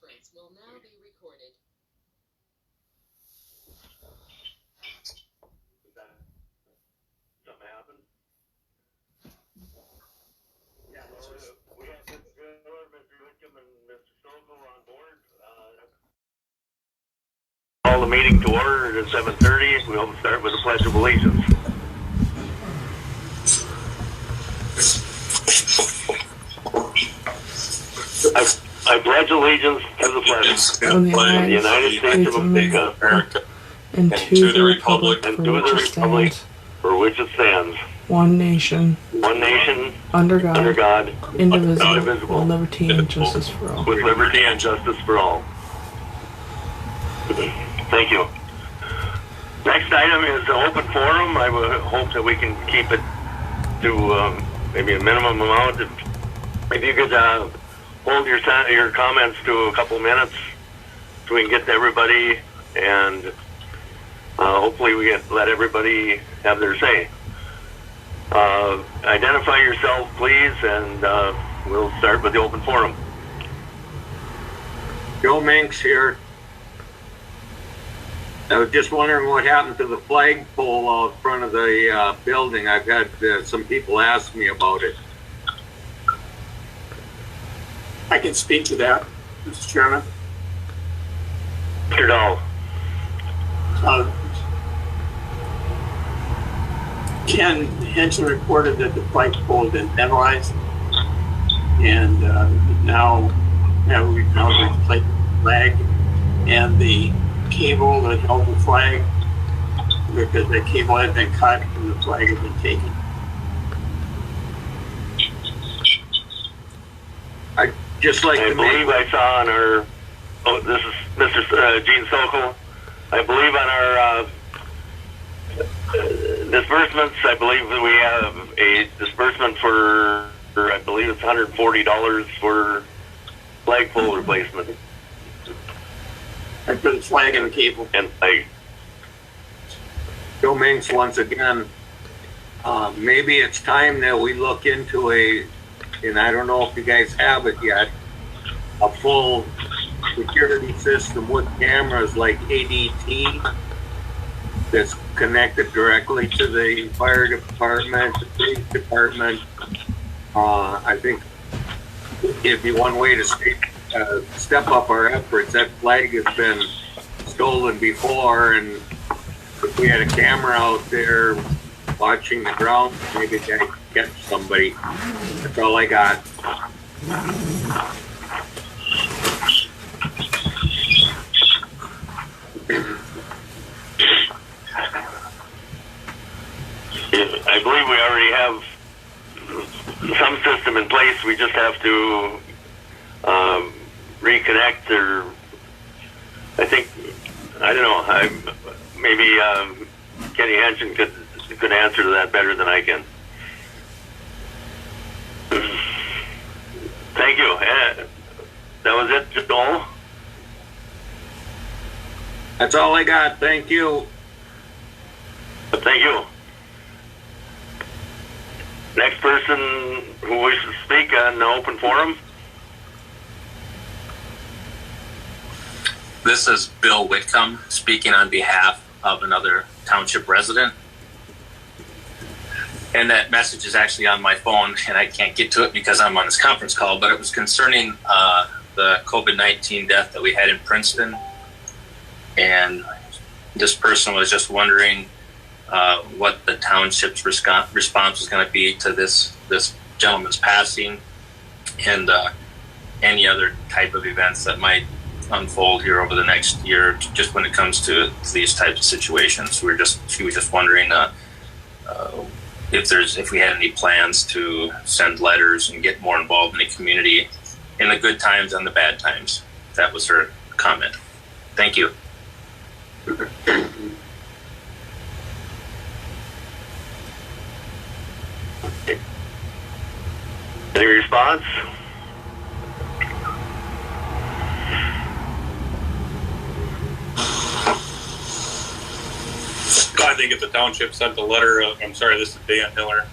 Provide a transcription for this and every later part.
conference will now be recorded. Something happened? Yeah, we have Mr. Miller, Mr. Whitcomb, and Mr. Stokel on board. Call the meeting to order at 7:30. We'll start with the Pledge of Allegiance. I pledge allegiance to the flag of the United States of America and to the republic for which it stands, one nation, under God, indivisible, with liberty and justice for all. With liberty and justice for all. Thank you. Next item is the open forum. I would hope that we can keep it to maybe a minimum amount. If you could hold your comments to a couple minutes so we can get to everybody, and hopefully we can let everybody have their say. Identify yourself, please, and we'll start with the open forum. Joe Minks here. I was just wondering what happened to the flagpole out front of the building. I've had some people ask me about it. I can speak to that, Mr. Chairman. Mr. Dahl. Ken Henson reported that the flagpole had been vandalized, and now we've replaced the flag and the cable that held the flag, because the cable had been cut and the flag had been taken. I just like I believe I saw on our, this is Mr. Gene Sokol. I believe on our disbursements, I believe that we have a disbursement for I believe it's $140 for flagpole replacement. I put the flag and the cable. And I, Joe Minks once again. Maybe it's time that we look into and I don't know if you guys have it yet, a full security system with cameras like ADT that's connected directly to the fire department, the police department. I think it'd be one way to step up our efforts. That flag has been stolen before, and if we had a camera out there watching the ground, maybe that could catch somebody. That's all I got. I believe we already have some system in place. We just have to reconnect, or I think, I don't know, maybe Kenny Hansen could answer to that better than I can. Thank you. That was it, Joel? That's all I got. Thank you. Thank you. Next person who wishes to speak on the open forum. This is Bill Whitcomb speaking on behalf of another township resident. And that message is actually on my phone, and I can't get to it because I'm on this conference call, but it was concerning the COVID-19 death that we had in Princeton. And this person was just wondering what the township's response was going to be to this gentleman's passing, and any other type of events that might unfold here over the next year, just when it comes to these types of situations. She was just wondering if we had any plans to send letters and get more involved in the community in the good times and the bad times. That was her comment. Thank you. Any response? I think if the township sent a letter, I'm sorry, this is Dan Miller.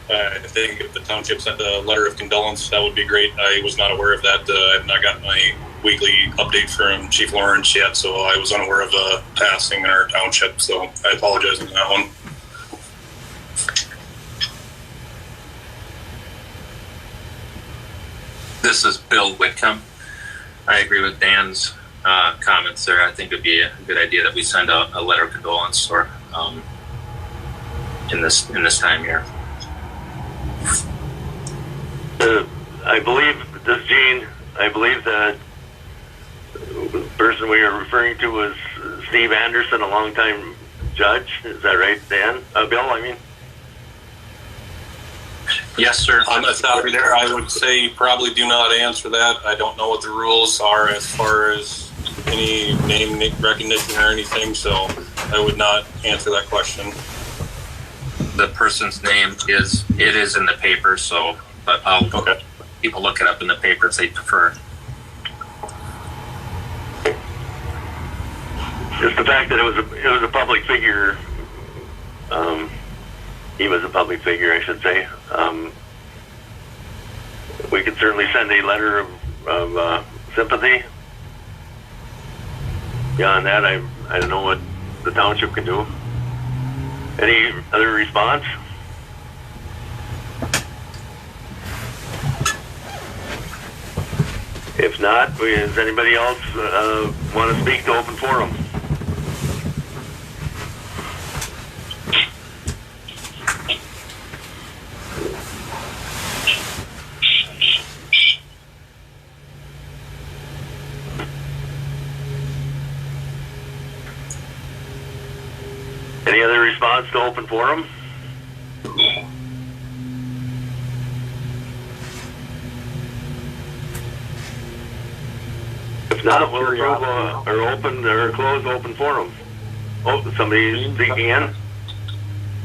If the township sent a letter of condolence, that would be great. I was not aware of that. I have not gotten my weekly update from Chief Lawrence yet, so I was unaware of the passing in our township, so I apologize on that one. This is Bill Whitcomb. I agree with Dan's comments there. I think it'd be a good idea that we send a letter of condolence or in this time here. I believe this Gene. I believe that the person we are referring to was Steve Anderson, a longtime judge. Is that right, Dan? Bill, I mean. Yes, sir. On the topic there, I would say probably do not answer that. I don't know what the rules are as far as any name recognition or anything, so I would not answer that question. The person's name is in the paper, so but I'll Okay. people look it up in the paper if they prefer. Just the fact that it was a public figure. He was a public figure, I should say. We could certainly send a letter of sympathy. Beyond that, I don't know what the township can do. Any other response? If not, does anybody else want to speak to open forum? Any other response to open forum? If not, we'll approve or open or close open forum. Oh, somebody's speaking in?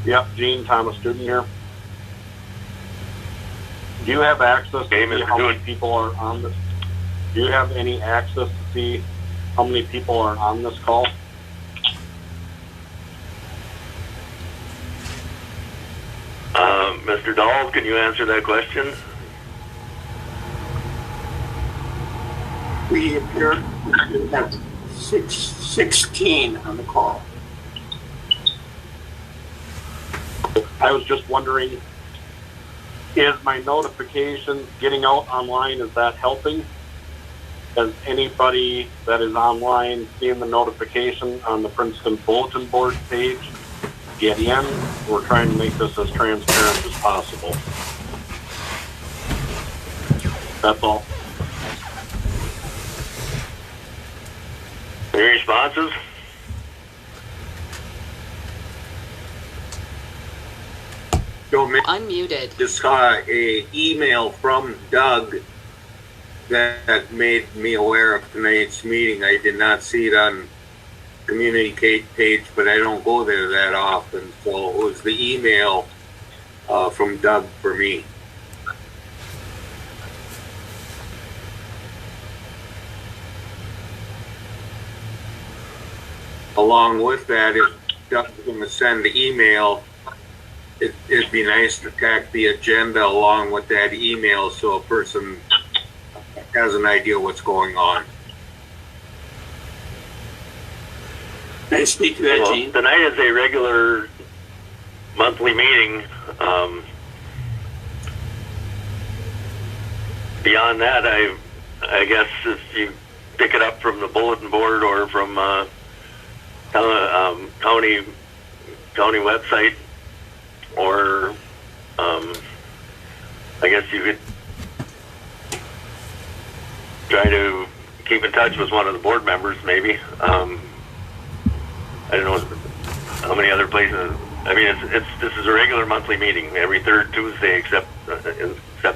Yep, Gene, Thomas student here. Do you have access to see how many people are on this? Do you have any access to see how many people are on this call? Mr. Dahl, can you answer that question? We appear to have 16 on the call. I was just wondering, is my notification getting out online, is that helping? Has anybody that is online seen the notification on the Princeton Bulletin board page get in? We're trying to make this as transparent as possible. That's all. Any responses? Unmuted. Just saw a email from Doug that made me aware of tonight's meeting. I did not see it on communicate page, but I don't go there that often. So it was the email from Doug for me. Along with that, if Doug's going to send the email, it'd be nice to tack the agenda along with that email so a person has an idea what's going on. Can I speak to that, Well, Gene? tonight is a regular monthly meeting. Beyond that, I guess if you pick it up from the bulletin board or from county website, or I guess you could try to keep in touch with one of the board members, maybe. I don't know how many other places. I mean, this is a regular monthly meeting every third Tuesday, except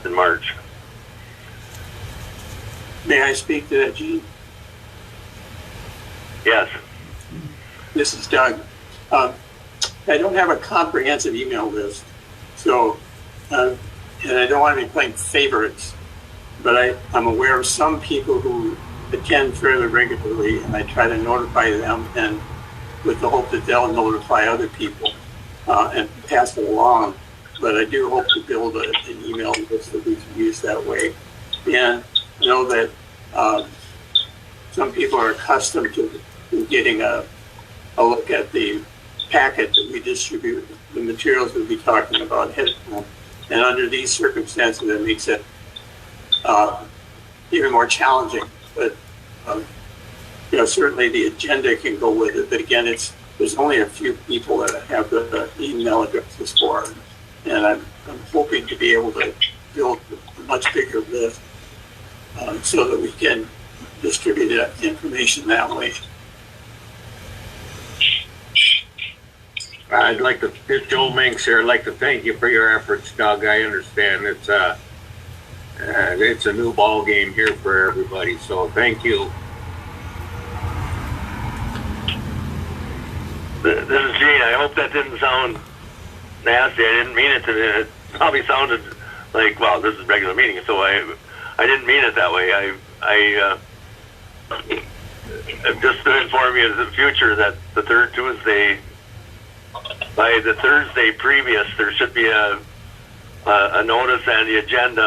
in March. May I speak to that, Gene? Yes. This is Doug. I don't have a comprehensive email list, so, and I don't want to be playing favorites, but I'm aware of some people who attend fairly regularly, and I try to notify them, and with the hope that they'll notify other people and pass it along. But I do hope to build an email list that we can use that way. And I know that some people are accustomed to getting a look at the packet that we distribute, the materials we'll be talking about ahead of time. And under these circumstances, it makes it even more challenging. But certainly the agenda can go with it. But again, there's only a few people that I have the email addresses for, and I'm hoping to be able to build a much bigger list so that we can distribute that information that way. I'd like to, Joe Minks here, I'd like to thank you for your efforts, Doug. I understand it's a new ball game here for everybody, so thank you. This is Gene. I hope that didn't sound nasty. I didn't mean it to. It probably sounded like, well, this is a regular meeting, so I didn't mean it that way. I just to inform you in the future that the third Tuesday, by the Thursday previous, there should be a notice and the agenda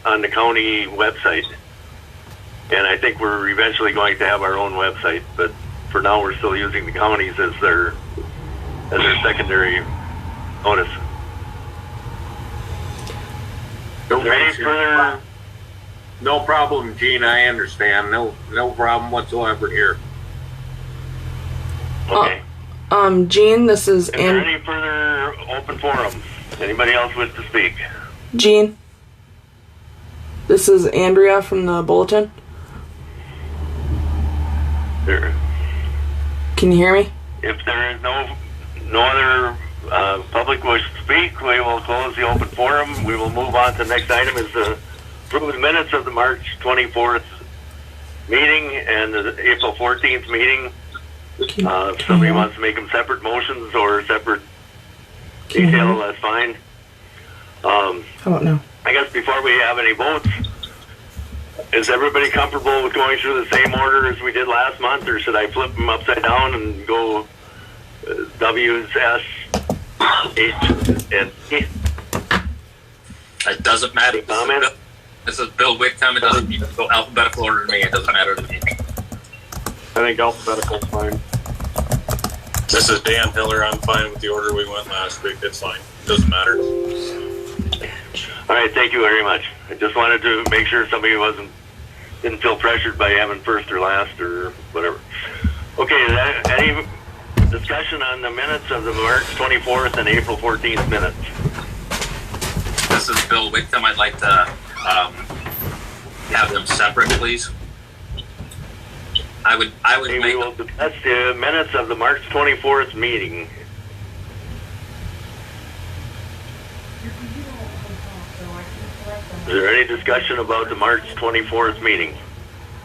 on the county website. And I think we're eventually going to have our own website, but for now we're still using the counties as their secondary notice. Is there any further? No problem, Gene. I understand. No problem whatsoever here. Okay. Gene, this is there any further open forum? Anybody else wish to speak? Gene, this is Andrea from the Bulletin. There. Can you hear me? If there is no other public wish to speak, we will close the open forum. We will move on to the next item is the approved minutes of the March 24th meeting and the April 14th meeting. If somebody wants to make them separate motions or separate detail, that's fine. How about now? I guess before we have any votes, is everybody comfortable with going through the same order as we did last month, or should I flip them upside down and go W's, S, H, and E? It doesn't matter. Comment? This is Bill Whitcomb. It doesn't need to go alphabetical order to me. It doesn't matter to me. I think alphabetical is fine. This is Dan Hiller. I'm fine with the order we went last week. It's fine. It doesn't matter. All right, thank you very much. I just wanted to make sure somebody didn't feel pressured by having first or last or whatever. Okay, any discussion on the minutes of the March 24th and April 14th minutes? This is Bill Whitcomb. I'd like to have them separate, please. I would Okay, make. we will discuss the minutes of the March 24th meeting. Is there any discussion about the March 24th meeting?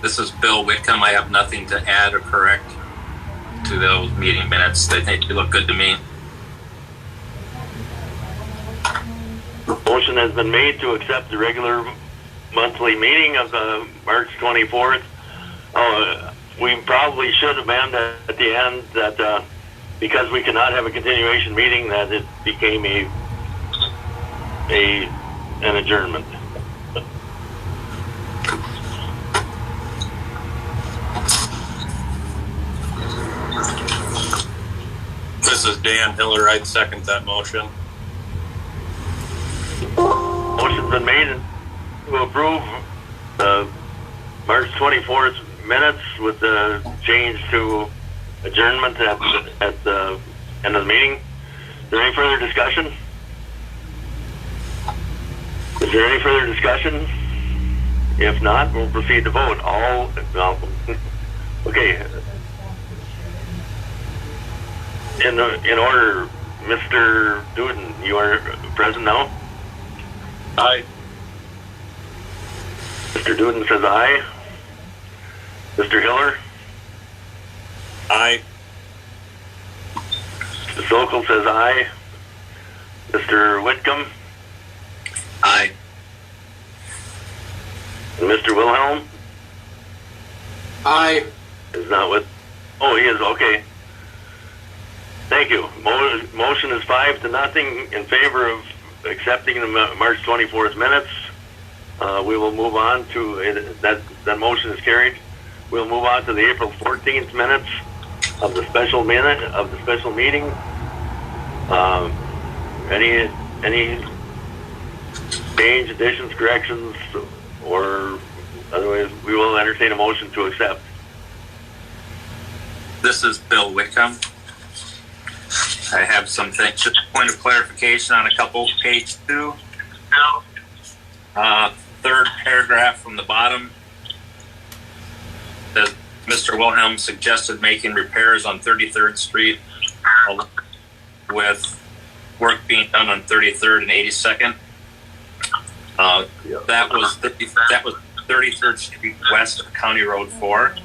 This is Bill Whitcomb. I have nothing to add or correct to those meeting minutes. They look good to me. Motion has been made to accept the regular monthly meeting of the March 24th. We probably should amend at the end that because we cannot have a continuation meeting, that it became an adjournment. This is Dan Hiller. I'd second that motion. Motion's been made to approve the March 24th minutes with the change to adjournment at the end of the meeting. Is there any further discussion? Is there any further discussion? If not, we'll proceed to vote. Okay. In order, Mr. Duden, you are present now? Aye. Mr. Duden says aye. Mr. Hiller? Aye. Mr. Sokol says aye. Mr. Whitcomb? Aye. And Mr. Wilhelm? Aye. Is not with. Oh, he is. Okay. Thank you. Motion is 5-0 in favor of accepting the March 24th minutes. We will move on to that motion is carried. we'll move on to the April 14th minutes of the special meeting. Any change, additions, corrections, or otherwise we will entertain a motion to accept. This is Bill Whitcomb. I have some things, just a point of clarification on a couple, page 2. Third paragraph from the bottom. Says Mr. Wilhelm suggested making repairs on 33rd Street with work being done on 33rd and 82nd. That was 33rd Street west of County Road 4.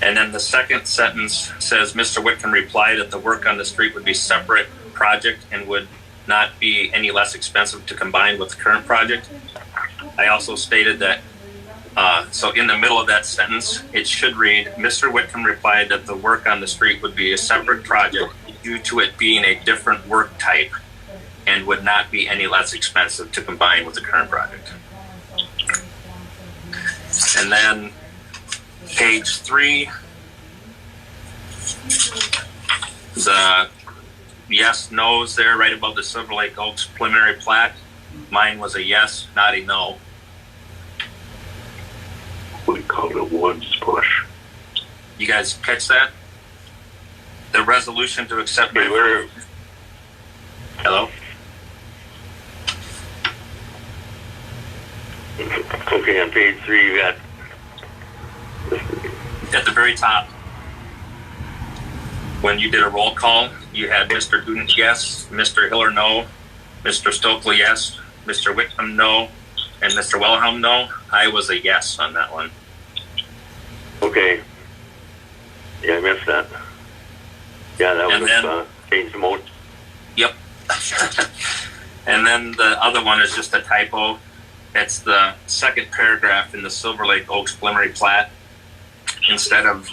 And then the second sentence says Mr. Whitcomb replied that the work on the street would be separate project and would not be any less expensive to combine with the current project. I also stated that, so in the middle of that sentence, it should read, Mr. Whitcomb replied that the work on the street would be a separate project due to it being a different work type and would not be any less expensive to combine with the current project. And then page 3, the yes, no's there right above the Silver Lake Oaks preliminary plat. Mine was a yes, not a no. We call it Woods Push. You guys catch that? The resolution to accept. Hello? Okay, on page 3 you got At the very top, when you did a roll call, you had Mr. Duden yes, Mr. Hiller no, Mr. Stokely yes, Mr. Whitcomb no, and Mr. Wilhelm no. I was a yes on that one. Okay. Yeah, I missed that. Yeah, that And was then- changed the mode. Yep. And then the other one is just a typo. It's the second paragraph in the Silver Lake Oaks preliminary plat. Instead of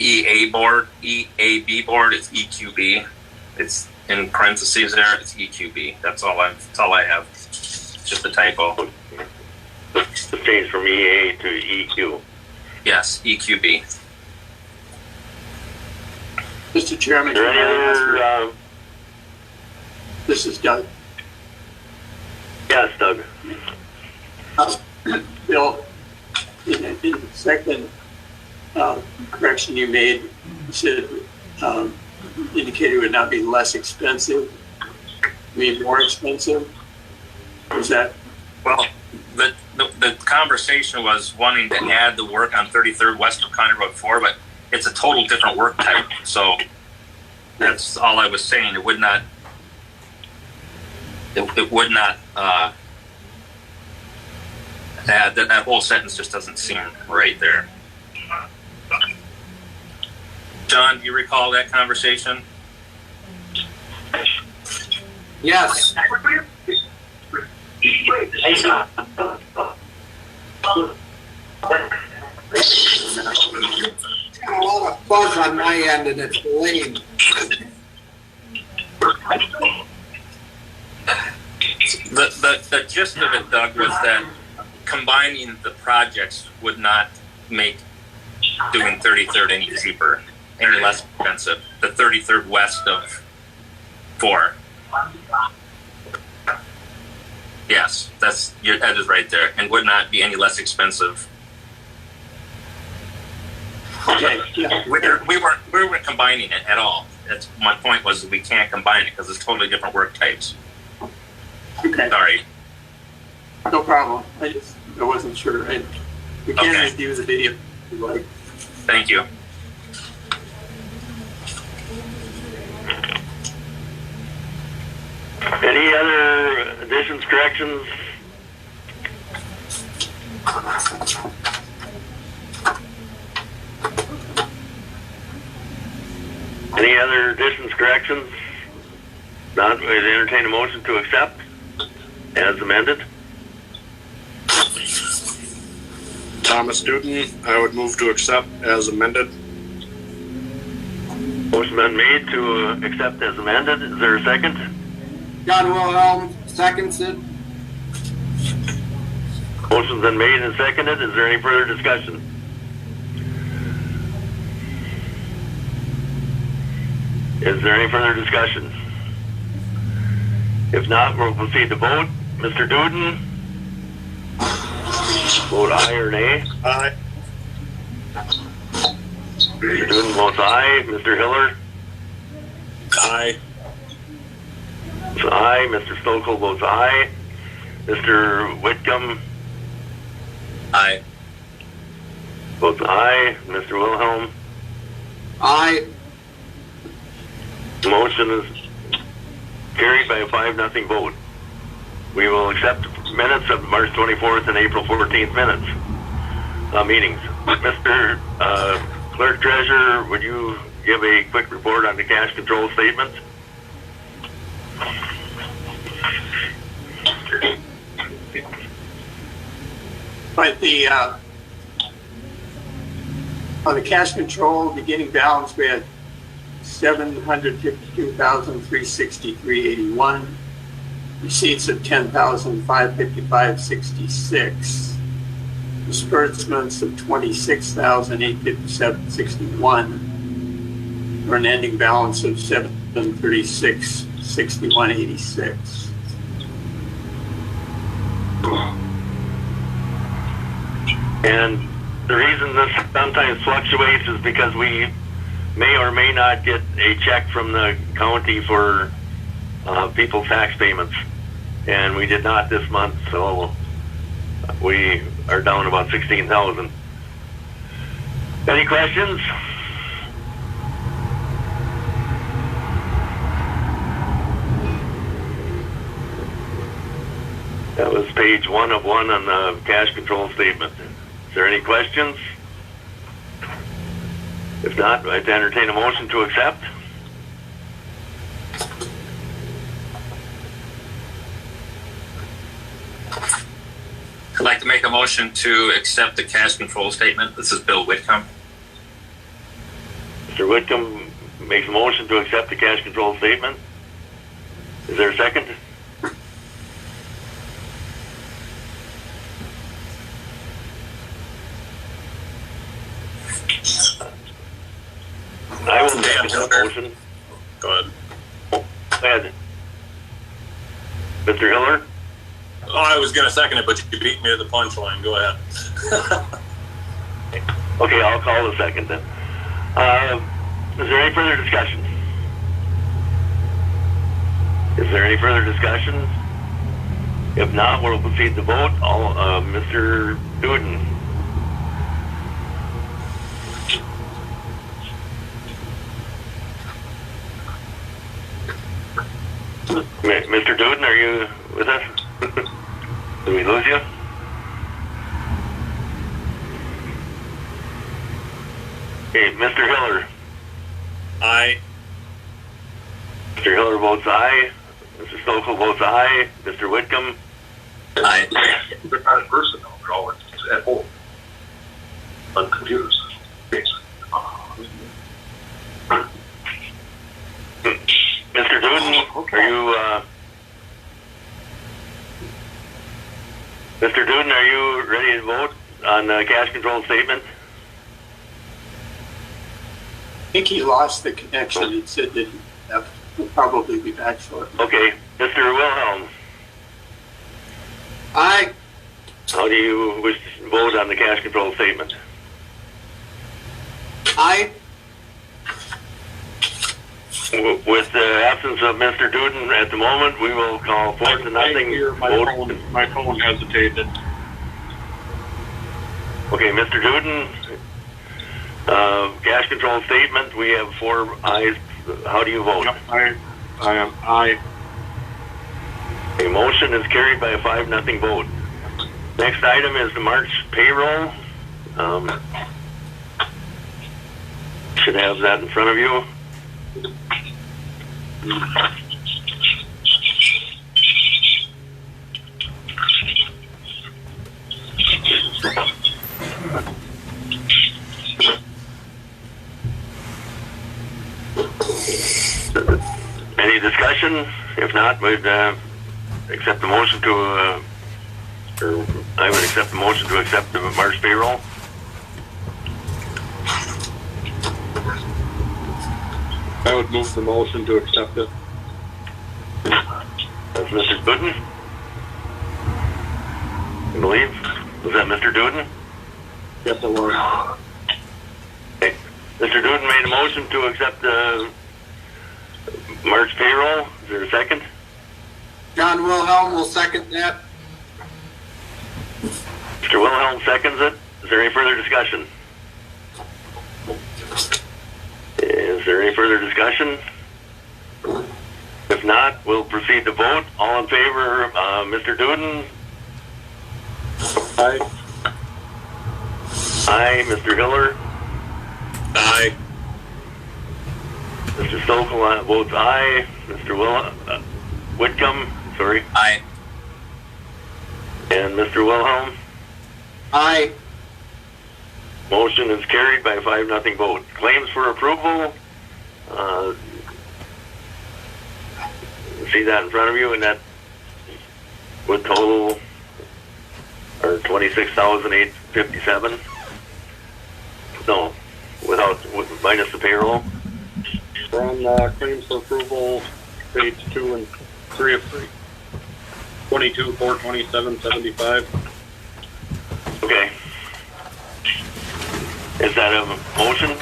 EAB board, it's EQB. It's in parentheses there. It's EQB. That's all I have. Just a typo. It's changed from EA to EQ. Yes, EQB. Mr. Chairman, Is there any other? this is Doug. Yes, Doug. Bill, in the second correction you made, you said indicated it would not be less expensive, be more expensive. Was that? Well, the conversation was wanting to add the work on 33rd west of County Road 4, but it's a total different work type. So that's all I was saying. It would not. It would not. That whole sentence just doesn't seem right there. John, do you recall that conversation? Yes. A lot of fuzz on my end and it's delayed. The gist of it, Doug, was that combining the projects would not make doing 33rd any cheaper, any less expensive. The 33rd west of 4. Yes, that is right there, and would not be any less expensive. Okay. Yeah. We weren't combining it at all. That's my point. Was we can't combine it because it's totally different work types. Okay. Sorry. No problem. I wasn't sure. We can Okay. review the video if you like. Thank you. Any other additions, corrections? Any other additions, corrections? Not, we'd entertain a motion to accept as amended. Thomas Newton, I would move to accept as amended. Motion been made to accept as amended. Is there a second? John Wilhelm seconds it. Motion's been made and seconded. Is there any further discussion? Is there any further discussion? If not, we'll proceed to vote. Mr. Duden? Vote aye or nay? Aye. Mr. Duden votes aye. Mr. Hiller? Aye. Votes aye. Mr. Stokel votes aye. Mr. Whitcomb Aye. votes aye. Mr. Wilhelm? Aye. Motion is carried by a 5-0 vote. We will accept minutes of March 24th and April 14th meetings. Mr. Clerk Treasurer, would you give a quick report on the cash control statement? But on the cash control, beginning balance, we had $752,363.81. Receipts of $10,555.66. Disbursements of $26,857.61. For an ending balance of $736.61.86. And the reason this sometimes fluctuates is because we may or may not get a check from the county for people's tax payments. And we did not this month, so we are down about 16,000. Any questions? That was page 1 of 1 on the cash control statement. Is there any questions? If not, I'd entertain a motion to accept. I'd like to make a motion to accept the cash control statement. This is Bill Whitcomb. Mr. Whitcomb makes a motion to accept the cash control statement. Is there a second? I will second the motion. Go ahead. Go ahead. Mr. Hiller? Oh, I was going to second it, but you beat me to the punchline. Go ahead. Okay, I'll call the second then. Is there any further discussion? Is there any further discussion? If not, we'll proceed to vote. Mr. Duden. Mr. Duden, are you with us? Did we lose you? Okay, Mr. Hiller. Aye. Mr. Hiller votes aye. Mr. Stokel votes aye. Mr. Whitcomb? Aye. They're not in person though, they're all at home. On computers. Mr. Duden, are you, Mr. Duden, are you ready to vote on the cash control statement? I think he lost the connection. He said that he'll probably be back shortly. Okay, Mr. Wilhelm, Aye. how do you wish to vote on the cash control statement? Aye. With the absence of Mr. Duden at the moment, we will call 4-0 I hear vote. my phone hesitated. Okay, Mr. Duden, cash control statement, we have 4 ayes. How do you vote? Yep, I am aye. The motion is carried by a 5-0 vote. Next item is the March payroll. Should have that in front of you. Any discussion? If not, we'd accept the motion to I would accept the motion to accept the March payroll. I would move the motion to accept it. That's Mr. Duden. I believe. Was that Mr. Duden? Yes, it was. Okay. Mr. Duden made a motion to accept the March payroll. Is there a second? John Wilhelm will second that. Mr. Wilhelm seconds it. Is there any further discussion? Is there any further discussion? If not, we'll proceed to vote. All in favor, Mr. Duden? Aye. Aye. Mr. Hiller? Aye. Mr. Stokel votes aye. Mr. Whitcomb, sorry. Aye. And Mr. Wilhelm? Aye. Motion is carried by a 5-0 vote. Claims for approval. See that in front of you, and that would total or $26,857. No, minus the payroll. We're on claims for approval, page 2 and 3 of 3. 22, 427, 75. Okay. Is that a motion?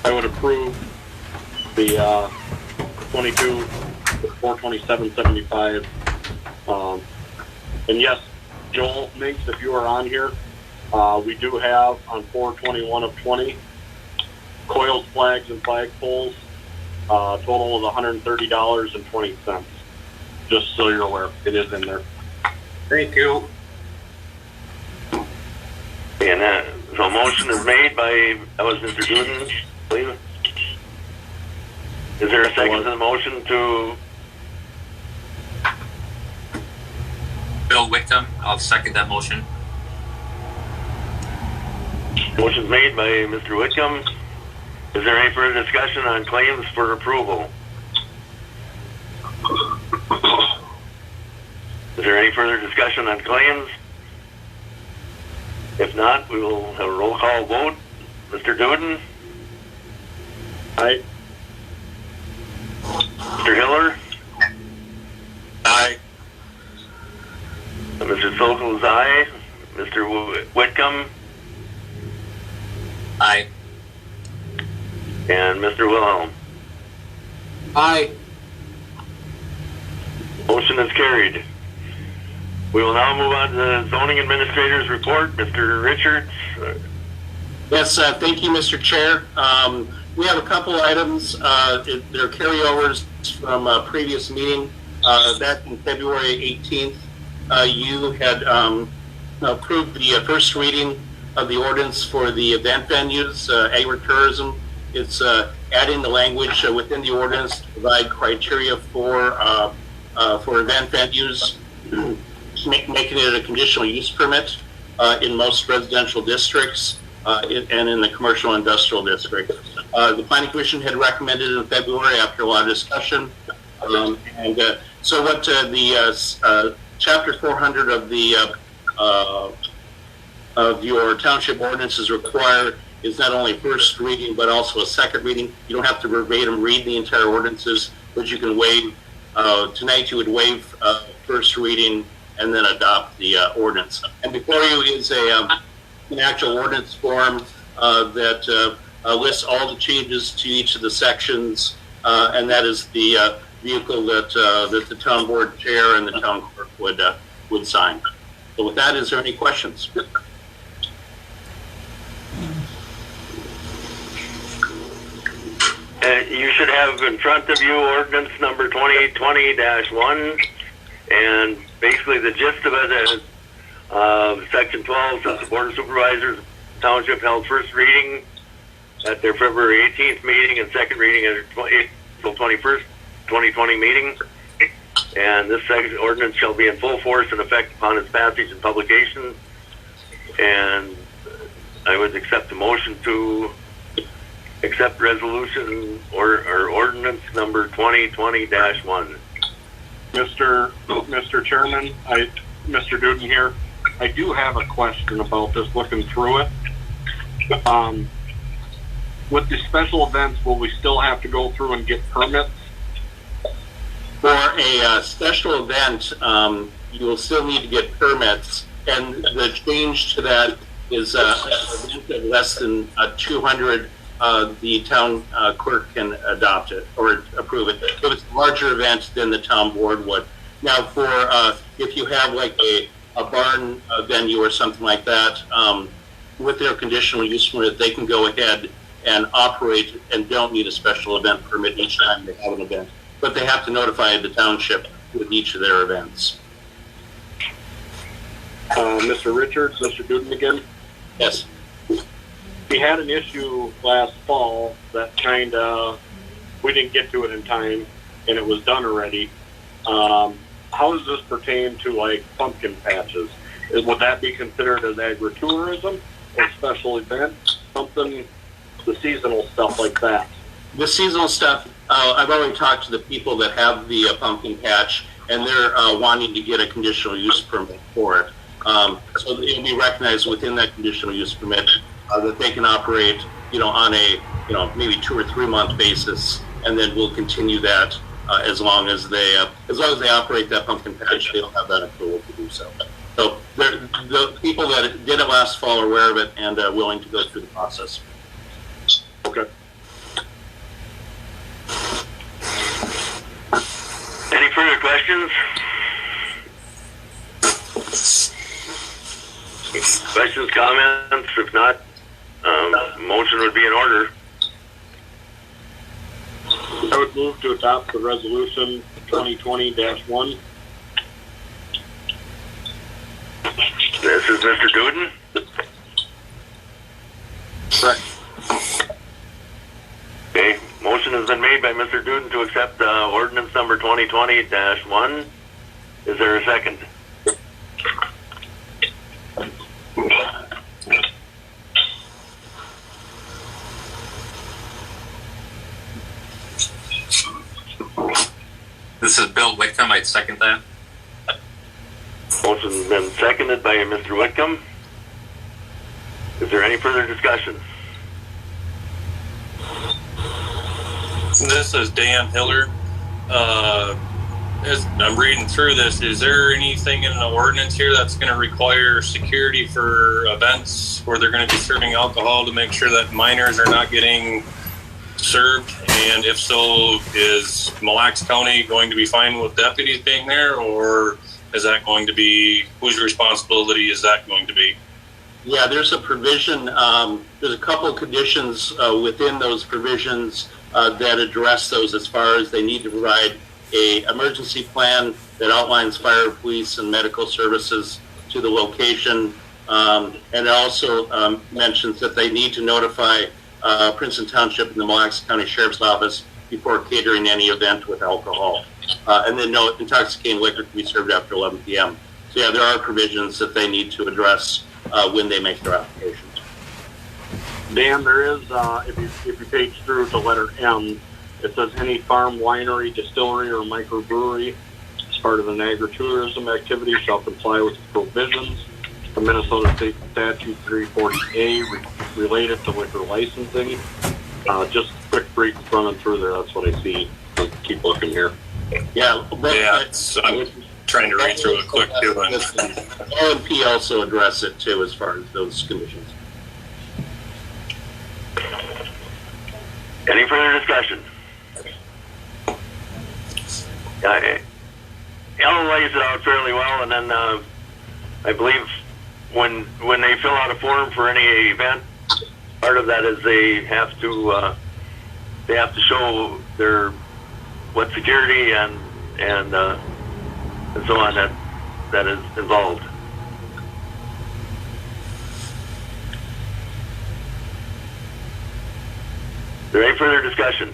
I would approve the 22, 427, 75. And yes, Joel Minks, if you are on here, we do have on 421 of 20 coils, flags, and flagpoles, total of $130.20. Just so you're aware, it is in there. Thank you. And so motion is made by, that was Mr. Duden, please. Is there a second to the motion to? Bill Whitcomb, I'll second that motion. Motion's made by Mr. Whitcomb. Is there any further discussion on claims for approval? Is there any further discussion on claims? If not, we will have a roll call vote. Mr. Duden? Aye. Mr. Hiller? Aye. Mr. Sokol is aye. Mr. Whitcomb? Aye. And Mr. Wilhelm? Aye. Motion is carried. We will now move on to the zoning administrator's report. Mr. Richards? Yes, thank you, Mr. Chair. We have a couple items. They're carryovers from a previous meeting. Back in February 18th, you had approved the first reading of the ordinance for the event venues, agritourism. It's adding the language within the ordinance to provide criteria for event venues, making it a conditional use permit in most residential districts and in the commercial industrial district. The Planning Commission had recommended in February after a lot of discussion. So what the Chapter 400 of your township ordinances require is not only first reading but also a second reading. You don't have to verbatim read the entire ordinances, but you can waive. Tonight you would waive first reading and then adopt the ordinance. And before you is an actual ordinance form that lists all the changes to each of the sections, and that is the vehicle that the town board chair and the town clerk would sign. So with that, is there any questions? You should have in front of you ordinance number 2020-1, and basically the gist of it is Section 12 says the Board of Supervisors Township held first reading at their February 18th meeting and second reading at April 21st, 2020 meeting. And this section ordinance shall be in full force and effect upon its passage and publication. And I would accept the motion to accept resolution or ordinance number 2020-1. Mr. Chairman, Mr. Duden here. I do have a question about this, looking through it. With the special events, will we still have to go through and get permits? For a special event, you will still need to get permits, and the change to that is an event of less than 200, the town clerk can adopt it or approve it. If it's a larger event, then the town board would. Now, for if you have like a barn venue or something like that, with their conditional use permit, they can go ahead and operate and don't need a special event permit each time they have an event. But they have to notify the township with each of their events. Mr. Richards, Mr. Duden again. Yes. We had an issue last fall that kind of, we didn't get to it in time, and it was done already. How does this pertain to like pumpkin patches? Would that be considered as agritourism or special event? Something, the seasonal stuff like that. The seasonal stuff, I've already talked to the people that have the pumpkin patch, and they're wanting to get a conditional use permit for it. So it'll be recognized within that conditional use permit that they can operate, on a, maybe 2 or 3 month basis, and then we'll continue that as long as they operate that pumpkin patch, they'll have that approval to do so. So the people that did it last fall are aware of it and willing to go through the process. Okay. Any further questions? Questions, comments? If not, motion would be in order. I would move to adopt the resolution 2020-1. This is Mr. Duden. Correct. Okay, motion has been made by Mr. Duden to accept ordinance number 2020-1. Is there a second? This is Bill Whitcomb. I'd second that. Motion's been seconded by Mr. Whitcomb. Is there any further discussion? This is Dan Hiller. As I'm reading through this, is there anything in the ordinance here that's going to require security for events where they're going to be serving alcohol to make sure that minors are not getting served? And if so, is Mille Lacs County going to be fine with deputies being there, or is that going to be, whose responsibility is that going to be? Yeah, there's a provision, there's a couple of conditions within those provisions that address those, as far as they need to provide a emergency plan that outlines fire, police, and medical services to the location. And it also mentions that they need to notify Princeton Township and the Mille Lacs County Sheriff's Office before catering any event with alcohol. And then no intoxicating liquor can be served after 11 p.m. So yeah, there are provisions that they need to address when they make their applications. Dan, there is, if you page through to letter M, it says any farm, winery, distillery, or microbrewery as part of an agritourism activity shall comply with the provisions of Minnesota State Statute 340A related to liquor licensing. Just quick brief running through there. That's what I see. I'll keep looking here. Yeah, I'm trying to read through it quick too. O&P also address it too, as far as those conditions. Any further discussion? Ellen lays it out fairly well, and then I believe when they fill out a form for any event, part of that is they have to show their what security and so on that is involved. Is there any further discussion?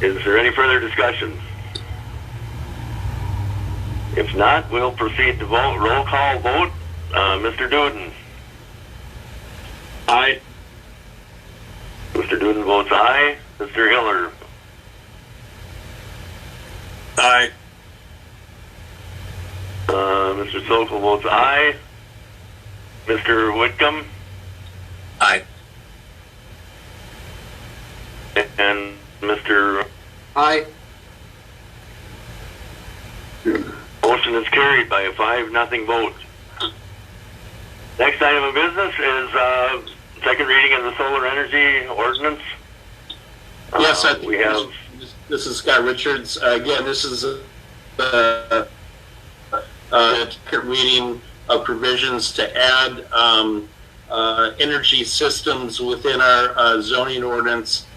Is there any further discussion? If not, we'll proceed to vote. Roll call vote. Mr. Duden. Aye. Mr. Duden votes aye. Mr. Hiller. Aye. Mr. Sokol votes aye. Mr. Whitcomb? Aye. And Mr. Aye. Motion is carried by a 5-0 vote. Next item of business is second reading of the solar energy ordinance. Yes, I think we have. This is Scott Richards. Again, this is a second reading of provisions to add energy systems within our zoning ordinance.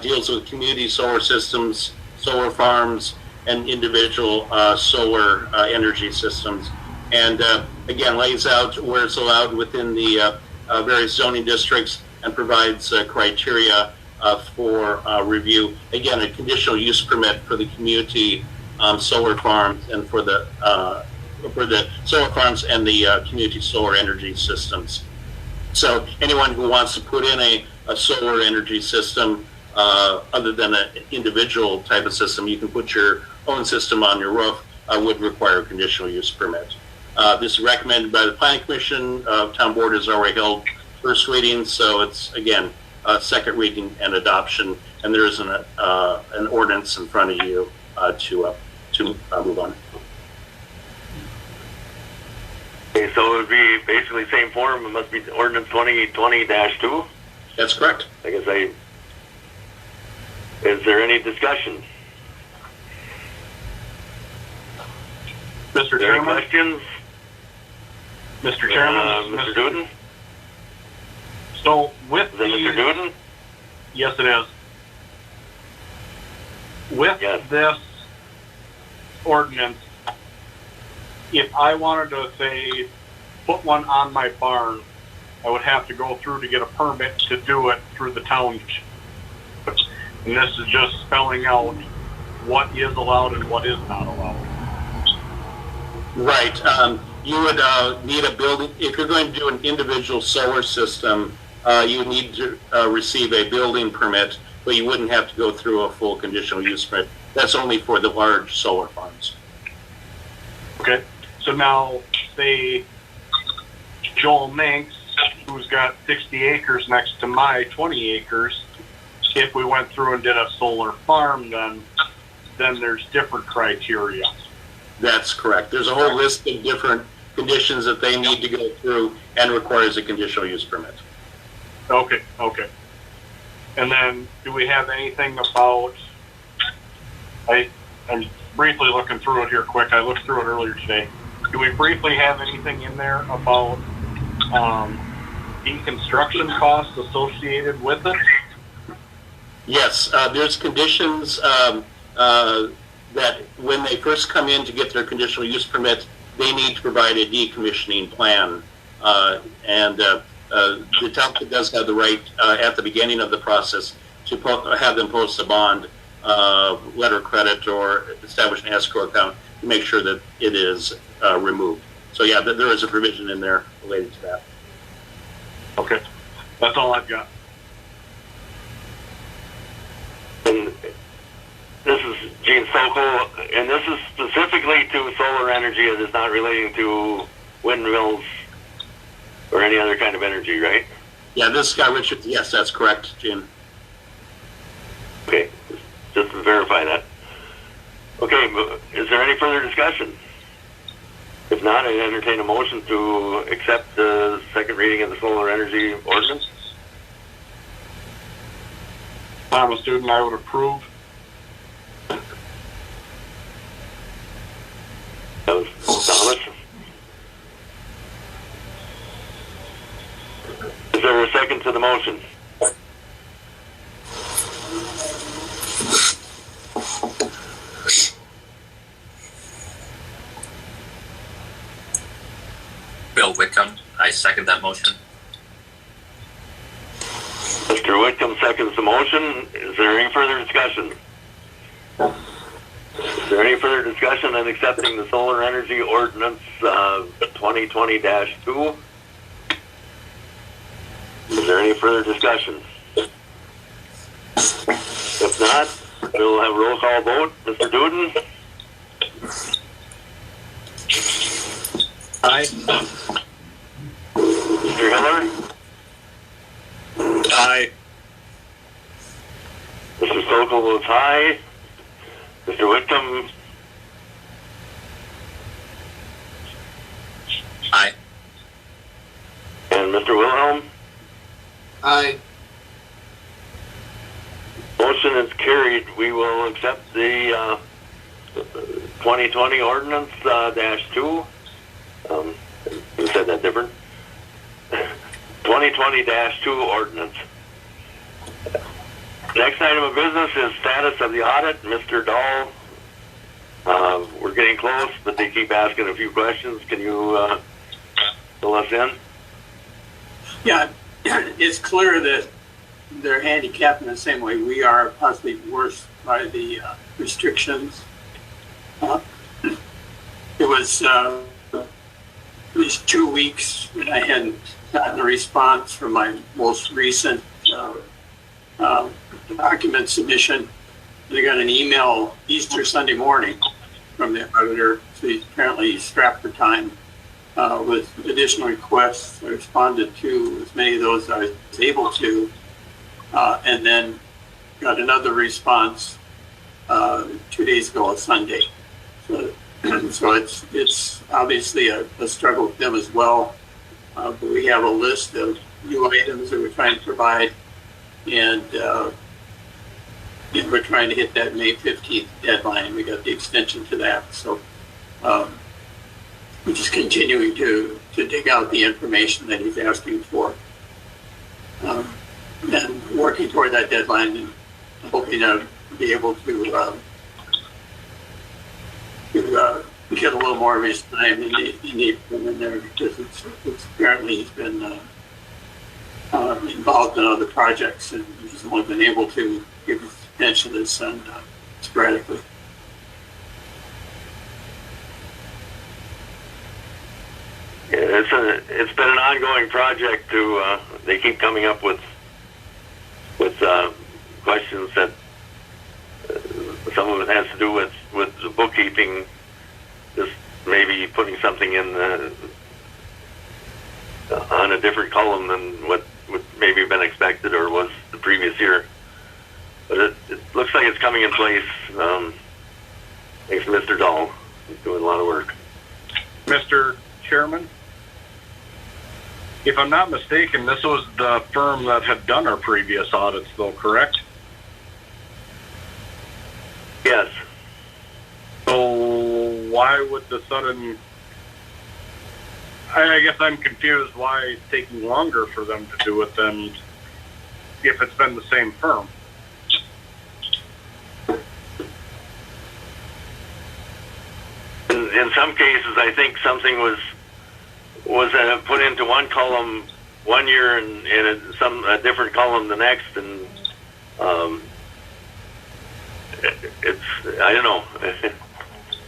Deals with community solar systems, solar farms, and individual solar energy systems. And again, lays out where it's allowed within the various zoning districts and provides criteria for review. Again, a conditional use permit for the community solar farms and for the solar farms and the community solar energy systems. So anyone who wants to put in a solar energy system, other than an individual type of system, you can put your own system on your roof, would require a conditional use permit. This is recommended by the Planning Commission. Town Board has already held first reading, so it's, again, second reading and adoption, and there is an ordinance in front of you to move on. Okay, so it would be basically same form. It must be ordinance 2020-2. That's correct. I guess is there any discussion? Mr. Any Chairman? questions? Mr. Chairman? Mr. Duden? So with Is it Mr. Duden? Yes, it is. With this ordinance, if I wanted to, say, put one on my barn, I would have to go through to get a permit to do it through the township. And this is just spelling out what is allowed and what is not allowed. Right. You would need a building. If you're going to do an individual solar system, you need to receive a building permit, but you wouldn't have to go through a full conditional use permit. That's only for the large solar farms. Okay. So now, say, Joel Manx, who's got 60 acres next to my 20 acres, if we went through and did a solar farm, then there's different criteria. That's correct. There's a whole list of different conditions that they need to go through and requires a conditional use permit. Okay. And then, do we have anything about, I'm briefly looking through it here quick. I looked through it earlier today. Do we briefly have anything in there about deconstruction costs associated with it? Yes, there's conditions that when they first come in to get their conditional use permit, they need to provide a decommissioning plan. And the township does have the right at the beginning of the process to have them post a bond, letter of credit, or establish an escrow account to make sure that it is removed. So yeah, there is a provision in there related to that. Okay, that's all I've got. And this is Gene Sokol, and this is specifically to solar energy. It is not relating to windmills or any other kind of energy, right? Yeah, this is Scott Richards. Yes, that's correct, Gene. Okay, just to verify that. Okay, is there any further discussion? If not, I entertain a motion to accept the second reading of the solar energy ordinance. I'm a student, I would approve. That was Thomas. Is there a second to the motion? Bill Whitcomb, I second that motion. Mr. Whitcomb seconds the motion. Is there any further discussion? Is there any further discussion on accepting the solar energy ordinance 2020-2? Is there any further discussion? If not, we'll have a roll call vote. Mr. Duden? Aye. Mr. Hiller? Aye. Mr. Sokol votes aye. Mr. Whitcomb? Aye. And Mr. Wilhelm? Aye. Motion is carried. We will accept the 2020 ordinance -2. You said that different? 2020-2 ordinance. Next item of business is status of the audit. Mr. Dahl, we're getting close, but they keep asking a few questions. Can you fill us in? Yeah, it's clear that they're handicapped in the same way we are, possibly worse by the restrictions. It was at least 2 weeks and I hadn't gotten a response from my most recent document submission. I got an email Easter Sunday morning from the auditor, so he's apparently strapped for time with additional requests. I responded to as many of those as I was able to, and then got another response 2 days ago on Sunday. So it's obviously a struggle with them as well. But we have a list of new items that we're trying to provide, and we're trying to hit that May 15th deadline. We got the extension to that. So we're just continuing to dig out the information that he's asking for. And working toward that deadline and hoping to be able to get a little more of his time in there, because it's apparently he's been involved in other projects and he's only been able to give his attention to his son sporadically. Yeah, it's been an ongoing project. They keep coming up with questions that some of it has to do with the bookkeeping, just maybe putting something in on a different column than what would maybe been expected or was the previous year. But it looks like it's coming in place. Thanks to Mr. Dahl. He's doing a lot of work. Mr. Chairman, if I'm not mistaken, this was the firm that had done our previous audits, though, correct? Yes. So why would the sudden... I guess I'm confused why it's taking longer for them to do it than if it's been the same firm. In some cases, I think something was put into one column one year and in a different column the next, and it's I don't know.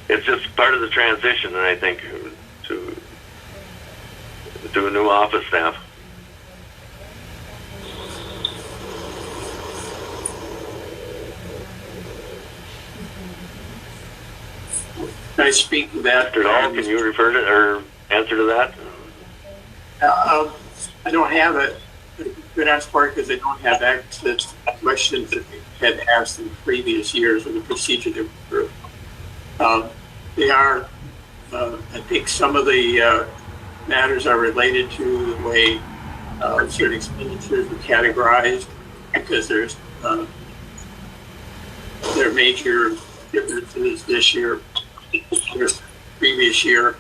It's just part of the transition, and I think to a new office staff. Can I speak to that? Mr. Dahl, can you refer to or answer to that? I don't have it. Good ask for it because I don't have access to questions that they had asked in previous years of the procedure they were through. They are, I think some of the matters are related to the way certain expenditures were categorized, because there are major differences this year. Previous year,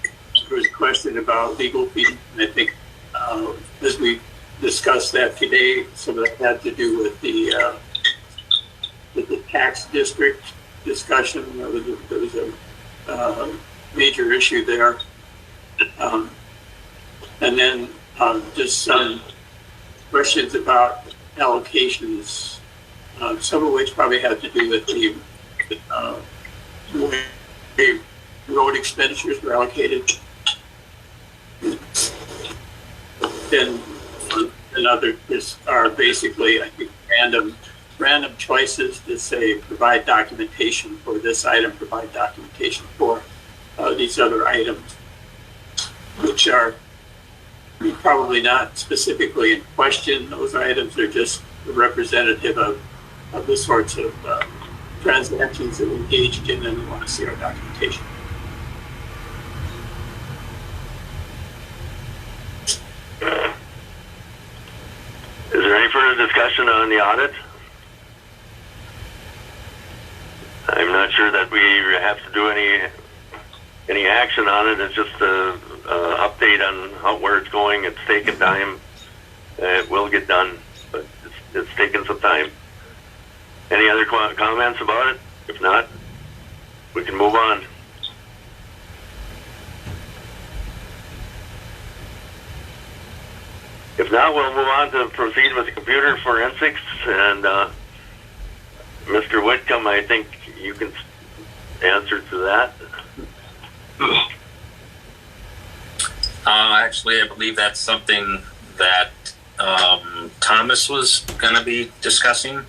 there was a question about legal fees, and I think as we discussed that today, some of that had to do with the tax district discussion. There was a major issue there. And then just some questions about allocations, some of which probably had to do with the way road expenditures were allocated. Then others are basically, I think, random random choices to say provide documentation for this item, provide documentation for these other items, which are probably not specifically in question. Those items are just representative of the sorts of transactions that we engaged in, and we want to see our documentation. Is there any further discussion on the audit? I'm not sure that we have to do any action on it. It's just a update on where it's going. It's taken time. It will get done, but it's taken some time. Any other comments about it? If not, we can move on. If not, we'll move on to proceed with the computer forensics. And Mr. Whitcomb, I think you can answer to that. Actually, I believe that's something that Thomas was going to be discussing.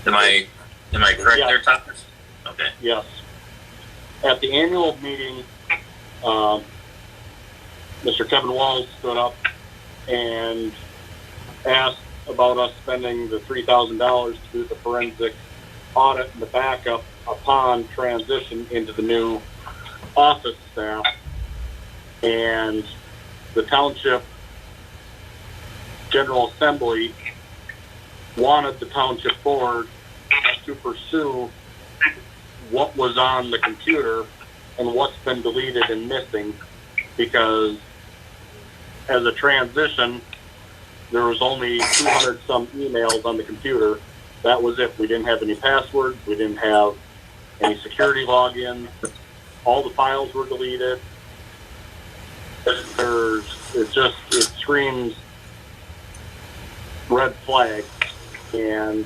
Am I correct there, Thomas? Okay. Yes. At the annual meeting, Mr. Kevin Walls stood up and asked about us spending the $3,000 to do the forensic audit and the backup upon transition into the new office staff. And the Township General Assembly wanted the Township Board to pursue what was on the computer and what's been deleted and missing, because as a transition, there was only 200 some emails on the computer. That was it. We didn't have any passwords. We didn't have any security logins. All the files were deleted. It screams red flag. And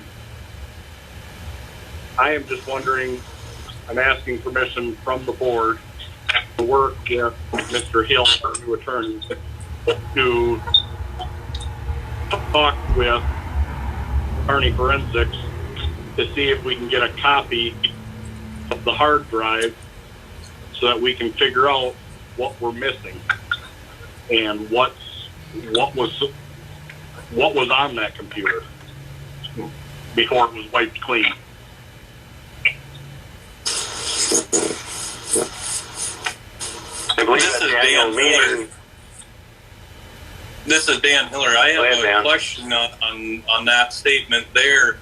I am just wondering, I'm asking permission from the board to work with Mr. Hill, our new attorney, to talk with Attorney Forensics to see if we can get a copy of the hard drive so that we can figure out what we're missing and what was on that computer before it was wiped clean. I believe this is Dan Hiller. This is Dan Hiller. I have a question on that statement there.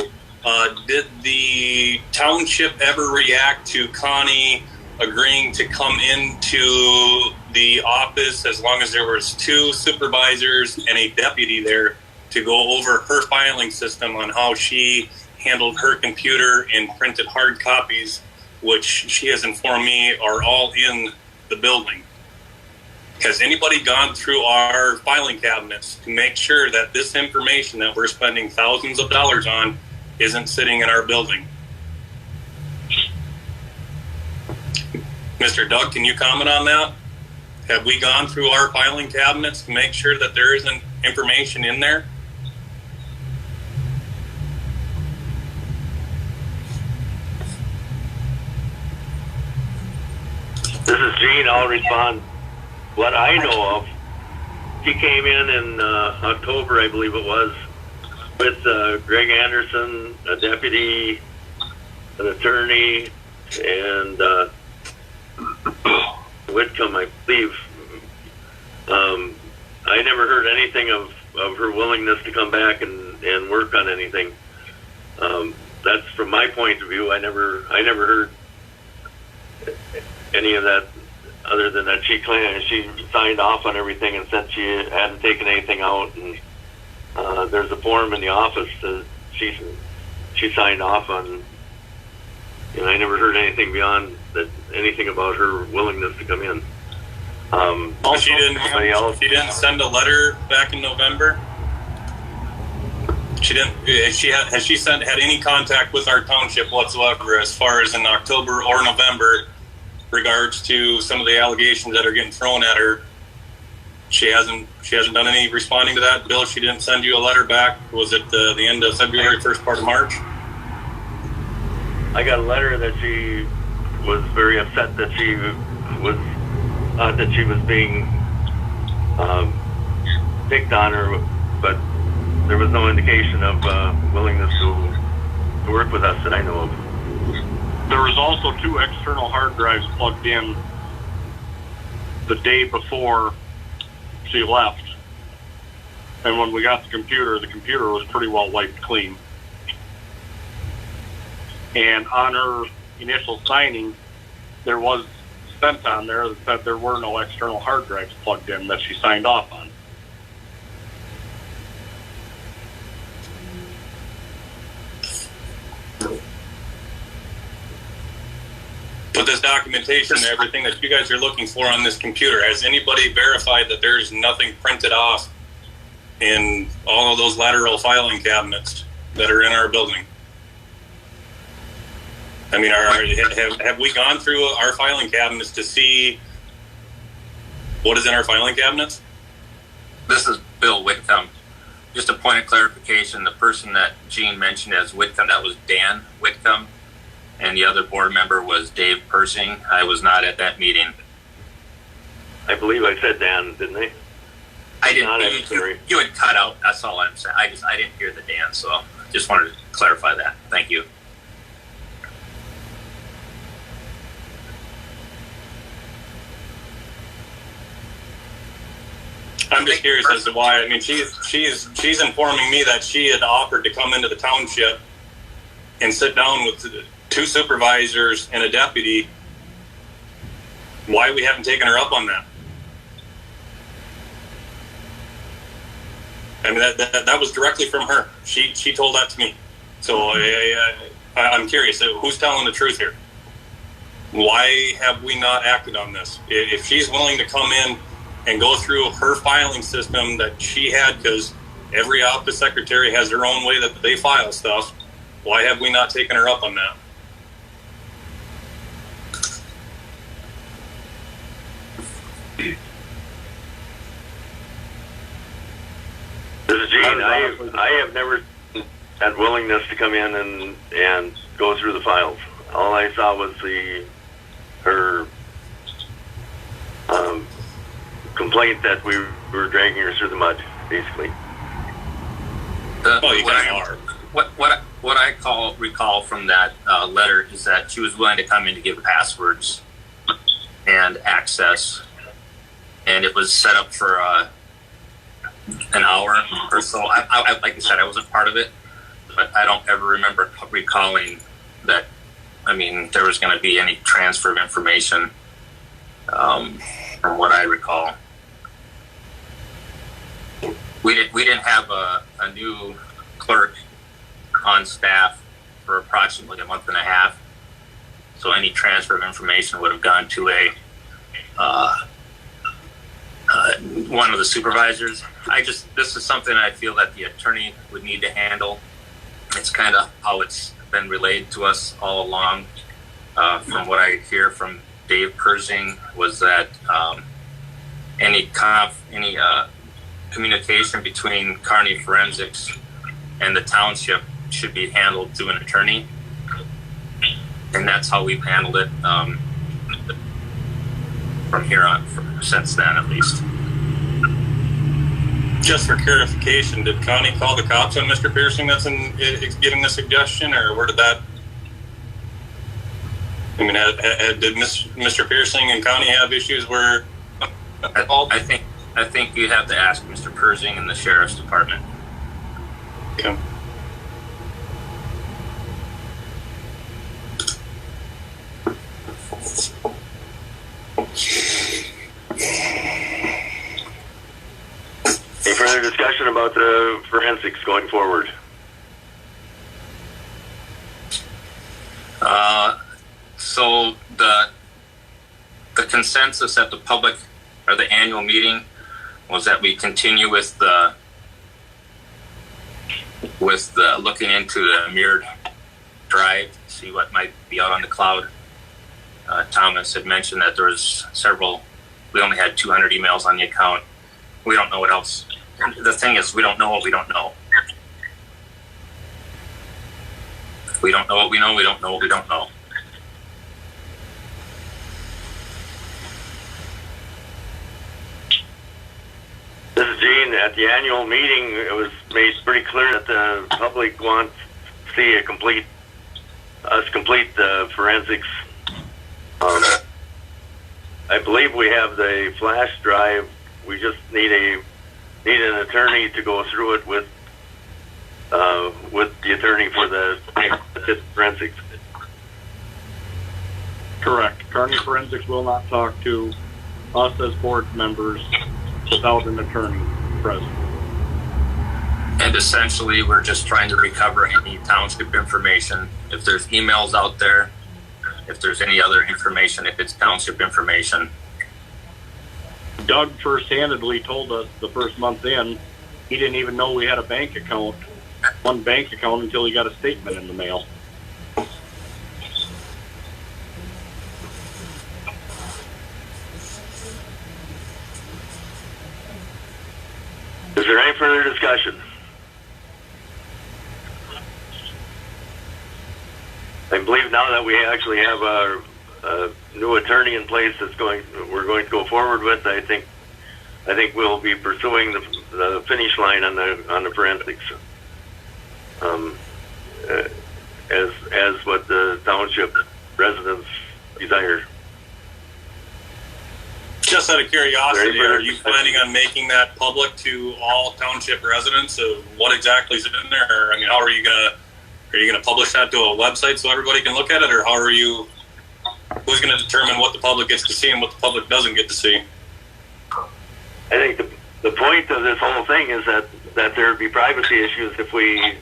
Did the township ever react to Connie agreeing to come into the office as long as there was 2 supervisors and a deputy there to go over her filing system on how she handled her computer and printed hard copies, which she has informed me are all in the building? Has anybody gone through our filing cabinets to make sure that this information that we're spending thousands of dollars on isn't sitting in our building? Mr. Doug, can you comment on that? Have we gone through our filing cabinets to make sure that there isn't information in there? This is Gene. I'll respond. What I know of, he came in October, I believe it was, with Greg Anderson, a deputy, an attorney, and Whitcomb, I believe. I never heard anything of her willingness to come back and work on anything. That's from my point of view. I never heard any of that, other than that she signed off on everything and said she hadn't taken anything out. And there's a form in the office that she signed off on. And I never heard anything beyond that, anything about her willingness to come in. Also, she didn't send a letter back in November. She didn't. Has she had any contact with our township whatsoever, as far as in October or November, regards to some of the allegations that are getting thrown at her She hasn't done any responding to that. Bill, she didn't send you a letter back. Was it the end of February, first part of March? I got a letter that she was very upset that she was being picked on her, but there was no indication of willingness to work with us that I know of. There was also 2 external hard drives plugged in the day before she left. And when we got the computer was pretty well wiped clean. And on her initial signing, there was sent on there that said there were no external hard drives plugged in that she signed off on. With this documentation and everything that you guys are looking for on this computer, has anybody verified that there's nothing printed off in all of those lateral filing cabinets that are in our building? I mean, have we gone through our filing cabinets to see what is in our filing cabinets? This is Bill Whitcomb. Just a point of clarification, the person that Gene mentioned as Whitcomb, that was Dan Whitcomb, and the other board member was Dave Persing. I was not at that meeting. I believe I said Dan, didn't I? I didn't. You had cut out. That's all I'm saying. I didn't hear the Dan, so just wanted to clarify that. Thank you. I'm just curious as to why. I mean, she's informing me that she had offered to come into the township and sit down with 2 supervisors and a deputy. Why we haven't taken her up on that? I mean, that was directly from her. She told that to me. So I'm curious, who's telling the truth here? Why have we not acted on this? If she's willing to come in and go through her filing system that she had, because every office secretary has their own way that they file stuff, why have we not taken her up on that? This is Gene. I have never had willingness to come in and go through the files. All I saw was her complaint that we were dragging her through the mud, basically. What I recall from that letter is that she was willing to come in to give passwords and access, and it was set up for an hour or so. I like I said, I wasn't part of it, but I don't ever remember recalling that. I mean, there was going to be any transfer of information, from what I recall. We didn't have a new clerk on staff for approximately a month and a half, so any transfer of information would have gone to one of the supervisors. This is something I feel that the attorney would need to handle. It's kind of how it's been relayed to us all along. From what I hear from Dave Persing was that any communication between Kearney Forensics and the township should be handled through an attorney, and that's how we've handled it from here on, since then at least. Just for clarification, did Connie call the cops on Mr. Piercing that's giving the suggestion, or where did that? I mean, did Mr. Piercing and Connie have issues where? I think you'd have to ask Mr. Persing in the sheriff's department. Okay. Any further discussion about the forensics going forward? So the consensus at the public or the annual meeting was that we continue with the looking into the mirrored drive, see what might be out on the cloud. Thomas had mentioned that there was several. We only had 200 emails on the account. We don't know what else. The thing is, we don't know what we don't know. We don't know what we know. We don't know what we don't know. This is Gene. At the annual meeting, it was made pretty clear that the public wants to see complete the forensics. I believe we have the flash drive. We just need an attorney to go through it with the attorney for the forensics. Correct. Kearney Forensics will not talk to us as board members without an attorney present. And essentially, we're just trying to recover any township information. If there's emails out there, if there's any other information, if it's township information. Doug first-handedly told us the first month in, he didn't even know we had a bank account, one bank account, until he got a statement in the mail. Is there any further discussion? I believe now that we actually have a new attorney in place we're going to go forward with. I think we'll be pursuing the finish line on the forensics, as what the township residents desire. Just out of curiosity, are you planning on making that public to all township residents of what exactly is in there? I mean, how are you gonna publish that to a website so everybody can look at it, or who's gonna determine what the public gets to see and what the public doesn't get to see? I think the point of this whole thing is that there would be privacy issues if we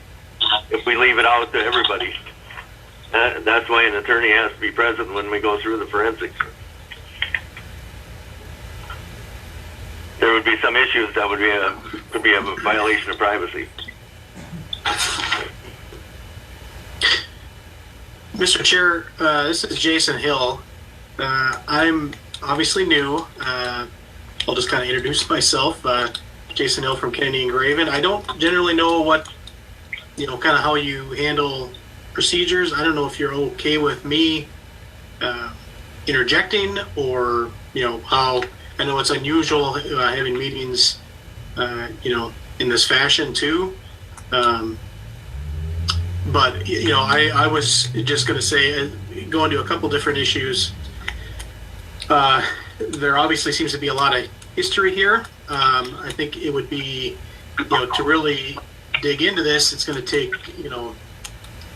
leave it out to everybody. That's why an attorney has to be present when we go through the forensics. There would be some issues that could be a violation of privacy. Mr. Chair, this is Jason Hill. I'm obviously new. I'll just kind of introduce myself. Jason Hill from Kennedy and Graven. I don't generally know what, kind of how you handle procedures. I don't know if you're okay with me interjecting, or, how. I know it's unusual having meetings, in this fashion too. But, I was just going to say, going to a couple different issues, there obviously seems to be a lot of history here. I think it would be, to really dig into this, it's going to take,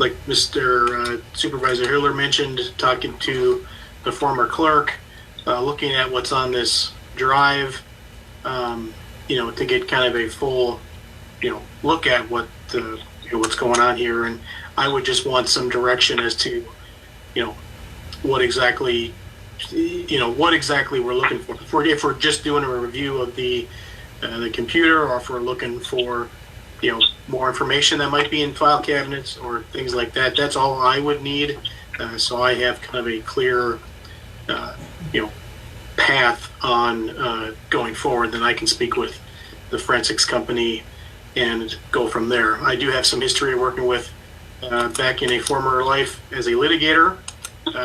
like Mr. Supervisor Hiller mentioned, talking to the former clerk, looking at what's on this drive, to get kind of a full, look at what's going on here. And I would just want some direction as to, what exactly we're looking for. If we're just doing a review of the computer, or if we're looking for, more information that might be in file cabinets or things like that. That's all I would need. So I have kind of a clear, path on going forward. Then I can speak with the forensics company and go from there. I do have some history of working with, back in a former life as a litigator,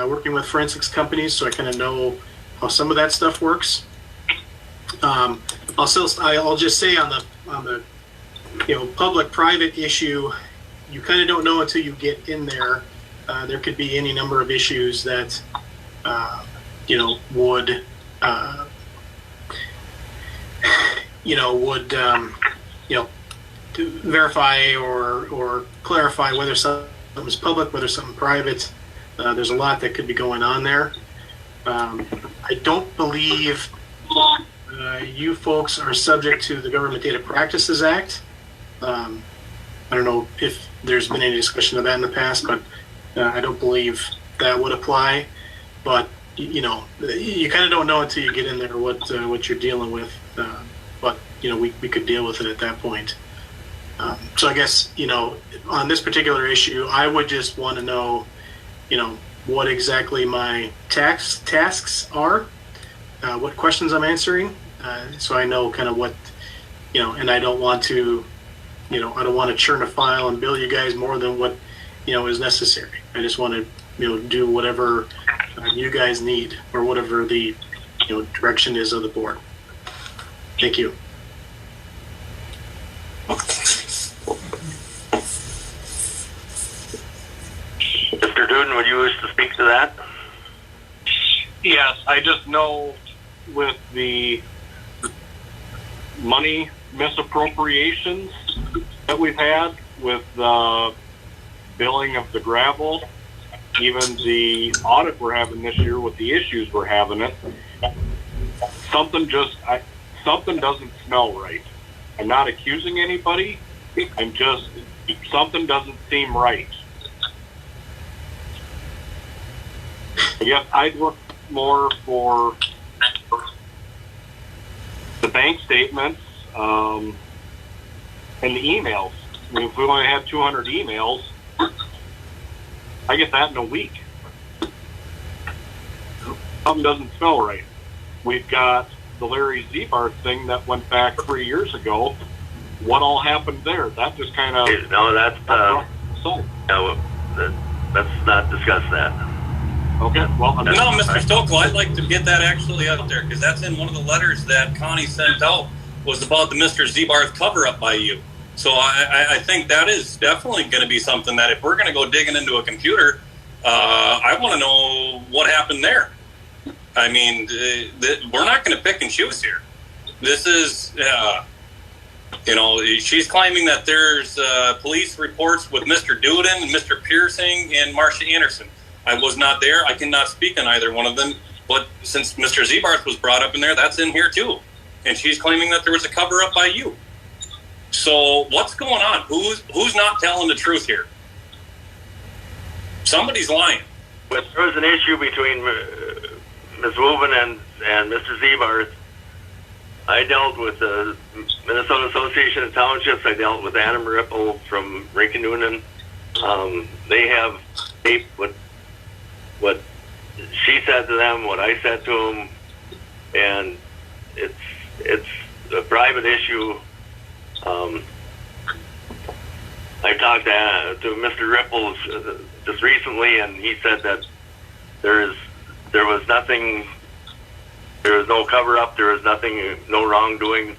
working with forensics companies, so I kind of know how some of that stuff works. I'll just say on the public-private issue, you kind of don't know until you get in there. There could be any number of issues that would to verify or clarify whether something is public, whether something private. There's a lot that could be going on there. I don't believe you folks are subject to the Government Data Practices Act. I don't know if there's been any discussion of that in the past, but I don't believe that would apply. But you kind of don't know until you get in there what you're dealing with. But we could deal with it at that point. So I guess on this particular issue, I would just want to know, what exactly my tasks are, what questions I'm answering, so I know kind of what and I don't want to, I don't want to churn a file and bill you guys more than what, is necessary. I just want to, do whatever you guys need or whatever the, direction is of the board. Thank you. Mr. Duden, would you wish to speak to that? Yes, I just know with the money misappropriations that we've had with the billing of the gravel, even the audit we're having this year with the issues we're having it, something doesn't smell right. I'm not accusing anybody. Something doesn't seem right. I guess I'd look more for the bank statements and the emails. I mean, if we only have 200 emails, I get that in a week. Something doesn't smell right. We've got the Larry Zebarth thing that went back 3 years ago. What all happened there? That just kind of... No, let's not discuss that. Okay, well... No, Mr. Stokel, I'd like to get that actually out there, because that's in one of the letters that Connie sent out, was about the Mr. Zebarth cover-up by you. So I think that is definitely going to be something that if we're going to go digging into a computer, I want to know what happened there. I mean, we're not going to pick and choose here. This is, she's claiming that there's police reports with Mr. Duden, Mr. Piercing, and Marcia Anderson. I was not there. I cannot speak on either one of them. But since Mr. Zebarth was brought up in there, that's in here too. And she's claiming that there was a cover-up by you. So what's going on? Who's not telling the truth here? Somebody's lying. But there was an issue between Ms. Woven and Mr. Zebarth. I dealt with the Minnesota Association of Townships. I dealt with Adam Ripple from Rankin Noonan. They have tape what she said to them, what I said to them, and it's a private issue. I talked to Mr. Ripples just recently, and he said that there was nothing, there was no cover-up, there was nothing, no wrongdoing.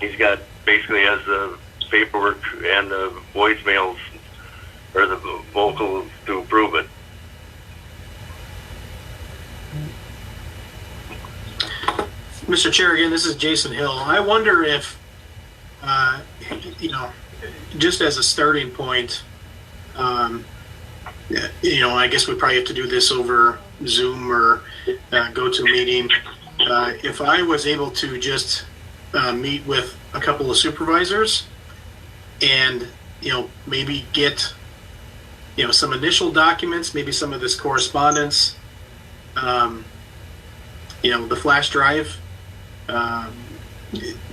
He's got, basically has the paperwork and the voicemails, or the vocals to prove it. Mr. Chair, again, this is Jason Hill. I wonder if, just as a starting point, I guess we probably have to do this over Zoom or go to a meeting. If I was able to just meet with a couple of supervisors and, maybe get, some initial documents, maybe some of this correspondence, the flash drive, I would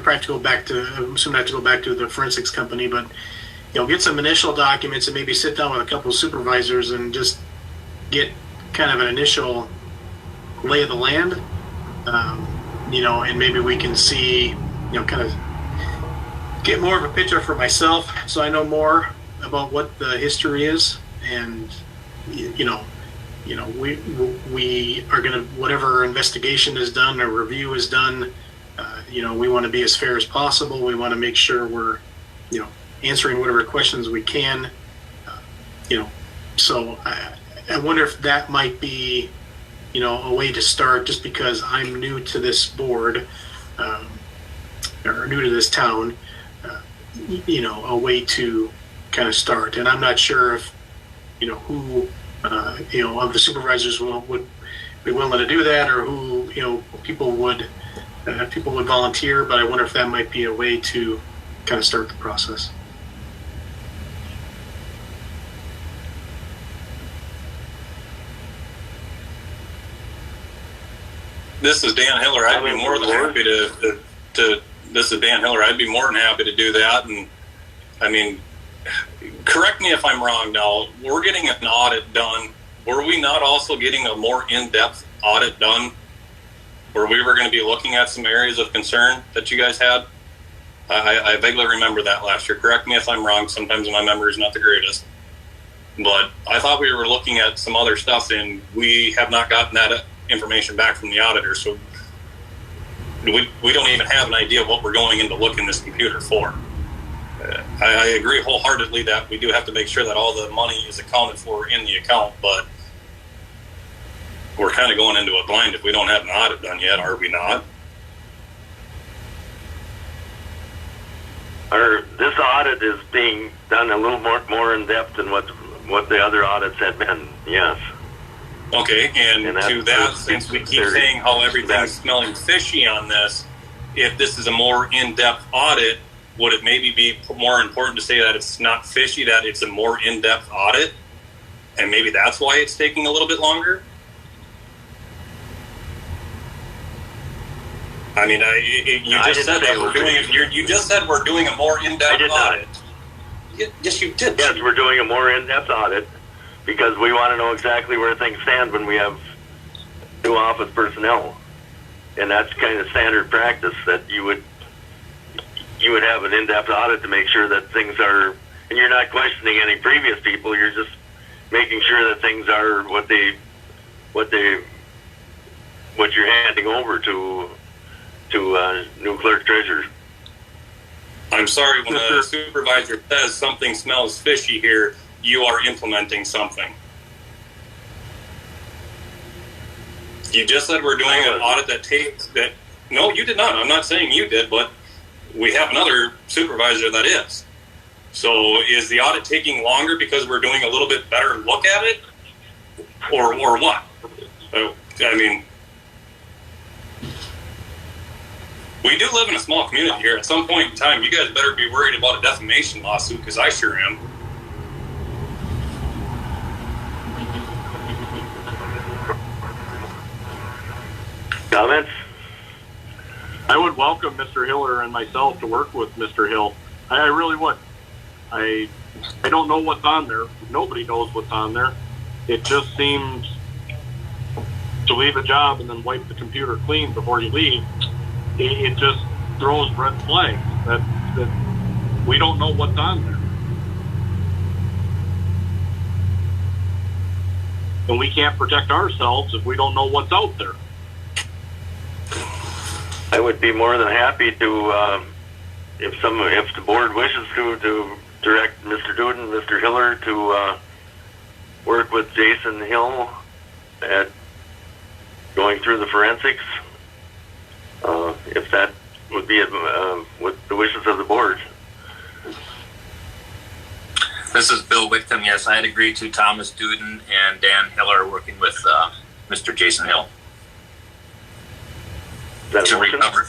probably have to go back to, I'm assuming I have to go back to the forensics company, but, get some initial documents and maybe sit down with a couple of supervisors and just get kind of an initial lay of the land, and maybe we can see, kind of get more of a picture for myself so I know more about what the history is, and, we are going to, whatever investigation is done or review is done, we want to be as fair as possible. We want to make sure we're, answering whatever questions we can, so I wonder if that might be, a way to start, just because I'm new to this board, or new to this town, a way to kind of start. And I'm not sure if, who, of the supervisors would be willing to do that, or who, people would volunteer, but I wonder if that might be a way to kind of start the process. This is Dan Hiller. I'd be more than happy to. This is Dan Hiller. I'd be more than happy to do that. And I mean, correct me if I'm wrong. Now, we're getting an audit done. Were we not also getting a more in-depth audit done? where we were going to be looking at some areas of concern that you guys had. I vaguely remember that last year. Correct me if I'm wrong. Sometimes my memory is not the greatest. But I thought we were looking at some other stuff, and we have not gotten that information back from the auditor. So we don't even have an idea of what we're going into looking this computer for. I agree wholeheartedly that we do have to make sure that all the money is accounted for in the account, but we're kind of going into a blind if we don't have an audit done yet, are we not? This audit is being done a little more in depth than what the other audits had been. Yes. Okay, and to that, since we keep saying how everything's smelling fishy on this, if this is a more in-depth audit, would it maybe be more important to say that it's not fishy, that it's a more in-depth audit, and maybe that's why it's taking a little bit longer? I mean, you just said we're doing a more in-depth audit. Yes, you did. Yes, we're doing a more in-depth audit because we want to know exactly where things stand when we have new office personnel, and that's kind of standard practice that you would have an in-depth audit to make sure that things are, and you're not questioning any previous people. You're just making sure that things are what you're handing over to new clerk treasurer. I'm sorry, when the supervisor says something smells fishy here, you are implementing something. You just said we're doing an audit that takes that. No, you did not. I'm not saying you did, but we have another supervisor that is. So is the audit taking longer because we're doing a little bit better look at it? Or what? I mean, we do live in a small community here. At some point in time, you guys better be worried about a defamation lawsuit, because I sure am. Comments? I would welcome Mr. Hiller and myself to work with Mr. Hill. I really would. I don't know what's on there. Nobody knows what's on there. It just seems to leave a job and then wipe the computer clean before you leave. It just throws red flags that we don't know what's on there. And we can't protect ourselves if we don't know what's out there. I would be more than happy to, if the board wishes to direct Mr. Duden, Mr. Hiller to work with Jason Hill at going through the forensics. If that would be with the wishes of the board. This is Bill Wickham. Yes, I'd agree to Thomas Duden and Dan Hiller working with Mr. Jason Hill. To recover,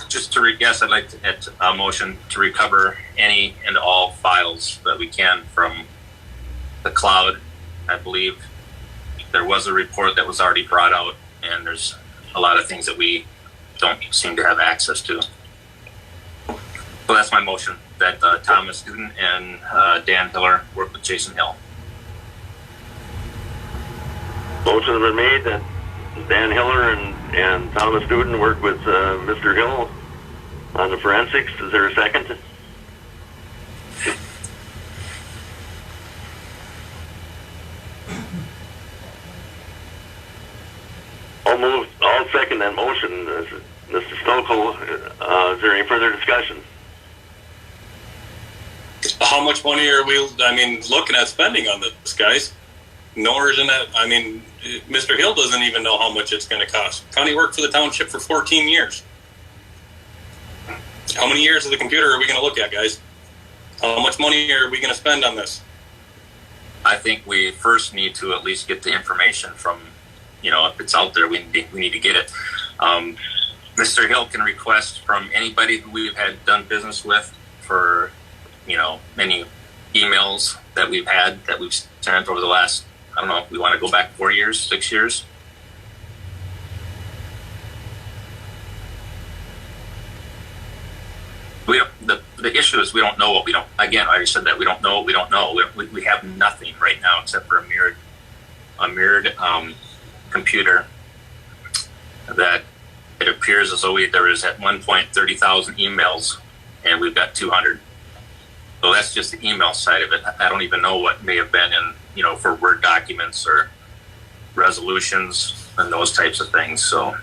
yes, I'd like to add a motion to recover any and all files that we can from the cloud. I believe there was a report that was already brought out, and there's a lot of things that we don't seem to have access to. So that's my motion, that Thomas Duden and Dan Hiller work with Jason Hill. Motion has been made that Dan Hiller and Thomas Duden work with Mr. Hill on the forensics. Is there a second? I'll second that motion. Mr. Stokel, is there any further discussion? How much money are we, looking at spending on this, guys? Nor isn't that, Mr. Hill doesn't even know how much it's going to cost. Connie worked for the township for 14 years. How many years of the computer are we going to look at, guys? How much money are we going to spend on this? I think we first need to at least get the information from, if it's out there, we need to get it. Mr. Hill can request from anybody who we've had done business with for, many emails that we've had that we've sent over the last, I don't know, we want to go back 4 years, 6 years. The issue is we don't know what we don't. Again, I already said that we don't know what we don't know. We have nothing right now except for a mirrored computer that it appears as though there was at one point 30,000 emails, and we've got 200. So that's just the email side of it. I don't even know what may have been in, for Word documents or resolutions and those types of things. So,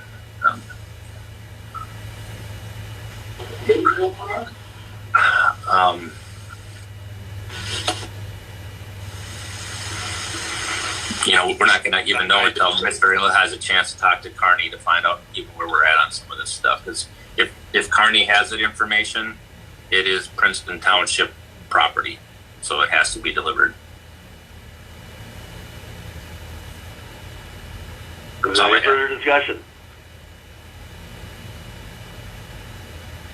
we're not going to even know until Mr. Hill has a chance to talk to Carney to find out even where we're at on some of this stuff. Because if Carney has that information, it is Princeton Township property, so it has to be delivered. Is there any further discussion?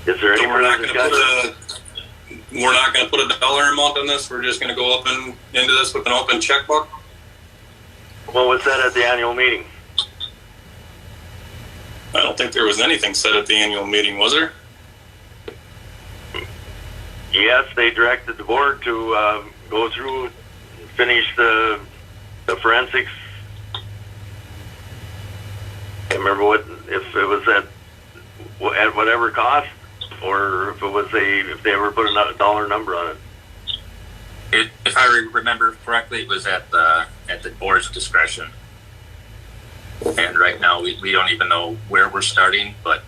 Is there any further discussion? We're not going to put a dollar amount on this. We're just going to go up into this with an open checkbook. What was said at the annual meeting? I don't think there was anything said at the annual meeting, was there? Yes, they directed the board to go through, finish the forensics. I can't remember if it was at whatever cost, or if they ever put a dollar number on it. If I remember correctly, it was at the board's discretion. And right now, we don't even know where we're starting, but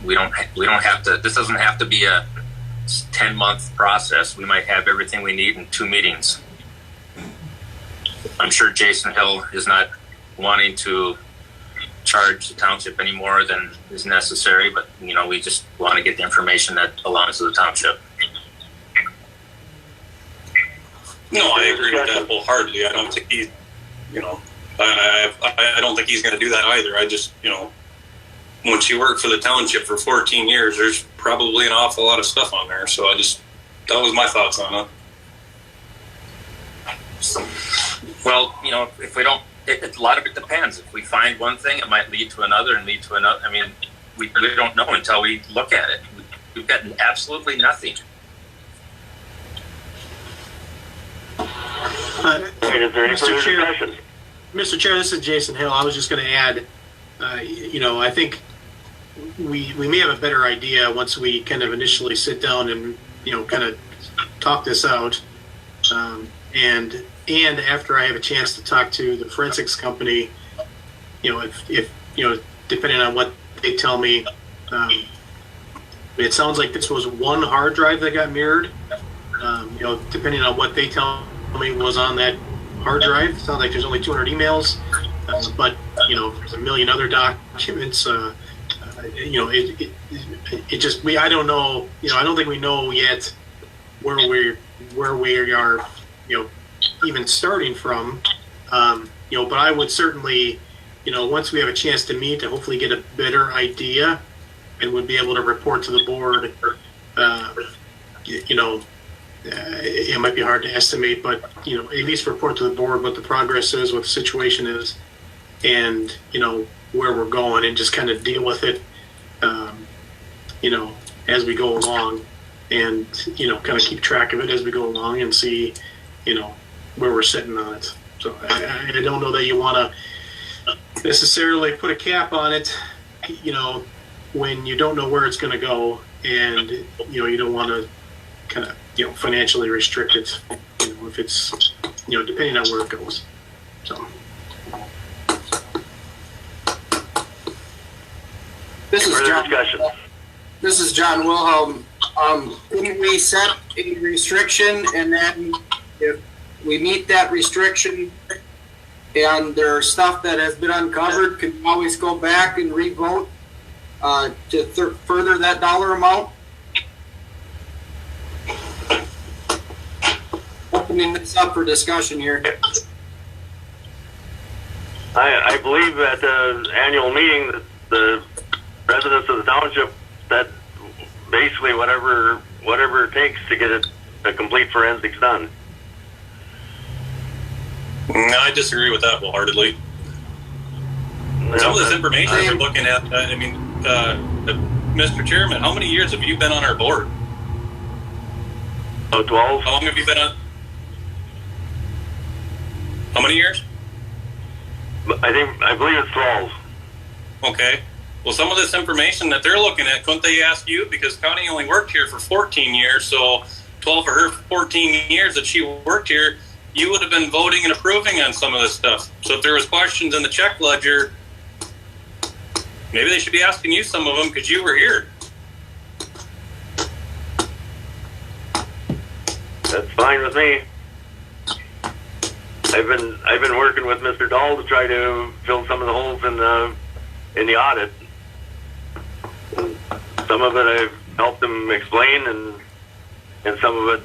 we don't have to. This doesn't have to be a 10-month process. We might have everything we need in 2 meetings. I'm sure Jason Hill is not wanting to charge the township any more than is necessary, but we just want to get the information that belongs to the township. No, I agree with that wholeheartedly. I don't think he's, I don't think he's going to do that either. I just, once you work for the township for 14 years, there's probably an awful lot of stuff on there. So that was my thoughts on it. Well, if we don't, a lot of it depends. If we find one thing, it might lead to another and lead to another. I mean, we don't know until we look at it. We've gotten absolutely nothing. Is there any further discussion? Mr. Chair, this is Jason Hill. I was just going to add, I think we may have a better idea once we kind of initially sit down and, kind of talk this out. And after I have a chance to talk to the forensics company, if depending on what they tell me, it sounds like this was one hard drive that got mirrored. Depending on what they tell me was on that hard drive, it sounds like there's only 200 emails, but there's a million other documents. It just I don't know. I don't think we know yet where we are. Even starting from. But I would certainly, once we have a chance to meet, to hopefully get a better idea, and would be able to report to the board. It might be hard to estimate, but at least report to the board what the progress is, what the situation is, and where we're going, and just kind of deal with it, as we go along, and kind of keep track of it as we go along, and see, where we're sitting on it. So I don't know that you want to necessarily put a cap on it, when you don't know where it's going to go, and you don't want to kind of financially restrict it, if it's depending on where it goes. So this is John. Discussion. This is John Wilhelm. Couldn't we set a restriction, and then if we meet that restriction and there's stuff that has been uncovered, can we always go back and re-vote to further that dollar amount? Opening this up for discussion here. I believe at the annual meeting that the residents of the township said basically whatever it takes to get a complete forensics done. No, I disagree with that wholeheartedly. Some of this information we're looking at, Mr. Chairman, how many years have you been on our board? 12. How long have you been on? How many years? I believe it's 12. Okay. Well, some of this information that they're looking at, couldn't they ask you? Because Connie only worked here for 14 years, so 12 of her 14 years that she worked here, you would have been voting and approving on some of this stuff. So if there was questions in the check ledger, maybe they should be asking you some of them because you were here. That's fine with me. I've been working with Mr. Dahl to try to fill some of the holes in the audit. Some of it I've helped him explain, and some of it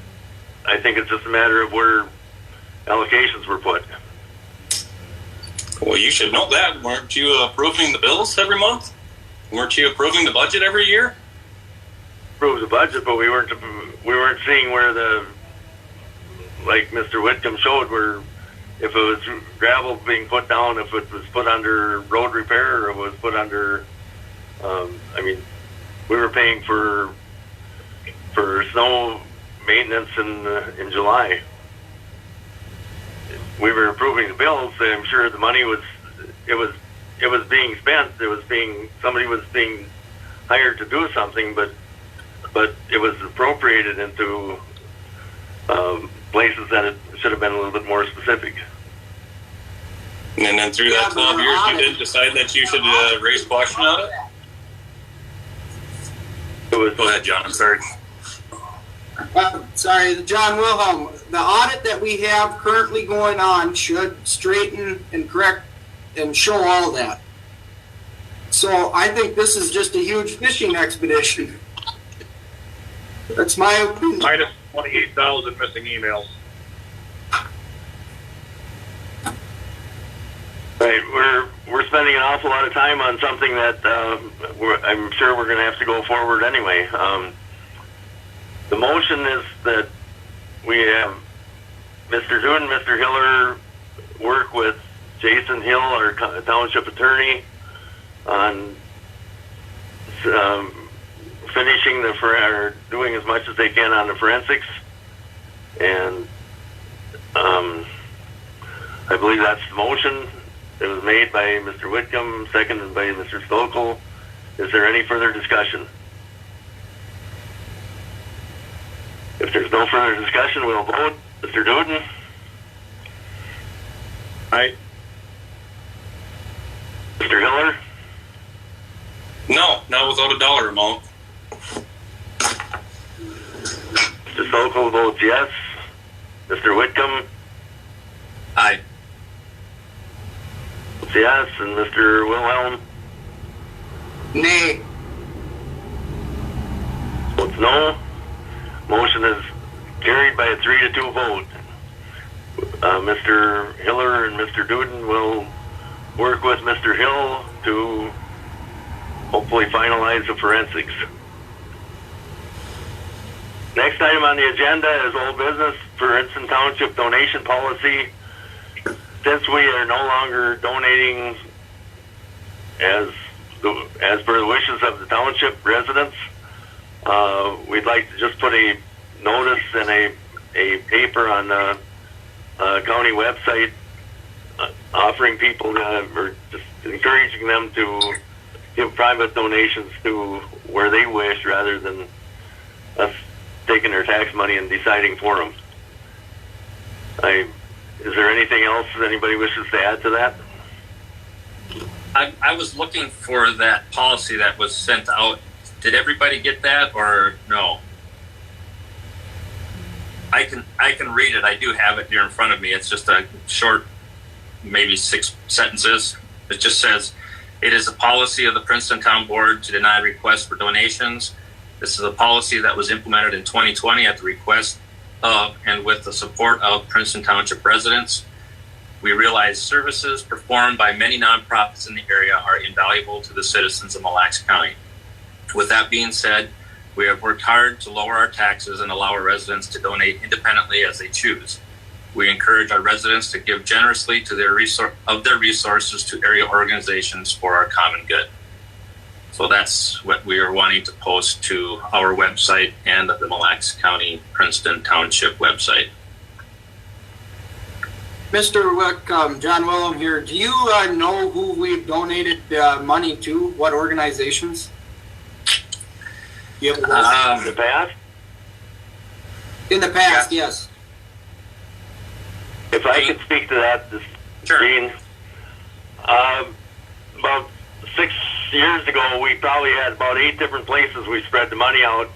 I think it's just a matter of where allocations were put. Well, you should know that. Weren't you approving the bills every month? Weren't you approving the budget every year? Approved the budget, but we weren't seeing where like Mr. Whitcomb showed, where if it was gravel being put down, if it was put under road repair, or it was put under, we were paying for snow maintenance in July. We were approving the bills. I'm sure the money was being spent. Somebody was being hired to do something, but it was appropriated into places that it should have been a little bit more specific. And then through that 12 years, you did decide that you should raise question on it? Go ahead, John. I'm sorry. Sorry, John Wilhelm. The audit that we have currently going on should straighten and correct and show all that. So I think this is just a huge fishing expedition. That's my opinion. Minus 28,000 missing emails. Right, we're spending an awful lot of time on something that I'm sure we're going to have to go forward anyway. The motion is that we have Mr. Dune and Mr. Hiller work with Jason Hill, our township attorney, on finishing or doing as much as they can on the forensics, and I believe that's the motion. It was made by Mr. Whitcomb, seconded by Mr. Stokel. Is there any further discussion? If there's no further discussion, we'll vote. Mr. Duden? Aye. Mr. Hiller? No, not without a dollar amount. Mr. Stokel votes yes. Mr. Whitcomb? Aye. Yes, and Mr. Wilhelm? Nay. Votes no. Motion is carried by a 3-2 vote. Mr. Hiller and Mr. Duden will work with Mr. Hill to hopefully finalize the forensics. Next item on the agenda is old business, Princeton Township donation policy. Since we are no longer donating as per the wishes of the township residents, we'd like to just put a notice in a paper on the county website offering people or just encouraging them to give private donations to where they wish rather than us taking their tax money and deciding for them. Is there anything else that anybody wishes to add to that? I was looking for that policy that was sent out. Did everybody get that or no? I can read it. I do have it here in front of me. It's just a short, maybe 6 sentences. It just says, it is a policy of the Princeton Town Board to deny requests for donations. This is a policy that was implemented in 2020 at the request of and with the support of Princeton Township residents. We realize services performed by many nonprofits in the area are invaluable to the citizens of Mille Lacs County. With that being said, we have worked hard to lower our taxes and allow our residents to donate independently as they choose. We encourage our residents to give generously to their resources to area organizations for our common good. So that's what we are wanting to post to our website and the Mille Lacs County Princeton Township website. Mr. Wick, John Willem here. Do you know who we've donated money to? What organizations? You have a list? In the past, In the past, yes. if I could speak to that, this Sure. Gene, about 6 years ago, we probably had about 8 different places we spread the money out.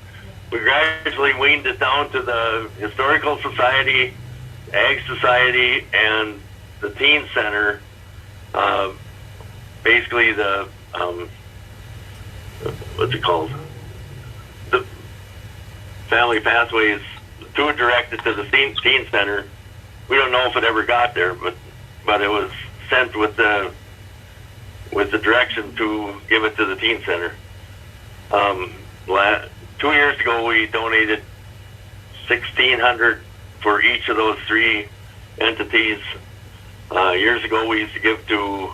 We gradually weaned it down to the Historical Society, Ag Society, and the Teen Center. Basically, the what's it called? The Family Pathways. 2 directed to the Teen Center. We don't know if it ever got there, but it was sent with the direction to give it to the Teen Center. 2 years ago, we donated $1,600 for each of those 3 entities. Years ago, we used to give to.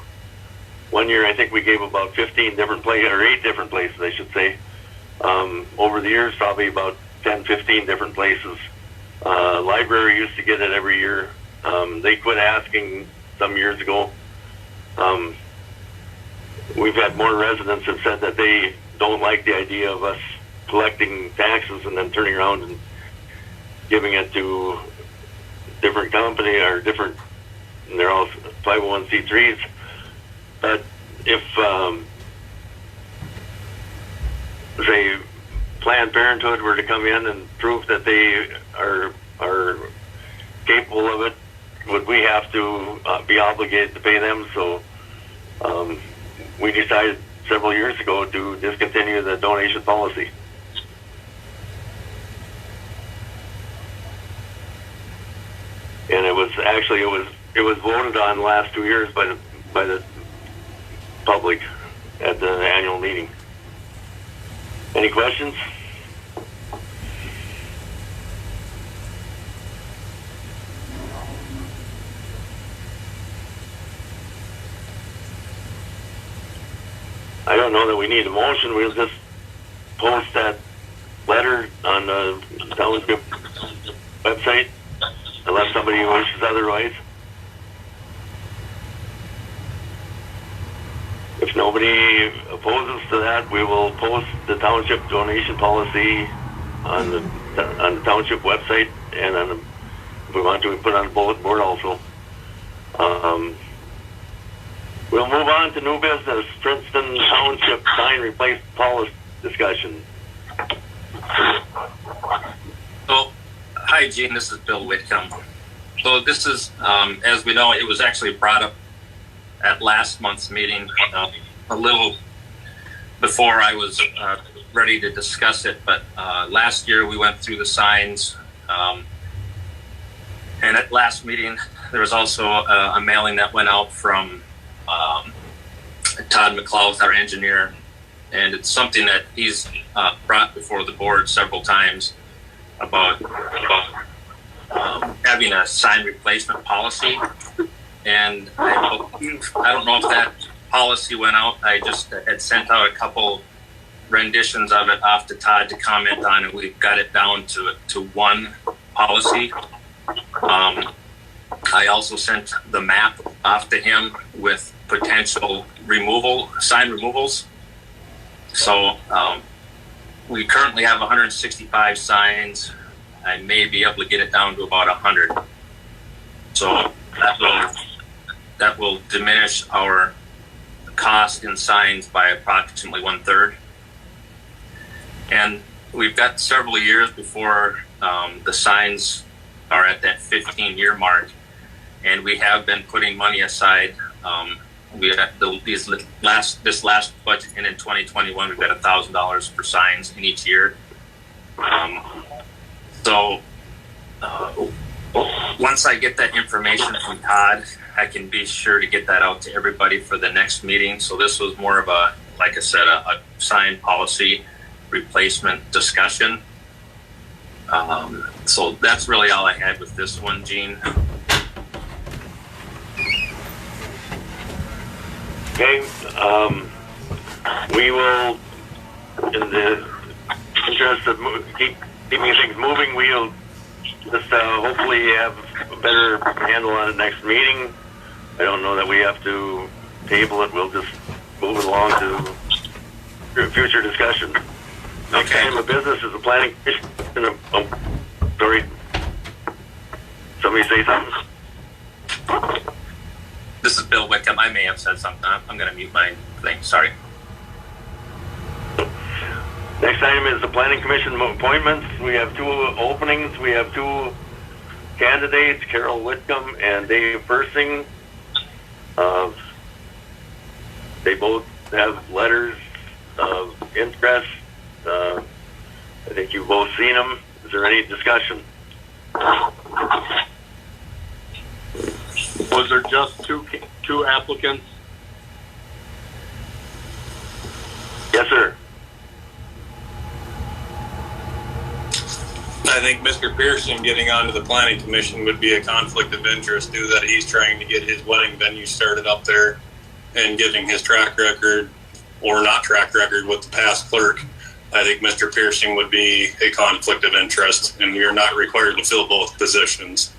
One year, I think we gave about 15 different places, or 8 different places, I should say. Over the years, probably about 10, 15 different places. Library used to get it every year. They quit asking some years ago. We've had more residents have said that they don't like the idea of us collecting taxes and then turning around and giving it to different company or different, and they're all 501c3s. But if, say, Planned Parenthood were to come in and prove that they are capable of it, would we have to be obligated to pay them? So we decided several years ago to discontinue the donation policy. And it was voted on the last 2 years by the public at the annual meeting. Any questions? I don't know that we need a motion. We'll just post that letter on the township website unless somebody wishes otherwise. If nobody opposes to that, we will post the township donation policy on the township website, and if we want to, we put it on the bulletin board also. We'll move on to new business. Princeton Township sign replace policy discussion. So, hi Gene, this is Bill Whitcomb. So this is, as we know, it was actually brought up at last month's meeting, a little before I was ready to discuss it. But last year we went through the signs, and at last meeting there was also a mailing that went out from Todd McLeod, our engineer, and it's something that he's brought before the board several times about having a sign replacement policy. And I don't know if that policy went out. I just had sent out a couple renditions of it off to Todd to comment on, and we've got it down to one policy. I also sent the map off to him with potential sign removals. So we currently have 165 signs. I may be able to get it down to about 100. So that will diminish our cost in signs by approximately 1/3. And we've got several years before the signs are at that 15-year mark, and we have been putting money aside. We had this last budget, and in 2021 we've got $1,000 for signs in each year. So once I get that information from Todd, I can be sure to get that out to everybody for the next meeting. So this was more of a, like I said, a sign policy replacement discussion. So that's really all I had with this one, Gene. Okay, we will, in the interest of keeping things moving, we'll just hopefully have a better handle on it next meeting. I don't know that we have to table it. We'll just move it along to future discussion. Next item of business is the planning commission. Sorry. Somebody say something? This is Bill Wickham. I may have said something. I'm going to mute my thing. Sorry. Next item is the planning commission appointments. We have 2 openings. We have 2 candidates, Carol Whitcomb and Dave Persing. They both have letters of interest. I think you've both seen them. Is there any discussion? Was there just two applicants? Yes, sir. I think Mr. Pearson getting onto the planning commission would be a conflict of interest due that he's trying to get his wedding venue started up there and getting his track record or not track record with the past clerk. I think Mr. Pearson would be a conflict of interest, and you're not required to fill both positions.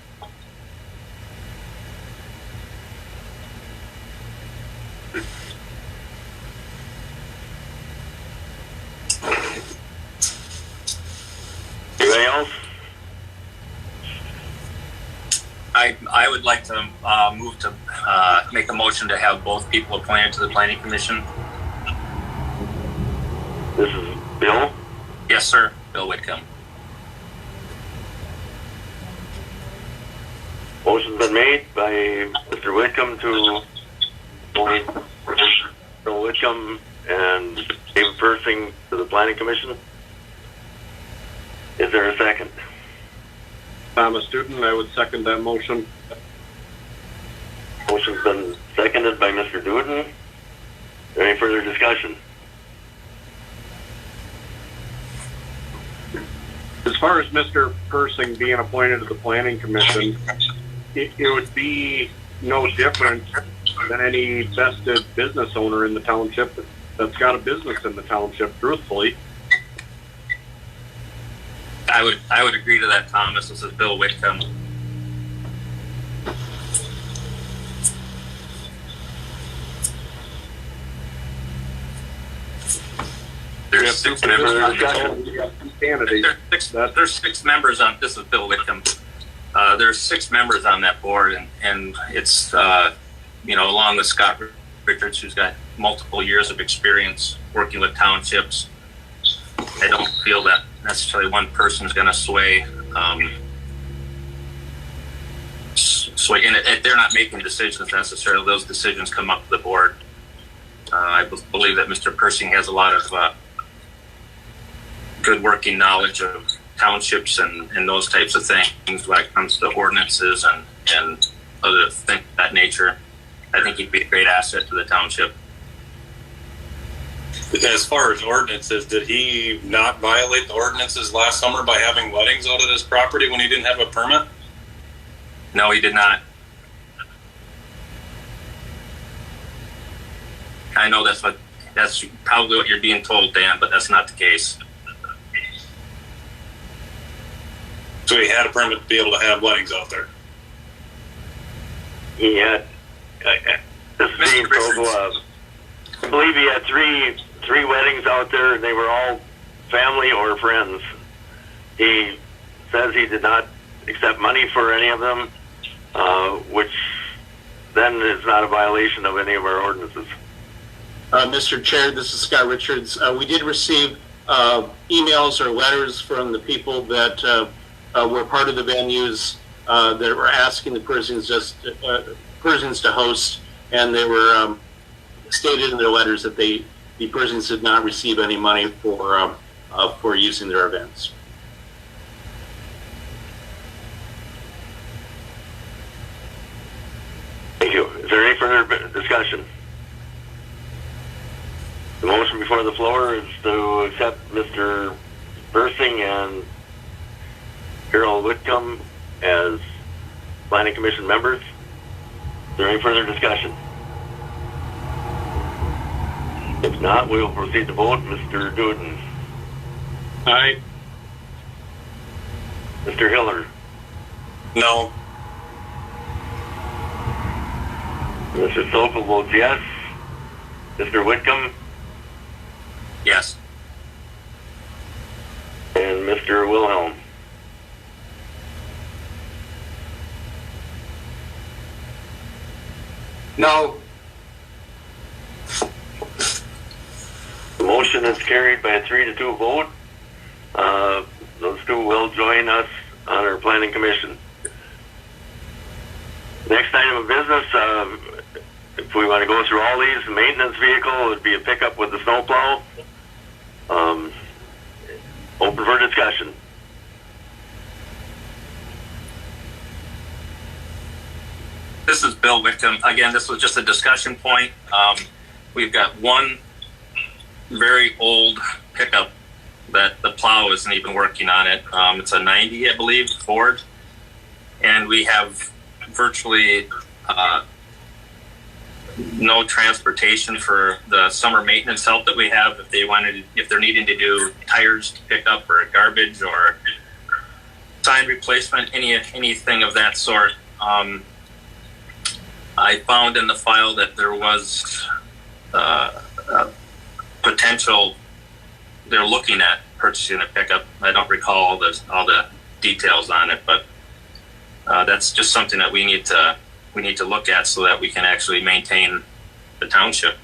Anybody else? I would like to move to make a motion to have both people appointed to the planning commission. This is Bill. Yes, sir. Bill Whitcomb. Motion's been made by Mr. Whitcomb to appoint Bill Whitcomb and David Persing to the planning commission. Is there a second? I'm a student. I would second that motion. Motion's been seconded by Mr. Duden. Is there any further discussion? As far as Mr. Persing being appointed to the planning commission, it would be no different than any vested business owner in the township that's got a business in the township, truthfully. I would agree to that, Thomas. This is Bill Whitcomb. There's 6 members on there's 6 members on. This is Bill Whitcomb. There's 6 members on that board, and it's along with Scott Richards, who's got multiple years of experience working with townships. I don't feel that necessarily one person is going to sway. And they're not making decisions necessarily. Those decisions come up to the board. I believe that Mr. Persing has a lot of good working knowledge of townships and those types of things when it comes to ordinances and other things of that nature. I think he'd be a great asset to the township. As far as ordinances, did he not violate the ordinances last summer by having weddings out at his property when he didn't have a permit? No, he did not. I know that's probably what you're being told, Dan, but that's not the case. So he had a permit to be able to have weddings out there. He had, this is being told, I believe he had three weddings out there, and they were all family or friends. He says he did not accept money for any of them, which then is not a violation of any of our ordinances. Mr. Chair, this is Scott Richards. We did receive emails or letters from the people that were part of the venues that were asking the persons to host, and they were stated in their letters that the persons did not receive any money for using their events. Thank you. Is there any further discussion? The motion before the floor is to accept Mr. Persing and Carol Whitcomb as Planning Commission members. Is there any further discussion? If not, we will proceed to vote. Mr. Duden. Aye. Mr. Hiller. No. Mr. Sokol votes yes. Mr. Whitcomb Yes. and Mr. Wilhelm. No. The motion is carried by a 3-2 vote. Those two will join us on our planning commission. Next item of business, if we want to go through all these, the maintenance vehicle would be a pickup with the snowplow. Open for discussion. This is Bill Whitcomb. Again, this was just a discussion point. We've got one very old pickup that the plow isn't even working on it. It's a 90, I believe, Ford. And we have virtually no transportation for the summer maintenance help that we have. If they're needing to do tires to pick up or garbage or sign replacement, anything of that sort. I found in the file that there was potential. They're looking at purchasing a pickup. I don't recall all the details on it, but that's just something that we need to look at so that we can actually maintain the township.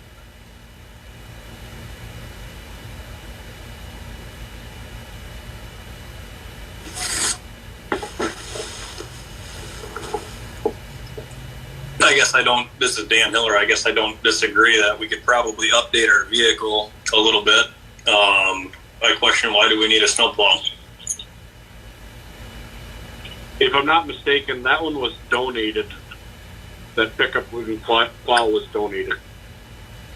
This is Dan Hiller. I guess I don't disagree that we could probably update our vehicle a little bit. I question, why do we need a snowplow? If I'm not mistaken, that one was donated. That pickup moving plow was donated.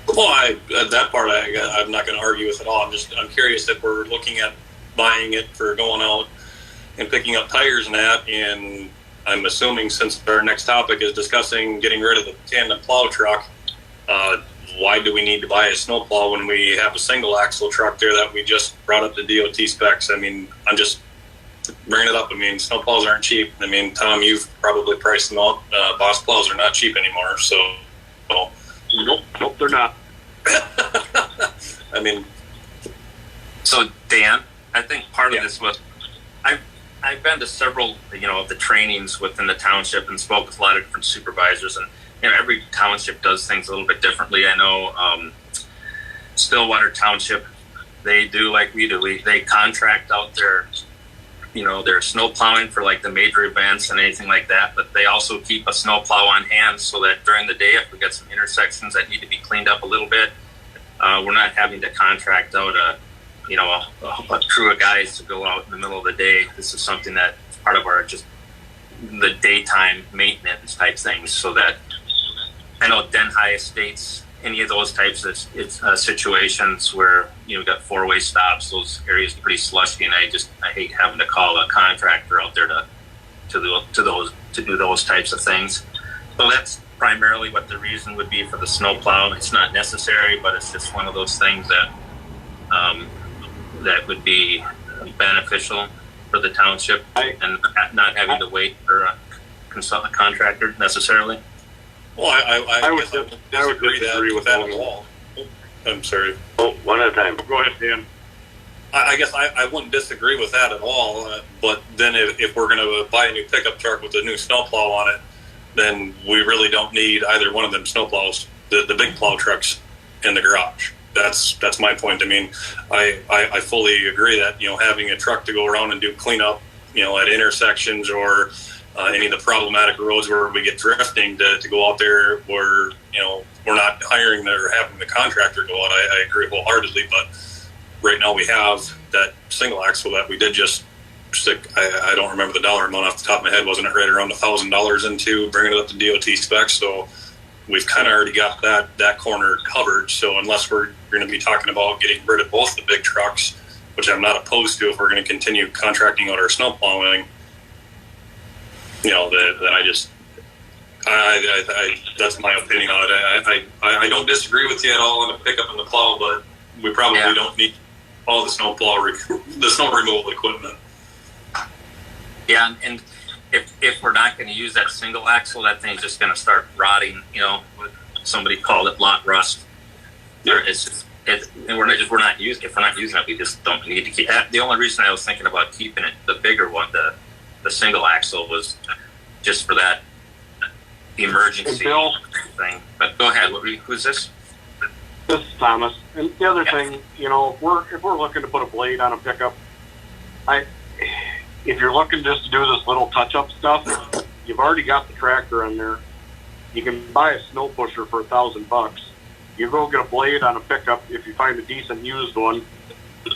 Well, that part I'm not going to argue with at all. I'm curious if we're looking at buying it for going out and picking up tires and that. And I'm assuming, since our next topic is discussing getting rid of the tandem plow truck, why do we need to buy a snowplow when we have a single axle truck there that we just brought up to DOT specs? I mean, I'm just bringing it up. I mean, snowplows aren't cheap. I mean, Tom, you've probably priced them out. Boss plows are not cheap anymore. So, nope, they're not. I mean, so Dan, I think part of this was I've been to several of the trainings within the township and spoke with a lot of different supervisors, and every township does things a little bit differently. I know Stillwater Township, they do like we do. They contract out their snow plowing for like the major events and anything like that, but they also keep a snow plow on hand so that during the day, if we get some intersections that need to be cleaned up a little bit, we're not having to contract out a crew of guys to go out in the middle of the day. This is something that is part of our just the daytime maintenance type things, so that I know Denhigh Estates, any of those types of situations where you've got four-way stops, those areas are pretty slushy, and I hate having to call a contractor out there to do those types of things. So that's primarily what the reason would be for the snow plow. It's not necessary, but it's just one of those things that that would be beneficial for the township and not having to wait for a contractor necessarily. Well, I would disagree with that at all. I'm sorry. Oh, one at a time. Go ahead, Dan. I guess I wouldn't disagree with that at all. But then if we're going to buy a new pickup truck with a new snowplow on it, then we really don't need either one of them snowplows, the big plow trucks in the garage. That's my point. I mean, I fully agree that having a truck to go around and do cleanup, at intersections or any of the problematic roads where we get drifting to go out there where we're not hiring or having the contractor go out. I agree wholeheartedly, but right now we have that single axle that we did just stick. I don't remember the dollar amount off the top of my head. Wasn't it right around $1,000 into bringing it up to DOT specs? So we've kind of already got that corner covered. So unless we're going to be talking about getting rid of both the big trucks, which I'm not opposed to if we're going to continue contracting out our snow plowing, then I that's my opinion on it. I don't disagree with you at all on the pickup and the plow, but we probably don't need all the snow removal equipment. Yeah, and if we're not going to use that single axle, that thing's just going to start rotting. You know, somebody called it lot rust. It's just, and if we're not using it, we just don't need to keep. The only reason I was thinking about keeping it, the bigger one, the single axle, was just for that emergency thing. But go ahead. Who's this? This is Thomas. And the other thing, you know, if we're looking to put a blade on a pickup, if you're looking just to do this little touch-up stuff, you've already got the tractor on there. You can buy a snow pusher for $1,000. You go get a blade on a pickup. If you find a decent used one,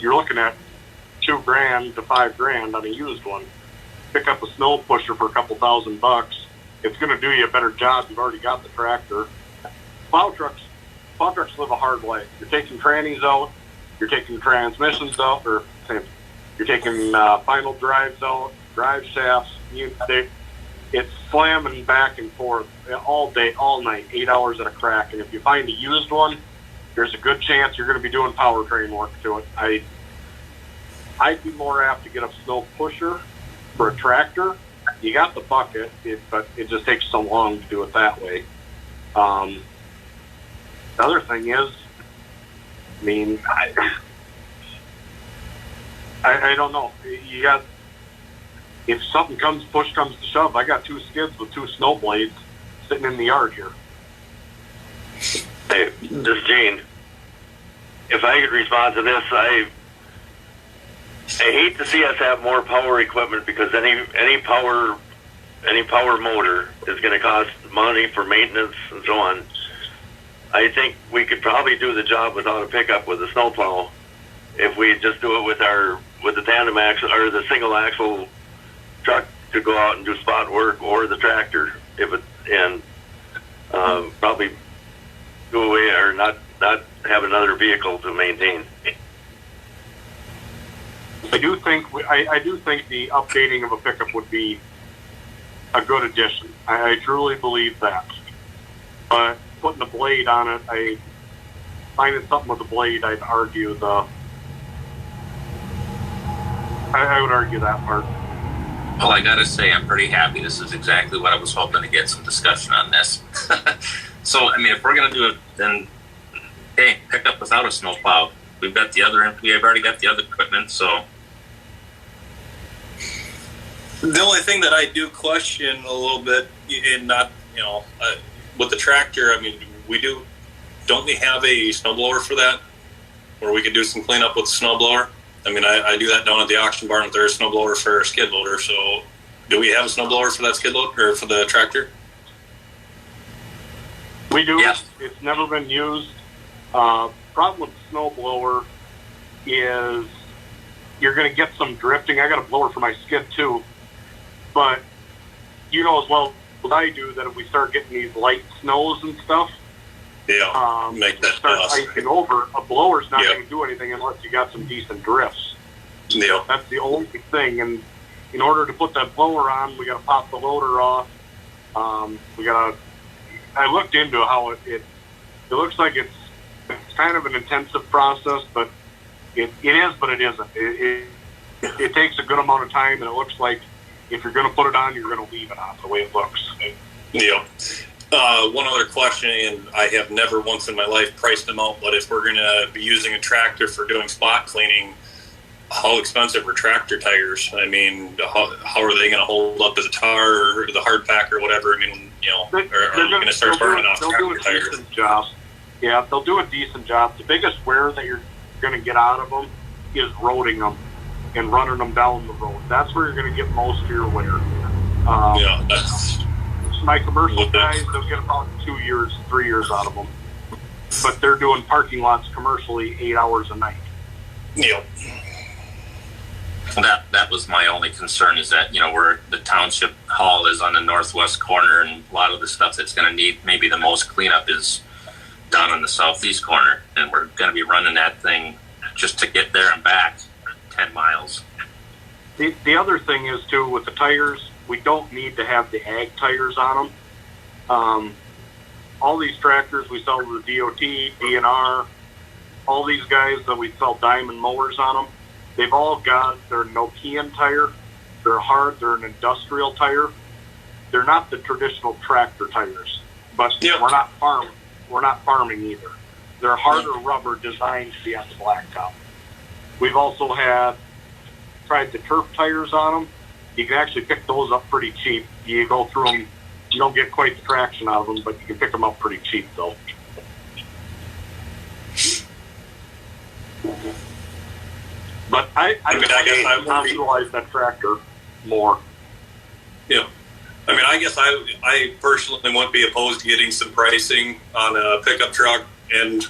you're looking at $2,000 to $5,000 on a used one. Pick up a snow pusher for a couple $1,000. It's going to do you a better job. You've already got the tractor. Plow trucks live a hard life. You're taking trannies out. You're taking transmissions out, you're taking final drives out, drive shafts. It's slamming back and forth all day, all night, 8 hours at a crack. And if you find a used one, there's a good chance you're going to be doing powertrain work to it. I'd be more apt to get a snow pusher for a tractor. You got the bucket, but it just takes so long to do it that way. The other thing is, I mean, I don't know. You got, if something push comes to shove, I got 2 skids with 2 snow blades sitting in the yard here. Hey, this is Gene. If I could respond to this, I hate to see us have more power equipment, because any power motor is going to cost money for maintenance and so on. I think we could probably do the job without a pickup with a snowplow if we just do it with the tandem axle or the single axle truck to go out and do spot work, or the tractor probably do away or not have another vehicle to maintain. I do think the updating of a pickup would be a good addition. I truly believe that. But putting a blade on it, finding something with a blade, I would argue that part. Well, I gotta say, I'm pretty happy. This is exactly what I was hoping to get some discussion on this. So, I mean, if we're gonna do it, then hey, pick up without a snowplow. We've already got the other equipment, so. The only thing that I do question a little bit, and not, with the tractor, I mean, don't we have a snowblower for that? Where we could do some cleanup with the snowblower? I mean, I do that down at the auction barn with their snowblower for a skid loader. So, do we have a snowblower for that skid loader or for the tractor? We do. Yes. It's never been used. Problem with the snowblower is you're going to get some drifting. I got a blower for my skid too, but you know as well as I do that if we start getting these light snows and stuff, make that start icing over, a blower's not Yep. going to do anything unless you got some decent drifts. Yep. That's the only thing. And in order to put that blower on, we got to pop the loader off. I looked into how it looks like it's kind of an intensive process, but it is, but it isn't. It takes a good amount of time, and it looks like if you're going to put it on, you're going to leave it on the way it looks. Yeah. One other question, and I have never once in my life priced them out, but if we're going to be using a tractor for doing spot cleaning, how expensive are tractor tires? I mean, how are they going to hold up to the tar or the hard pack or whatever? I mean, are we going to start burning off tractor tires? Decent job. Yeah, they'll do a decent job. The biggest wear that you're going to get out of them is roading them and running them down the road. That's where you're going to get most of your wear. That's my commercial guys, they'll get about 2 years, 3 years out of them. But they're doing parking lots commercially 8 hours a night. Yeah. That was my only concern, is that, where the township hall is on the northwest corner, and a lot of the stuff that's going to need maybe the most cleanup is down on the southeast corner, and we're going to be running that thing just to get there and back 10 miles. The other thing is, too, with the tires, we don't need to have the ag tires on them. All these tractors we sell to the DOT, DNR, all these guys that we sell diamond mowers on them, they've all got their Nokian tire. They're hard. They're an industrial tire. They're not the traditional tractor tires, but we're not farming either. They're harder rubber designed to be on the blacktop. We've also tried the turf tires on them. You can actually pick those up pretty cheap. You go through them, you don't get quite the traction out of them, but you can pick them up pretty cheap though. But I guess I would utilize that tractor more. Yeah. I mean, I guess I personally wouldn't be opposed to getting some pricing on a pickup truck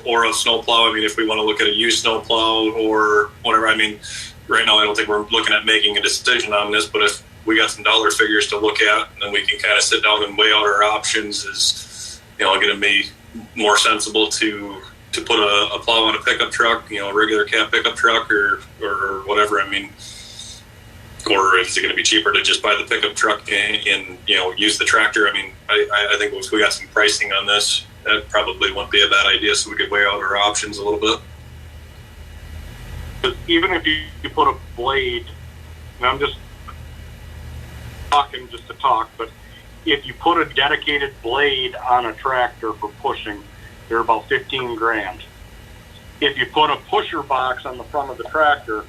or a snowplow. I mean, if we want to look at a used snowplow or whatever. I mean, right now I don't think we're looking at making a decision on this, but if we got some dollar figures to look at, then we can kind of sit down and weigh out our options. Is going to be more sensible to put a plow on a pickup truck, a regular cab pickup truck or whatever. I mean, or is it going to be cheaper to just buy the pickup truck and use the tractor? I mean, I think once we got some pricing on this, that probably wouldn't be a bad idea, so we could weigh out our options a little bit. Even if you put a blade, and I'm just talking just to talk, but if you put a dedicated blade on a tractor for pushing, they're about $15,000. If you put a pusher box on the front of the tractor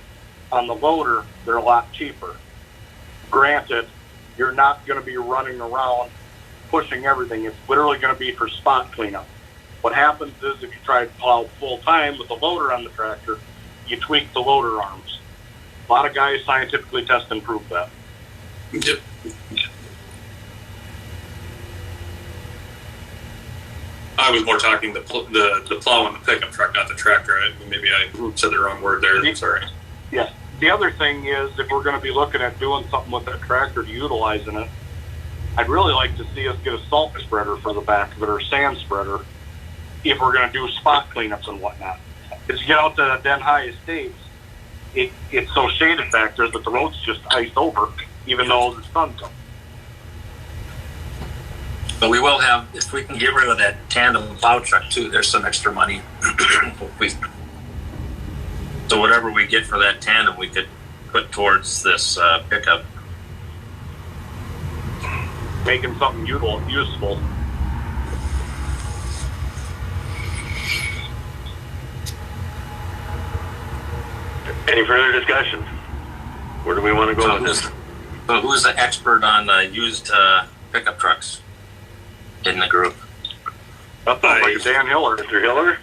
on the loader, they're a lot cheaper. Granted, you're not going to be running around pushing everything. It's literally going to be for spot cleanup. What happens is if you try to plow full time with the loader on the tractor, you tweak the loader arms. A lot of guys scientifically test and prove that. Yep. I was more talking the plow and the pickup truck, not the tractor. Maybe I said the wrong word there. Sorry. Yeah. The other thing is, if we're going to be looking at doing something with that tractor, utilizing it, I'd really like to see us get a salt spreader for the back of it, or sand spreader, if we're going to do spot cleanups and whatnot. Because you get out to the Den High Estates, it's so shaded back there that the road's just iced over, even though the sun's up. But we will have, if we can get rid of that tandem plow truck too, there's some extra money. So whatever we get for that tandem, we could put towards this pickup. Making something useful. Any further discussion? Where do we want to go with this? So who's the expert on used pickup trucks in the group? That sounds like Dan Hiller. Mr. Hiller?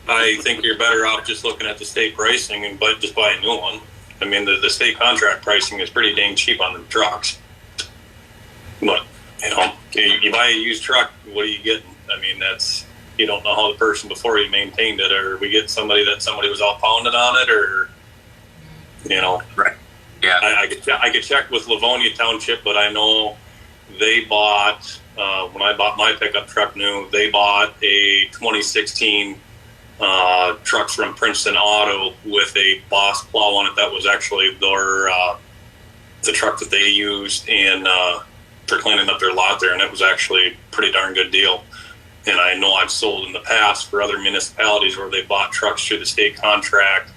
I think you're better off just looking at the state pricing and just buy a new one. I mean, the state contract pricing is pretty dang cheap on the trucks. But, you buy a used truck, what are you getting? I mean, you don't know how the person before you maintained it, or we get somebody was out pounded on it, or, Right. Yeah. I could check with Livonia Township, but I know they bought, when I bought my pickup truck new, they bought a 2016 truck from Princeton Auto with a Boss plow on it. That was actually the truck that they used for cleaning up their lot there, and it was actually a pretty darn good deal. And I know I've sold in the past for other municipalities where they bought trucks through the state contract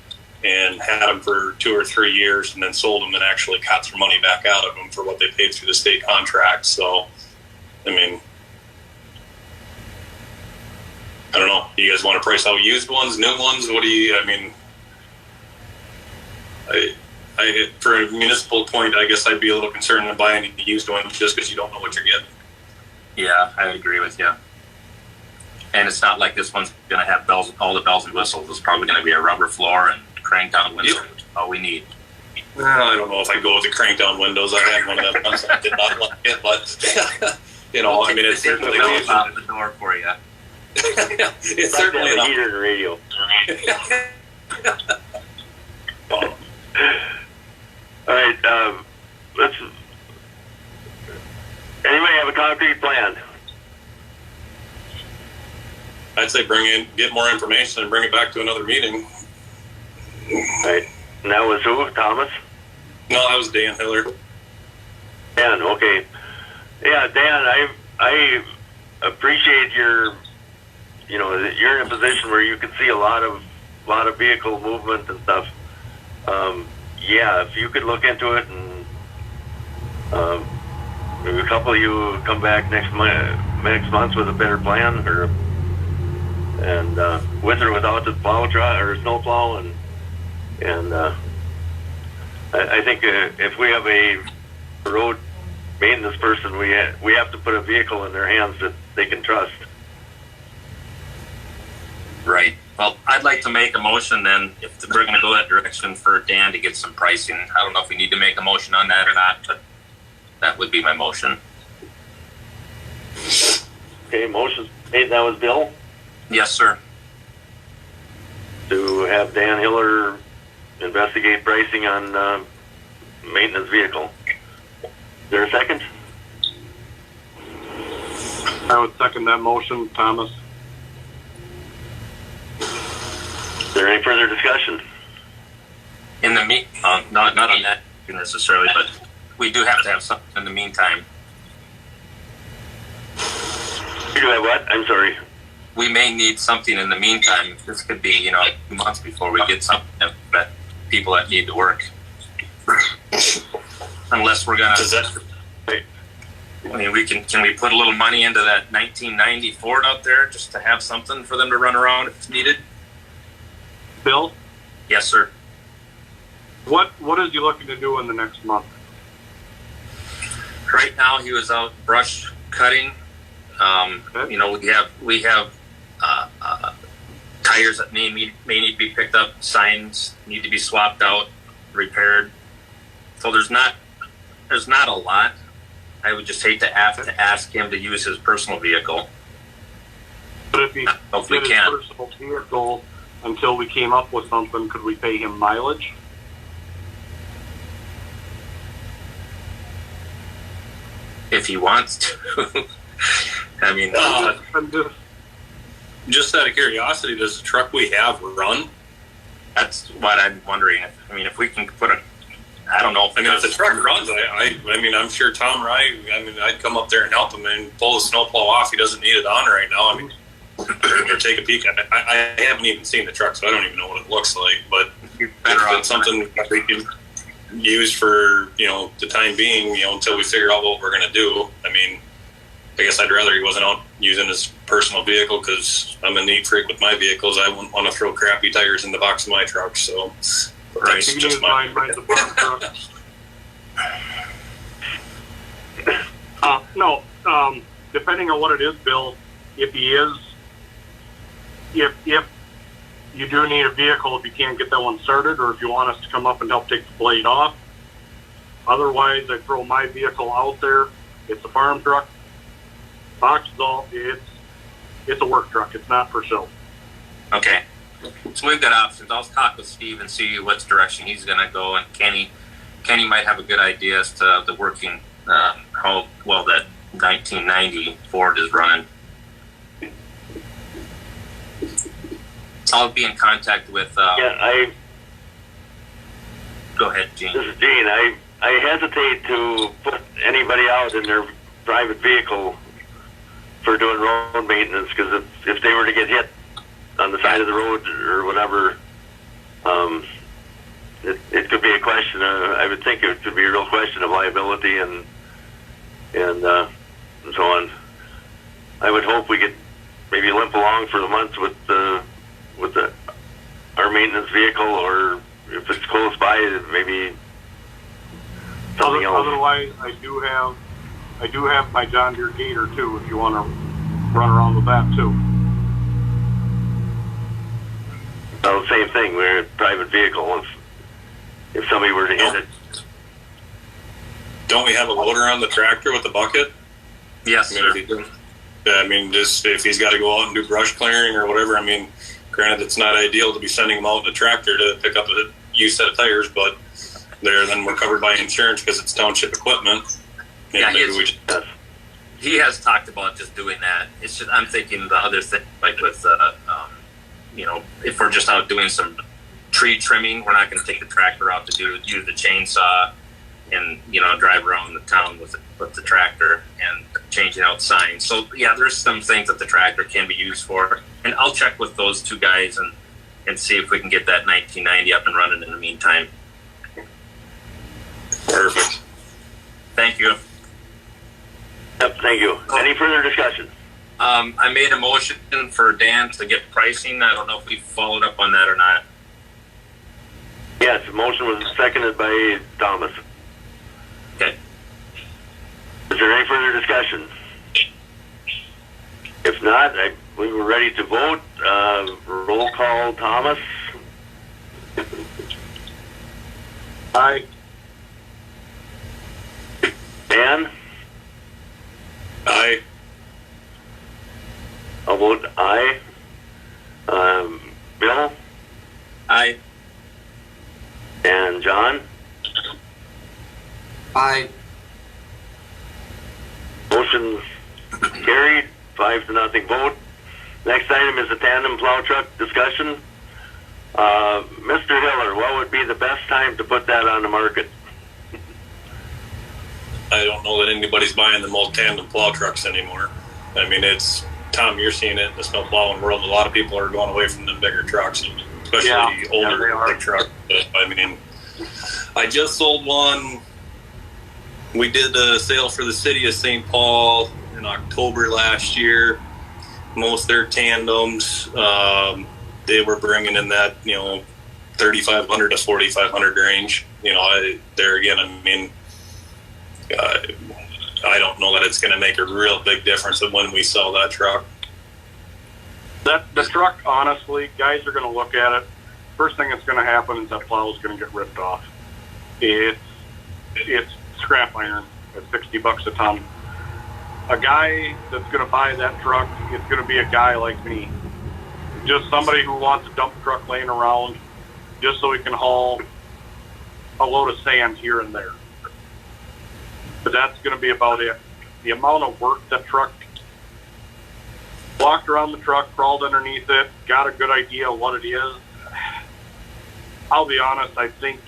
and had them for 2 or 3 years and then sold them and actually got their money back out of them for what they paid through the state contract. So, I mean, I don't know. Do you guys want to price out used ones, new ones? For a municipal point, I guess I'd be a little concerned in buying a used one just because you don't know what you're getting. Yeah, I agree with you. And it's not like this one's going to have all the bells and whistles. It's probably going to be a rubber floor and crank down windows. Yep. All we need. Well, I don't know if I go with the crank down windows. I had one of them once. I did not like it, but it's certainly out the door for you. It's certainly a heater and radio. All right, anybody have a concrete plan? I'd say get more information and bring it back to another meeting. All right. And that was who? Thomas? No, that was Dan Hiller. Dan, okay. Yeah, Dan, I appreciate you're in a position where you can see a lot of vehicle movement and stuff. Yeah, if you could look into it and Maybe a couple of you come back next month with a better plan, and with or without the plow truck or snow plow, and I think if we have a road maintenance person, we have to put a vehicle in their hands that they can trust. Right. Well, I'd like to make a motion then, if we're going to go that direction, for Dan to get some pricing. I don't know if we need to make a motion on that or not, but that would be my motion. Okay, motion made. That was Bill. Yes, sir. To have Dan Hiller investigate pricing on maintenance vehicle. Is there a second? I would second that motion, Thomas. Is there any further discussion? In the not on that necessarily, but we do have to have something in the meantime. You do have what? I'm sorry. We may need something in the meantime. This could be, 2 months before we get something that people that need to work. Unless we're gonna. I mean, can we put a little money into that 1990 Ford out there just to have something for them to run around if it's needed? Bill? Yes, sir. What is he looking to do in the next month? Right now, he was out brush cutting. We have tires that may need to be picked up. Signs need to be swapped out, repaired. So there's not a lot. I would just hate to have to ask him to use his personal vehicle. But if he did his personal vehicle until we came up with something, could we pay him mileage? If he wants to. I mean, just out of curiosity, does the truck we have run? That's what I'm wondering. If we can put I don't know. If the truck runs, I'm sure Tom Rye, I'd come up there and help him and pull the snowplow off. He doesn't need it on right now. Or take a peek at it. I haven't even seen the truck, so I don't even know what it looks like. But it's something we can use for, the time being, until we figure out what we're going to do. I guess I'd rather he wasn't out using his personal vehicle, because I'm a neat freak with my vehicles. I wouldn't want to throw crappy tires in the box of my truck. So that's just mine, right, the farm truck. Depending on what it is, Bill, if you do need a vehicle, if you can't get that one started, or if you want us to come up and help take the blade off. Otherwise, I throw my vehicle out there. It's a farm truck. Box is all, it's a work truck. It's not for show. Okay. So we've got options. I'll talk with Steve and see which direction he's going to go. And Kenny might have a good idea as to the working, how well that 1990 Ford is running. I'll be in contact with. Go ahead, Gene. This is Gene. I hesitate to put anybody out in their private vehicle for doing road maintenance, because if they were to get hit on the side of the road or whatever, it could be a question. I would think it could be a real question of liability and so on. I would hope we could maybe limp along for the month with our maintenance vehicle, or if it's close by, maybe something else. Otherwise, I do have my John Deere Gator too, if you want to run around with that too. Well, same thing. We're a private vehicle. If somebody were to hit it. Don't we have a loader on the tractor with the bucket? Yes, sir. Just if he's got to go out and do brush clearing or whatever, granted, it's not ideal to be sending him out in a tractor to pick up a used set of tires, but then we're covered by insurance because it's township equipment. He has talked about just doing that. It's just, I'm thinking the other thing, like with, if we're just out doing some tree trimming, we're not going to take the tractor out to use the chainsaw and, drive around the town with the tractor and changing out signs. So, yeah, there's some things that the tractor can be used for. And I'll check with those two guys and see if we can get that 1990 up and running in the meantime. Perfect. Thank you. Yep, thank you. Any further discussion? I made a motion for Dan to get pricing. I don't know if we followed up on that or not. Yes, the motion was seconded by Thomas. Okay. Is there any further discussion? If not, we were ready to vote. Roll call, Thomas. Aye. Dan? Aye. I'll vote aye. Bill? Aye. And John? Aye. Motion carried, 5-0 vote. Next item is the tandem plow truck discussion. Mr. Hiller, what would be the best time to put that on the market? I don't know that anybody's buying the most tandem plow trucks anymore. I mean, it's, Tom, you're seeing it in the snow plowing world. A lot of people are going away from the bigger trucks, especially older big trucks. But, I mean, I just sold one. We did a sale for the city of St. Paul in October last year. Most of their tandems, they were bringing in that, 3,500 to 4,500 range. There again, I mean, I don't know that it's going to make a real big difference of when we sell that truck. The truck, honestly, guys are going to look at it. First thing that's going to happen is that plow is going to get ripped off. It's scrap iron at $60 a ton. A guy that's going to buy that truck is going to be a guy like me, just somebody who wants a dump truck laying around, just so he can haul a load of sand here and there. But that's going to be about it. The amount of work that truck, walked around the truck, crawled underneath it, got a good idea of what it is. I'll be honest, I think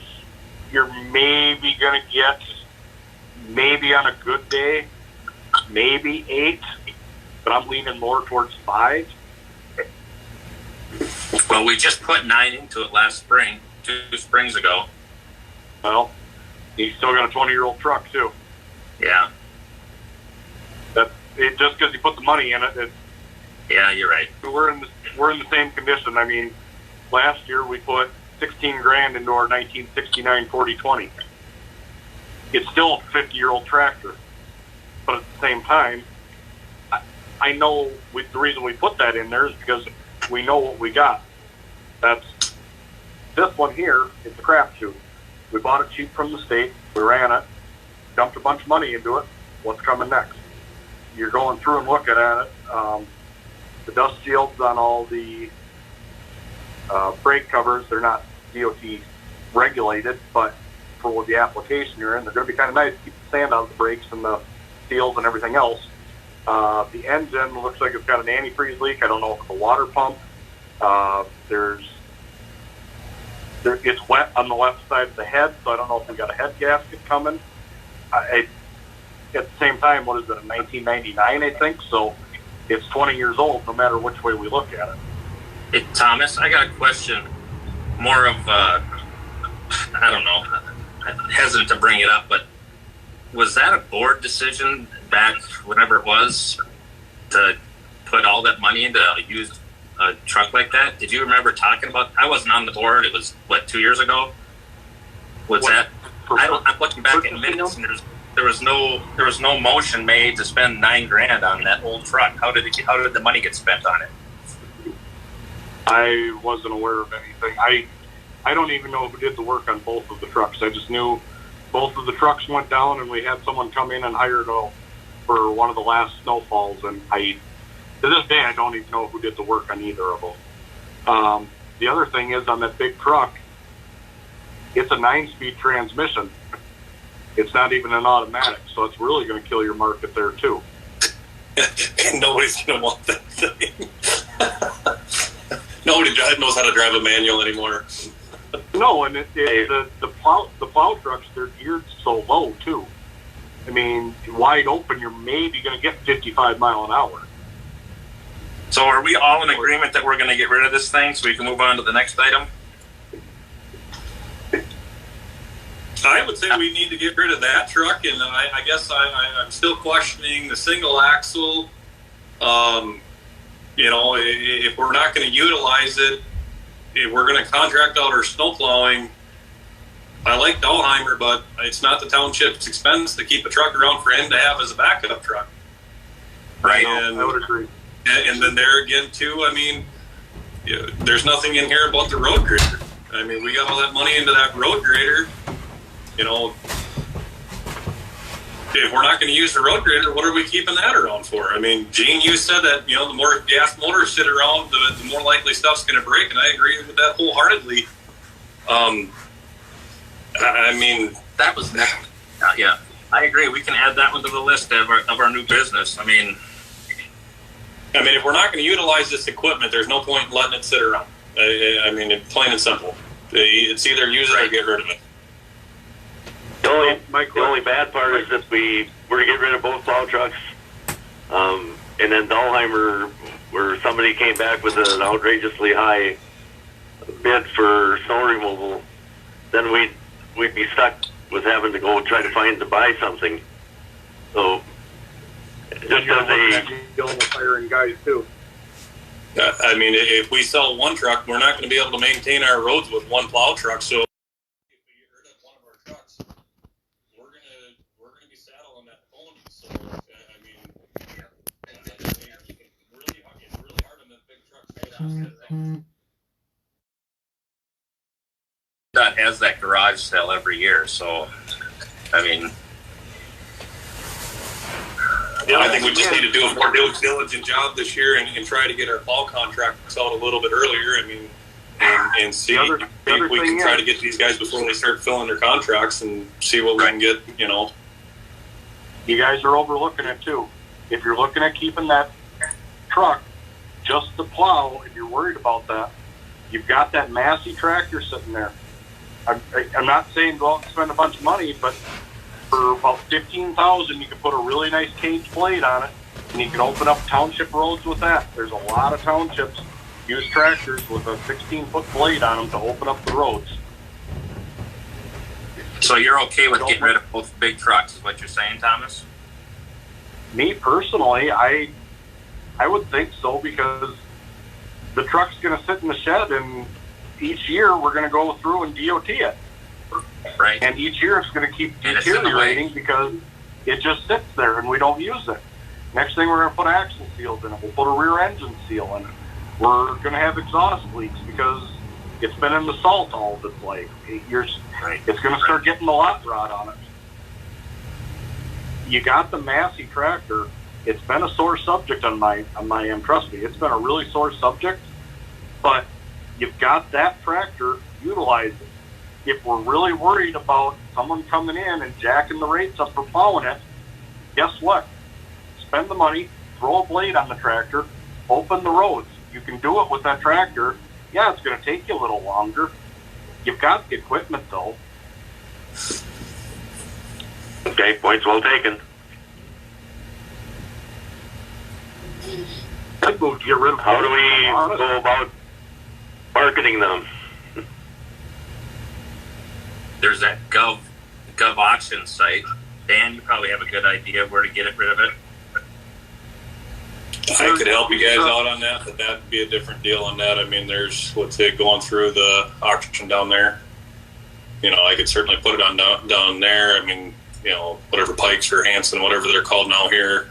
you're maybe going to get, maybe on a good day, maybe 8, but I'm leaning more towards 5. Well, we just put 9 into it last spring, 2 springs ago. Well, he's still got a 20-year-old truck, too. Yeah. That's it, just because you put the money in it. Yeah, you're right. We're in the same condition. I mean, last year we put $16,000 into our 1969 4020. It's still a 50-year-old tractor, but at the same time, I know the reason we put that in there is because we know what we got. That's this one here. It's a crapshoot. We bought it cheap from the state. We ran it. Dumped a bunch of money into it. What's coming next? You're going through and looking at it. The dust shields on all the brake covers, they're not DOT regulated, but for the application you're in, they're going to be kind of nice to keep the sand out of the brakes and the seals and everything else. The engine looks like it's got an antifreeze leak. I don't know if it's a water pump. It's wet on the left side of the head, so I don't know if we got a head gasket coming. At the same time, what is it, a 1999, I think? So it's 20 years old, no matter which way we look at it. Hey, Thomas, I got a question. More of, I don't know, I'm hesitant to bring it up, but was that a board decision back whenever it was to put all that money into a used truck like that? Did you remember talking about? I wasn't on the board. It was 2 years ago. I'm looking back at minutes, and there was no motion made to spend $9,000 on that old truck. How did the money get spent on it? I wasn't aware of anything. I don't even know who did the work on both of the trucks. I just knew both of the trucks went down, and we had someone come in and hire it all for one of the last snowfalls. And to this day, I don't even know who did the work on either of them. The other thing is, on that big truck, it's a 9-speed transmission. It's not even an automatic, so it's really going to kill your market there too. Nobody's going to want that thing. Nobody knows how to drive a manual anymore. No, and the plow trucks, they're geared so low too. I mean, wide open, you're maybe going to get 55 mile an hour. So are we all in agreement that we're going to get rid of this thing so we can move on to the next item? I would say we need to get rid of that truck, and I guess I'm still questioning the single axle. If we're not going to utilize it, if we're going to contract out our snow plowing, I like Dahlheimer, but it's not the township's expense to keep a truck around for him to have as a backup truck. Right. And, I would agree. And then there again, too, I mean, there's nothing in here about the road grader. I mean, we got all that money into that road grader. If we're not going to use the road grader, what are we keeping that around for? I mean, Gene, you said that, the more gas motors sit around, the more likely stuff's going to break, and I agree with that wholeheartedly. I mean, that was yeah. I agree. We can add that one to the list of our new business. I mean, if we're not going to utilize this equipment, there's no point in letting it sit around. It's plain and simple. It's either use it or get rid of it. The only bad part is if we were to get rid of both plow trucks, and then Dahlheimer, where somebody came back with an outrageously high bid for snow removal, then we'd be stuck with having to go try to buy something. So just as dealing with hiring guys too. If we sell one truck, we're not going to be able to maintain our roads with one plow truck. So if we get rid of one of our trucks, we're gonna be saddling that pony. So it's really hard on the big trucks. that has that garage sale every year. So, I think we just need to do a more diligent job this year and try to get our fall contracts out a little bit earlier. And see if we can try to get these guys before they start filling their contracts and see what we can get, You guys are overlooking it too. If you're looking at keeping that truck just to plow, if you're worried about that, you've got that Massey tractor sitting there. I'm not saying go out and spend a bunch of money, but for about $15,000, you can put a really nice cage blade on it, and you can open up township roads with that. There's a lot of townships use tractors with a 16-foot blade on them to open up the roads. So you're okay with getting rid of both big trucks, is what you're saying, Thomas? Me personally, I would think so, because the truck's going to sit in the shed, and each year we're going to go through and DOT it. Right. And each year it's going to keep deteriorating because it just sits there and we don't use it. Next thing, we're going to put axle seals in it. We'll put a rear engine seal in it. We're going to have exhaust leaks because it's been in the salt all of its life. 8 years. Right. It's going to start getting the lot rot on it. You got the Massey tractor. It's been a sore subject on my end. Trust me, it's been a really sore subject. But you've got that tractor, utilize it. If we're really worried about someone coming in and jacking the rates up for plowing it, guess what? Spend the money, throw a blade on the tractor, open the roads. You can do it with that tractor. Yeah, it's going to take you a little longer. You've got the equipment, though. Okay, points well taken. I'd move to get rid of. How do we go about marketing them? There's that Gov auction site. Dan, you probably have a good idea of where to get rid of it. I could help you guys out on that, but that'd be a different deal on that. There's, let's say, going through the auction down there. I could certainly put it on down there. Whatever Pikes or Hanson, whatever they're called now here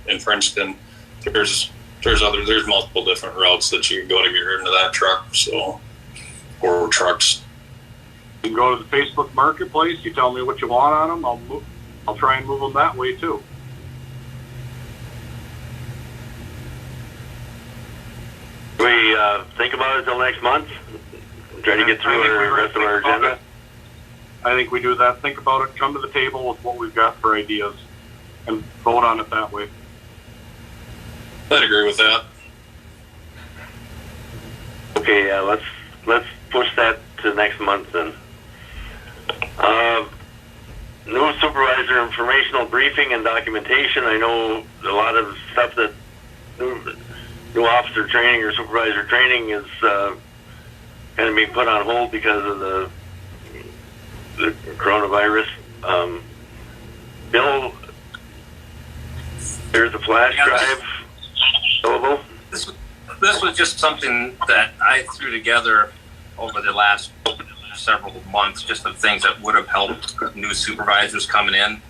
in Princeton. There's multiple different routes that you can go to get rid of that truck. Or trucks. You can go to the Facebook Marketplace. You tell me what you want on them. I'll try and move them that way too. We think about it until next month. Try to get through the rest of our agenda. I think we do that. Think about it. Come to the table with what we've got for ideas, and vote on it that way. I'd agree with that. Okay, let's push that to next month then. New supervisor informational briefing and documentation. I know a lot of stuff that new officer training or supervisor training is kind of being put on hold because of the the coronavirus. Bill, there's a flash drive available. This was just something that I threw together over the last several months, just of things that would have helped new supervisors coming in.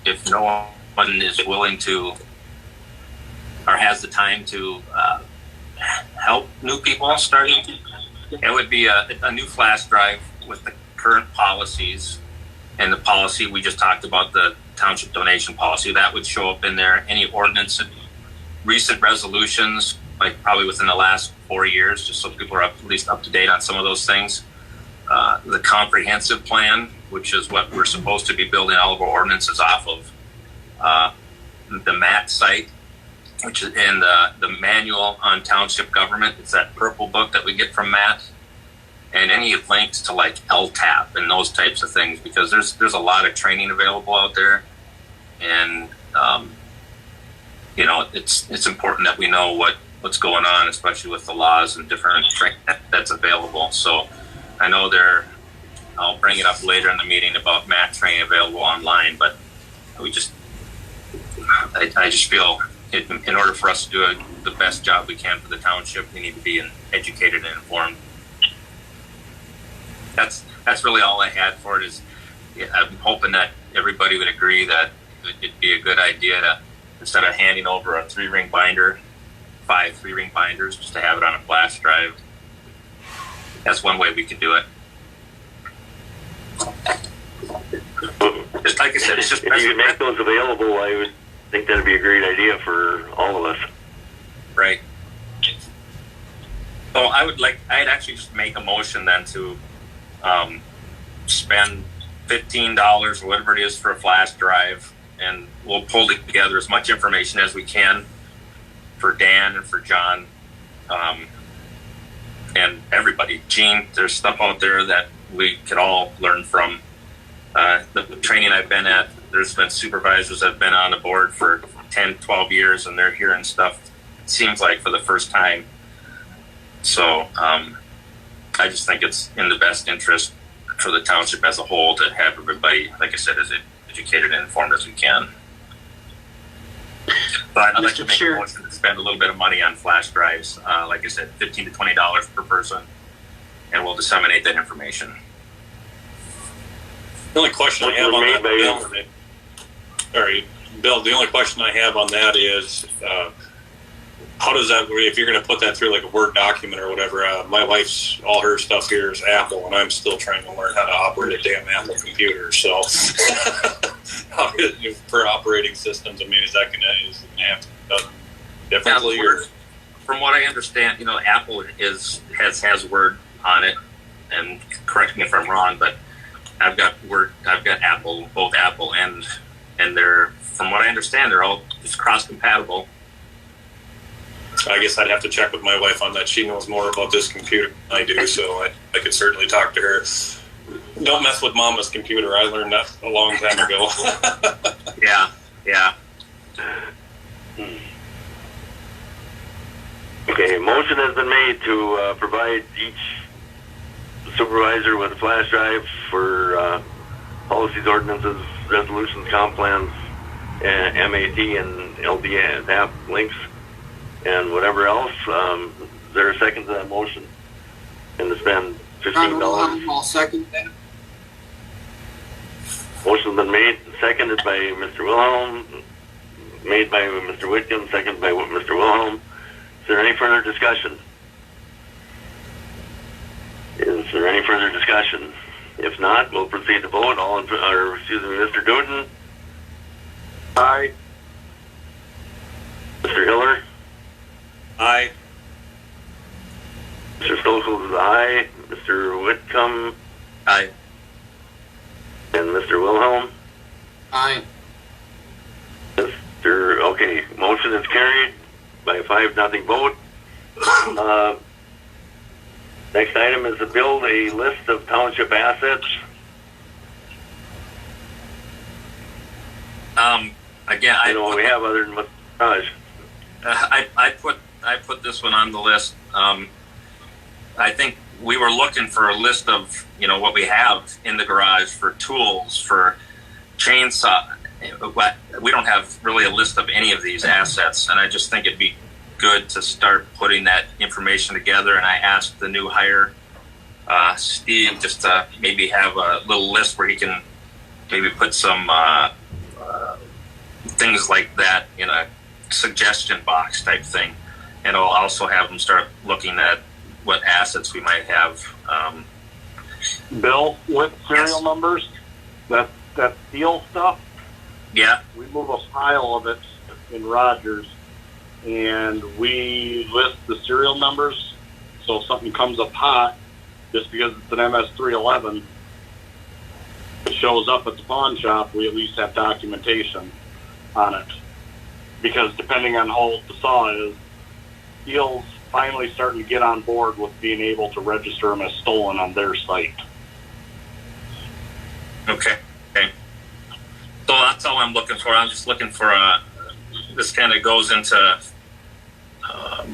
If no one is willing to or has the time to help new people starting, it would be a new flash drive with the current policies and the policy we just talked about, the township donation policy. That would show up in there. Any ordinance and recent resolutions, like probably within the last 4 years, just so people are at least up to date on some of those things. The comprehensive plan, which is what we're supposed to be building all of our ordinances off of. The MAT site, which is in the manual on township government. It's that purple book that we get from MAT. And any links to like LTAP and those types of things, because there's a lot of training available out there. And, you know, it's important that we know what's going on, especially with the laws and different training that's available. So I know I'll bring it up later in the meeting about MAT training available online, but I just feel in order for us to do the best job we can for the township, we need to be educated and informed. That's really all I had for it. Is I'm hoping that everybody would agree that it'd be a good idea to, instead of handing over a 3-ring binder, 5 3-ring binders, just to have it on a flash drive. That's one way we could do it. Just like I said, it's just if you could make those available, I would think that'd be a great idea for all of us. Right. So I'd actually just make a motion then to spend $15 or whatever it is for a flash drive, and we'll pull together as much information as we can for Dan and for John, and everybody. Gene, there's stuff out there that we could all learn from. The training I've been at, there's been supervisors that have been on the board for 10, 12 years, and they're hearing stuff, it seems like, for the first time. So I just think it's in the best interest for the township as a whole to have everybody, like I said, as educated and informed as we can. But I'd like to make a motion to spend a little bit of money on flash drives, like I said, $15 to $20 per person, and we'll disseminate that information. The only question I have on that, Bill, the only question I have on that is, how does that, if you're going to put that through like a Word document or whatever, my wife's, all her stuff here is Apple, and I'm still trying to learn how to operate a damn Apple computer. So for operating systems, I mean, is that going to have to be done differently? Or? From what I understand, Apple has Word on it, and correct me if I'm wrong, but I've got Apple, both Apple and they're, from what I understand, they're all just cross-compatible. I guess I'd have to check with my wife on that. She knows more about this computer than I do, so I could certainly talk to her. Don't mess with Mama's computer. I learned that a long time ago. Yeah. Okay, motion has been made to provide each supervisor with a flash drive for policies, ordinances, resolutions, comp plans, MAT, and LD app links, and whatever else. Is there a second to that motion? And to spend $15? I'll second that. Motion's been made and seconded by Mr. Wilhelm, made by Mr. Whitcomb, seconded by Mr. Wilhelm. Is there any further discussion? Is there any further discussion? If not, we'll proceed to vote. Mr. Duden? Aye. Mr. Hiller? Aye. Mr. Stokel is aye. Mr. Whitcomb? Aye. And Mr. Wilhelm? Aye. Okay, motion is carried by a 5-0 vote. Next item is to build a list of township assets. Again, we have other than what's I put this one on the list. I think we were looking for a list of, what we have in the garage for tools, for chainsaw. But we don't have really a list of any of these assets, and I just think it'd be good to start putting that information together. And I asked the new hire, Steve, just to maybe have a little list where he can maybe put some things like that in a suggestion box type thing. And I'll also have him start looking at what assets we might have. Bill, with serial numbers, that steel stuff, Yeah. we move a pile of it in Rogers, and we list the serial numbers. So if something comes up hot, just because it's an MS311, it shows up at the pawn shop, we at least have documentation on it. Because depending on how old the saw is, steel's finally starting to get on board with being able to register them as stolen on their site. Okay. So that's all I'm looking for. I'm just looking for this kind of goes into I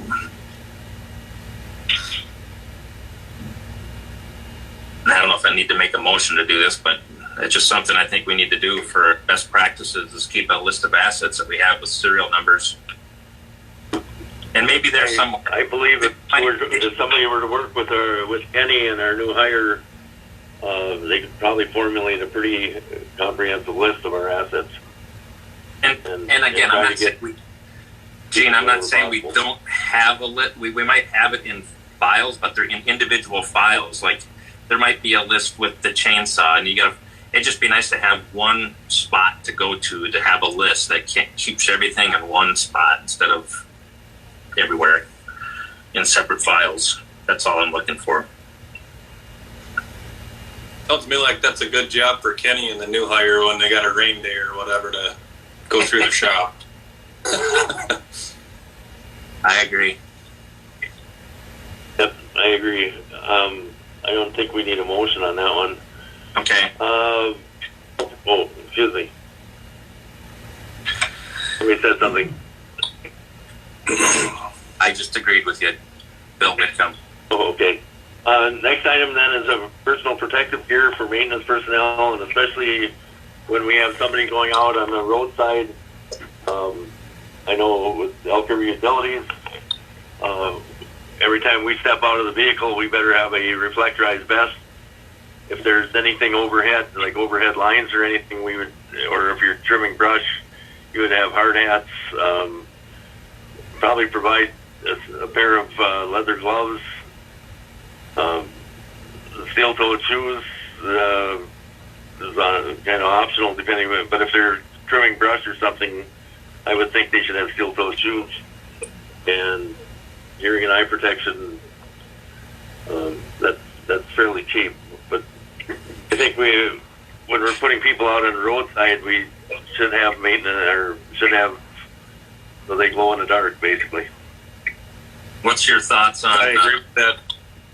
don't know if I need to make a motion to do this, but it's just something I think we need to do for best practices is keep a list of assets that we have with serial numbers. And maybe there's some. I believe if somebody were to work with Kenny and our new hire, they could probably formulate a pretty comprehensive list of our assets. And again, I'm not saying Gene, I'm not saying we don't have a list. We might have it in files, but they're in individual files. Like there might be a list with the chainsaw, and it'd just be nice to have one spot to go to have a list that keeps everything in one spot instead of everywhere in separate files. That's all I'm looking for. Sounds to me like that's a good job for Kenny and the new hire when they got a rain day or whatever to go through the shop. I agree. Yep, I agree. I don't think we need a motion on that one. Okay. Excuse me. Somebody said something. I just agreed with you, Bill Whitcomb. Oh, okay. Next item then is a personal protective gear for maintenance personnel, and especially when we have somebody going out on the roadside. I know with Elk River Utilities, every time we step out of the vehicle, we better have a reflectorized vest. If there's anything overhead, like overhead lines or anything, or if you're trimming brush, you would have hard hats. Probably provide a pair of leather gloves. Steel-toed shoes is kind of optional depending, but if they're trimming brush or something, I would think they should have steel-toed shoes and hearing and eye protection. That's fairly cheap, but I think when we're putting people out on the roadside, we should have maintenance or should have so they glow in the dark, basically. What's your thoughts on? I agree with that.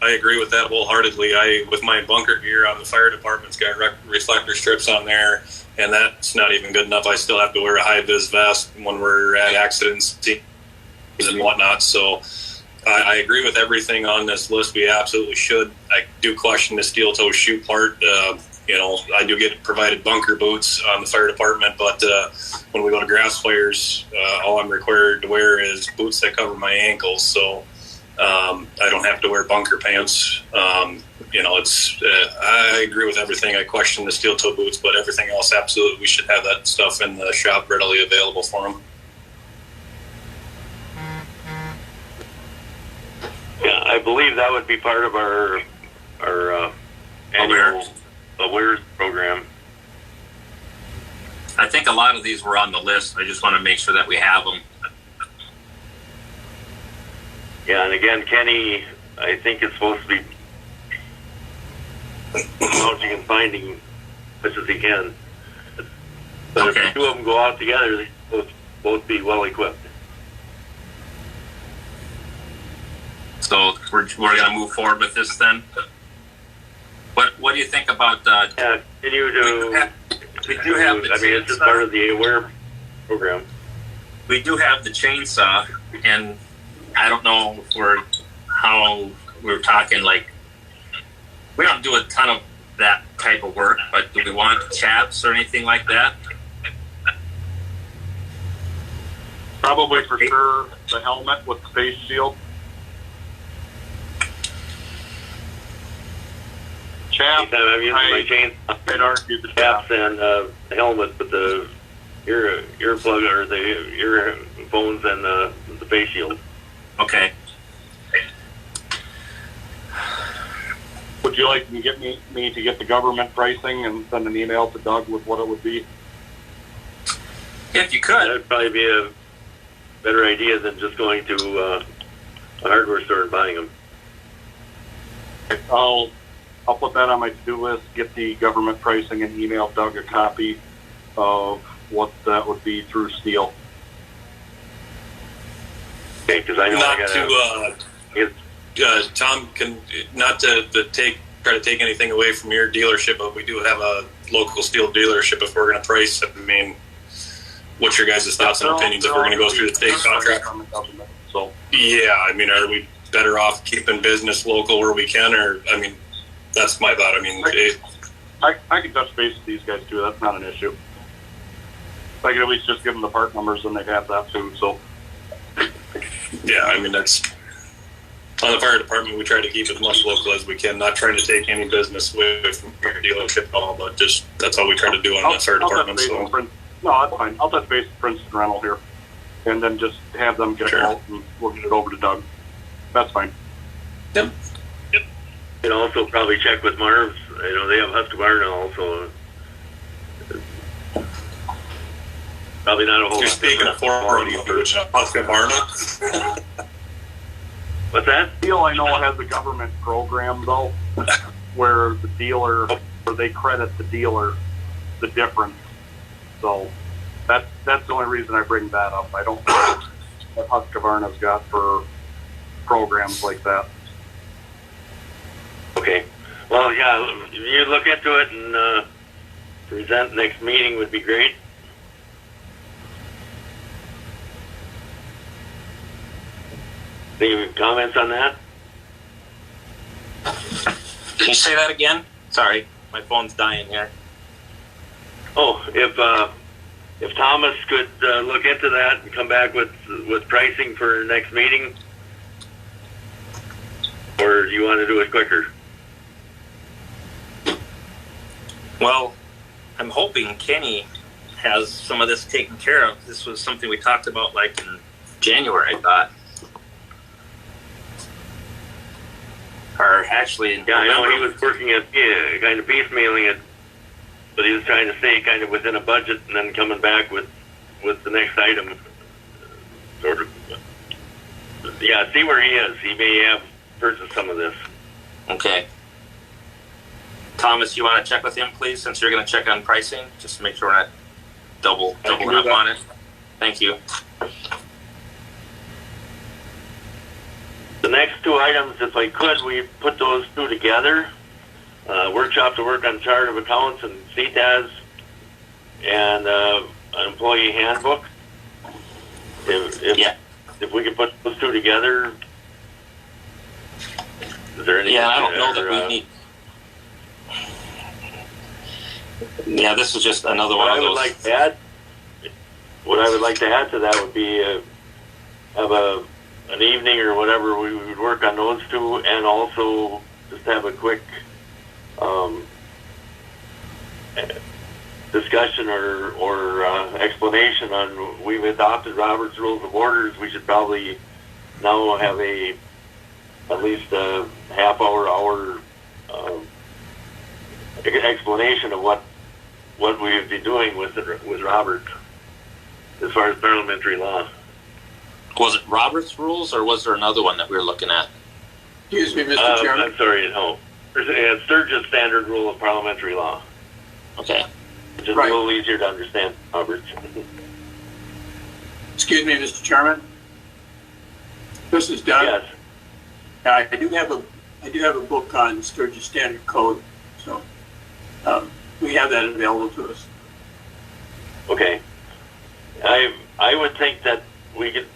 I agree with that wholeheartedly. With my bunker gear on the fire department's got reflector strips on there, and that's not even good enough. I still have to wear a high vis vest when we're at accidents and whatnot. So I agree with everything on this list. We absolutely should. I do question the steel toe shoe part. I do get provided bunker boots on the fire department, but when we go to grass fires, all I'm required to wear is boots that cover my ankles. So I don't have to wear bunker pants. I agree with everything. I question the steel toe boots, but everything else, absolutely, we should have that stuff in the shop readily available for them. Yeah, I believe that would be part of our annual awareness program. I think a lot of these were on the list. I just want to make sure that we have them. Yeah, and again, Kenny, I think it's supposed to be mounting and finding as much as he can. But if the two of them go out together, they both be well equipped. So we're going to move forward with this then. What do you think about? Continue to. We do have. It's just part of the AWARE program. We do have the chainsaw, and I don't know how we're talking like We don't do a ton of that type of work, but do we want chaps or anything like that? Probably for sure the helmet with the face shield. Chaps, my chain, I'd argue the chaps and the helmet, but the earplug or the earphones and the face shield. Okay. Would you like to get me to get the government pricing and send an email to Doug with what it would be? If you could. That'd probably be a better idea than just going to a hardware store and buying them. I'll put that on my to-do list, get the government pricing, and email Doug a copy of what that would be through Steel. Okay, because I know Not I gotta... Tom, not to try to take anything away from your dealership, but we do have a local steel dealership. If we're going to price, I mean, what's your guys' thoughts and opinions if we're going to go through the state contract? So yeah, I mean, are we better off keeping business local where we can, or I mean, that's my thought. I mean, I can touch base with these guys too. That's not an issue. I could at least just give them the part numbers, and they'd have that too. So yeah, I mean, that's. On the fire department, we try to keep as much local as we can, not trying to take any business away from our dealership at all, but just that's all we try to do on the fire department. So. No, that's fine. I'll touch base with Princeton Rental here, and then just have them get it out, and we'll get it over to Doug. That's fine. Yep. You can also probably check with Marv's. You know, they have Husqvarna also. Probably not a whole lot. You're speaking of Husqvarna. What's that? Steel, I know, has a government program though, where the dealer, or they credit the dealer the difference. So that's the only reason I bring that up. I don't know what Husqvarna's got for programs like that. Okay. Well, yeah, if you look into it and present next meeting would be great. Any comments on that? Can you say that again? Sorry, my phone's dying here. Oh, if Thomas could look into that and come back with pricing for next meeting, or do you want to do it quicker? Well, I'm hoping Kenny has some of this taken care of. This was something we talked about like in January, I thought. Or actually in Yeah, I know November. he was working at kind of piecemealing it, but he was trying to stay kind of within a budget and then coming back with the next item. Sort of. Yeah, see where he is. He may have purchased some of this. Okay. Thomas, you want to check with him, please, since you're going to check on pricing, just to make sure we're not double up on it. Thank you. The next two items, if I could, we put those two together. Workshop to work on chart of accounts and CTAS and an employee handbook. If we could put those two together, is there any? Yeah, I don't know that we need. Yeah, this is just another one of those. What I would like to add to that would be have an evening or whatever we would work on those two, and also just have a quick discussion or explanation on. We've adopted Robert's Rules of Orders. We should probably now have at least a half-hour explanation of what we would be doing with Robert as far as parliamentary law. Was it Robert's Rules, or was there another one that we were looking at? Excuse me, Mr. Chairman. I'm sorry, no. It's Sturgis Standard Rule of Parliamentary Law. Okay. Which is a little easier to understand, Robert. Excuse me, Mr. Chairman. This is Doug. Yes. I do have a book on Sturgis Standard Code, so we have that available to us. Okay. I would think that we could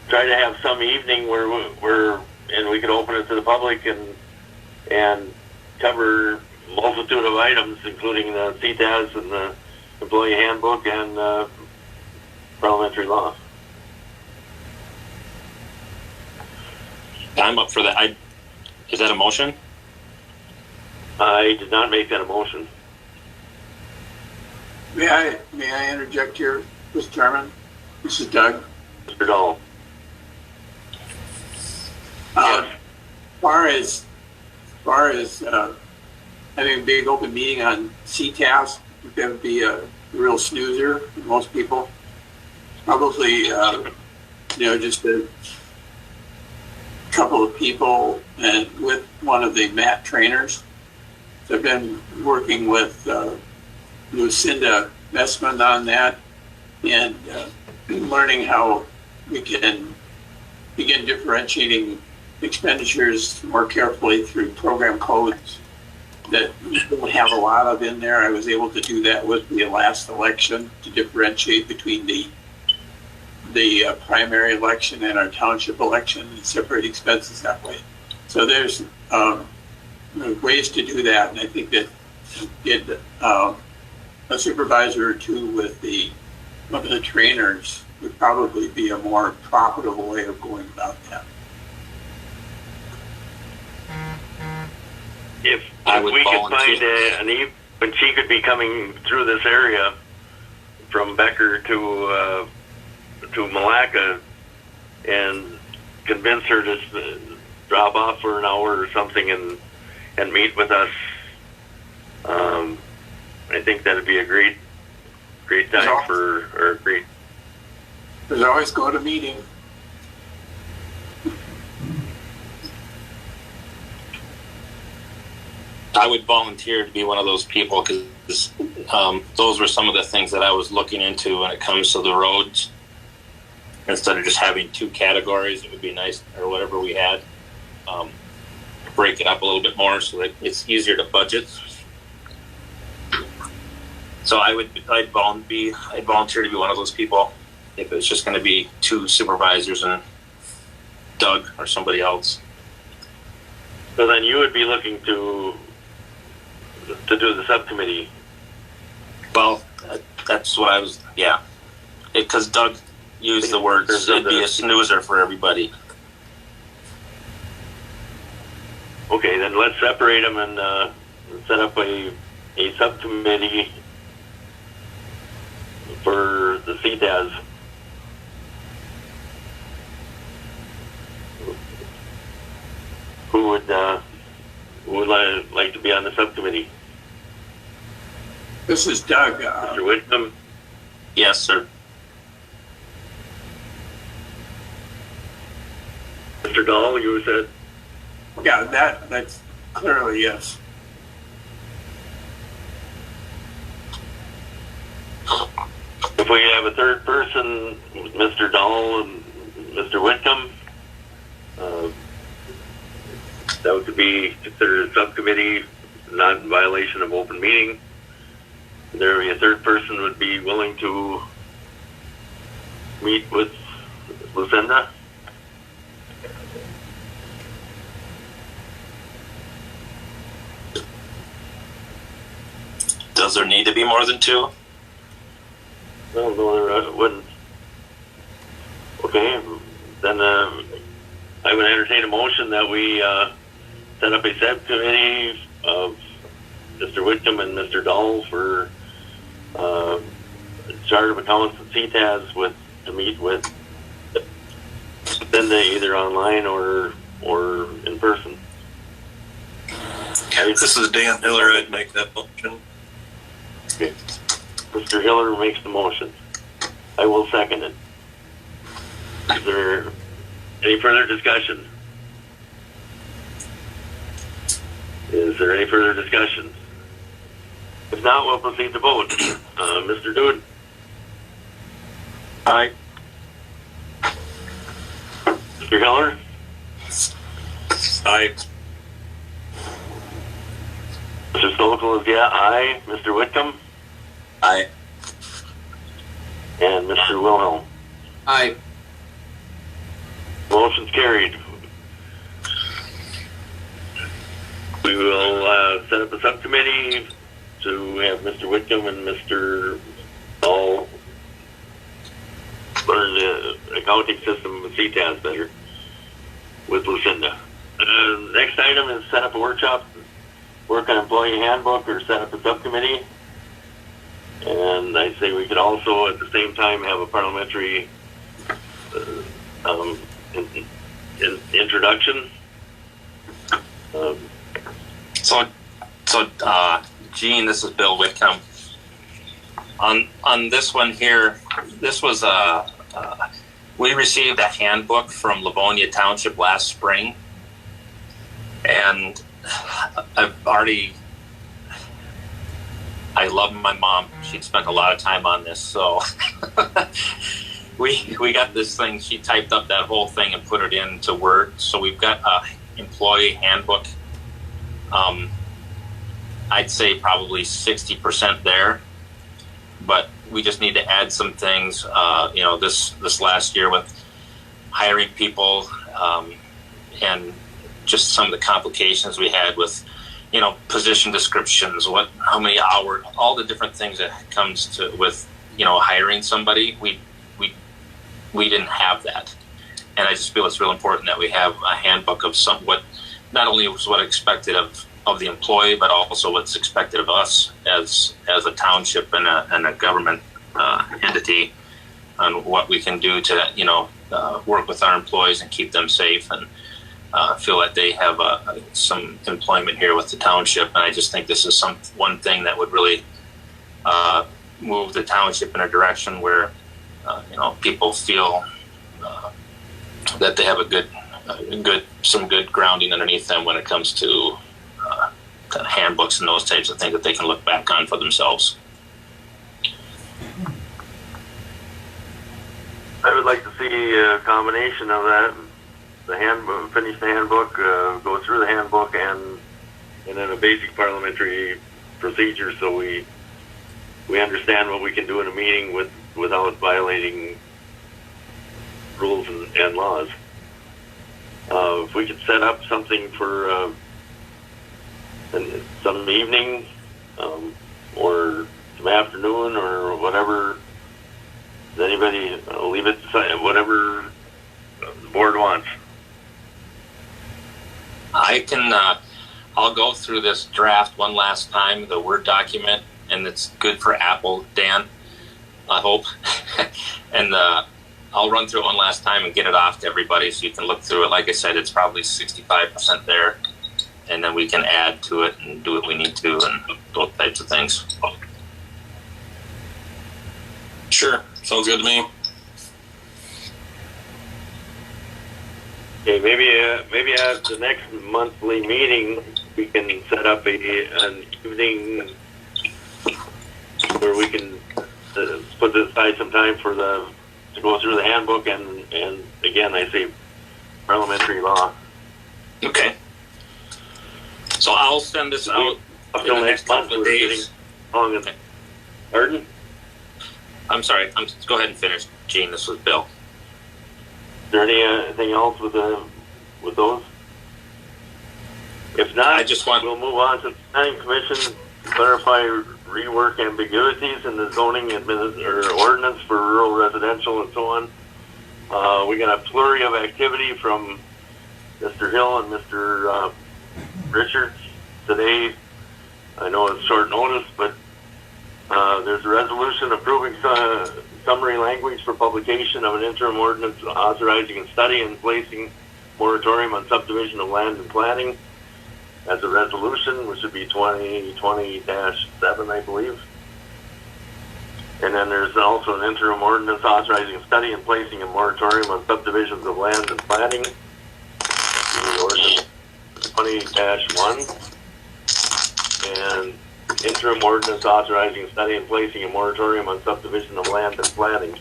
try to have some evening where we could open it to the public and cover multitude of items, including the CTAS and the employee handbook and parliamentary law. I'm up for that. Is that a motion? I did not make that a motion. May I interject here, Mr. Chairman? This is Doug. Mr. Dahl. As far as having a big open meeting on CTAS, that would be a real snoozer for most people. Probably, just a couple of people and with one of the MAT trainers. So I've been working with Lucinda Messman on that and learning how we can begin differentiating expenditures more carefully through program codes that we don't have a lot of in there. I was able to do that with the last election to differentiate between the primary election and our township election and separate expenses that way. So there's ways to do that, and I think that a supervisor or two with one of the trainers would probably be a more profitable way of going about that. If we could find when she could be coming through this area from Becker to Malacca, and convince her to drop off for an hour or something and meet with us, I think that'd be a great time great. There's always go to meeting. I would volunteer to be one of those people because those were some of the things that I was looking into when it comes to the roads. Instead of just having two categories, it would be nice, or whatever we had, break it up a little bit more so that it's easier to budget. So I'd volunteer to be one of those people if it's just going to be two supervisors and Doug or somebody else. So then you would be looking to do the subcommittee. Well, that's what I was, yeah. Because Doug used the words, it'd be a snoozer for everybody. Okay, then let's separate them and set up a subcommittee for the CTAS. Who would like to be on the subcommittee? This is Doug. Mr. Whitcomb? Yes, sir. Mr. Dahl, you said? Yeah, that's clearly yes. If we have a third person, Mr. Dahl and Mr. Whitcomb, that would be considered a subcommittee, not in violation of open meeting. There would be a third person would be willing to meet with Lucinda. Does there need to be more than two? No, there wouldn't. Okay, then I would entertain a motion that we set up a subcommittee of Mr. Whitcomb and Mr. Dahl for Chart of Accounts and CTAS to meet with Linda either online or in person. This is Dan Hiller. I'd make that motion. Okay. Mr. Hiller makes the motion. I will second it. Is there any further discussion? Is there any further discussion? If not, we'll proceed to vote. Mr. Dude? Aye. Mr. Hiller? Aye. Mr. Stokel is aye. Mr. Whitcomb? Aye. And Mr. Wilhelm? Aye. Motion's carried. We will set up a subcommittee to have Mr. Whitcomb and Mr. All learn the accounting system of CTAS better with Lucinda. Next item is set up a workshop, work on employee handbook, or set up a subcommittee. And I say we could also at the same time have a parliamentary introduction. Gene, this is Bill Whitcomb. On this one here, this was we received a handbook from Livonia Township last spring, and I love my mom. She'd spent a lot of time on this, so we got this thing. She typed up that whole thing and put it into Word. So we've got a employee handbook. I'd say probably 60% there, but we just need to add some things. This last year with hiring people and just some of the complications we had with, position descriptions, how many hours, all the different things that comes to with, hiring somebody. We didn't have that, and I just feel it's real important that we have a handbook of what not only was what expected of the employee, but also what's expected of us as a township and a government entity, on what we can do to work with our employees and keep them safe and feel that they have some employment here with the township. And I just think this is one thing that would really move the township in a direction where people feel that they have some good grounding underneath them when it comes to handbooks and those types of things that they can look back on for themselves. I would like to see a combination of that. The handbook, finish the handbook, go through the handbook, and then a basic parliamentary procedure, so we understand what we can do in a meeting without violating rules and laws. If we could set up something for some evening or some afternoon or whatever, does anybody leave it whatever the board wants? I'll go through this draft one last time, the Word document, and it's good for Apple, Dan, I hope. And I'll run through it one last time and get it off to everybody so you can look through it. Like I said, it's probably 65% there, and then we can add to it and do what we need to and those types of things. Sure, sounds good to me. Okay, maybe at the next monthly meeting we can set up an evening where we can put aside some time to go through the handbook and again I say parliamentary law. Okay. So I'll send this out up till next month. We're getting long. Okay. Pardon? I'm sorry. Go ahead and finish, Gene. This was Bill. Is there anything else with those? If not, we'll move on to the Planning Commission to clarify rework ambiguities in the zoning or ordinance for rural residential and so on. We got a flurry of activity from Mr. Hill and Mr. Richards today. I know it's short notice, but there's a resolution approving summary language for publication of an interim ordinance authorizing a study and placing moratorium on subdivision of land and planning as a resolution, which would be 2020-7, I believe. And then there's also an interim ordinance authorizing a study and placing a moratorium on subdivisions of land and planning, ordinance 20-1, and interim ordinance authorizing a study and placing a moratorium on subdivision of land and planning.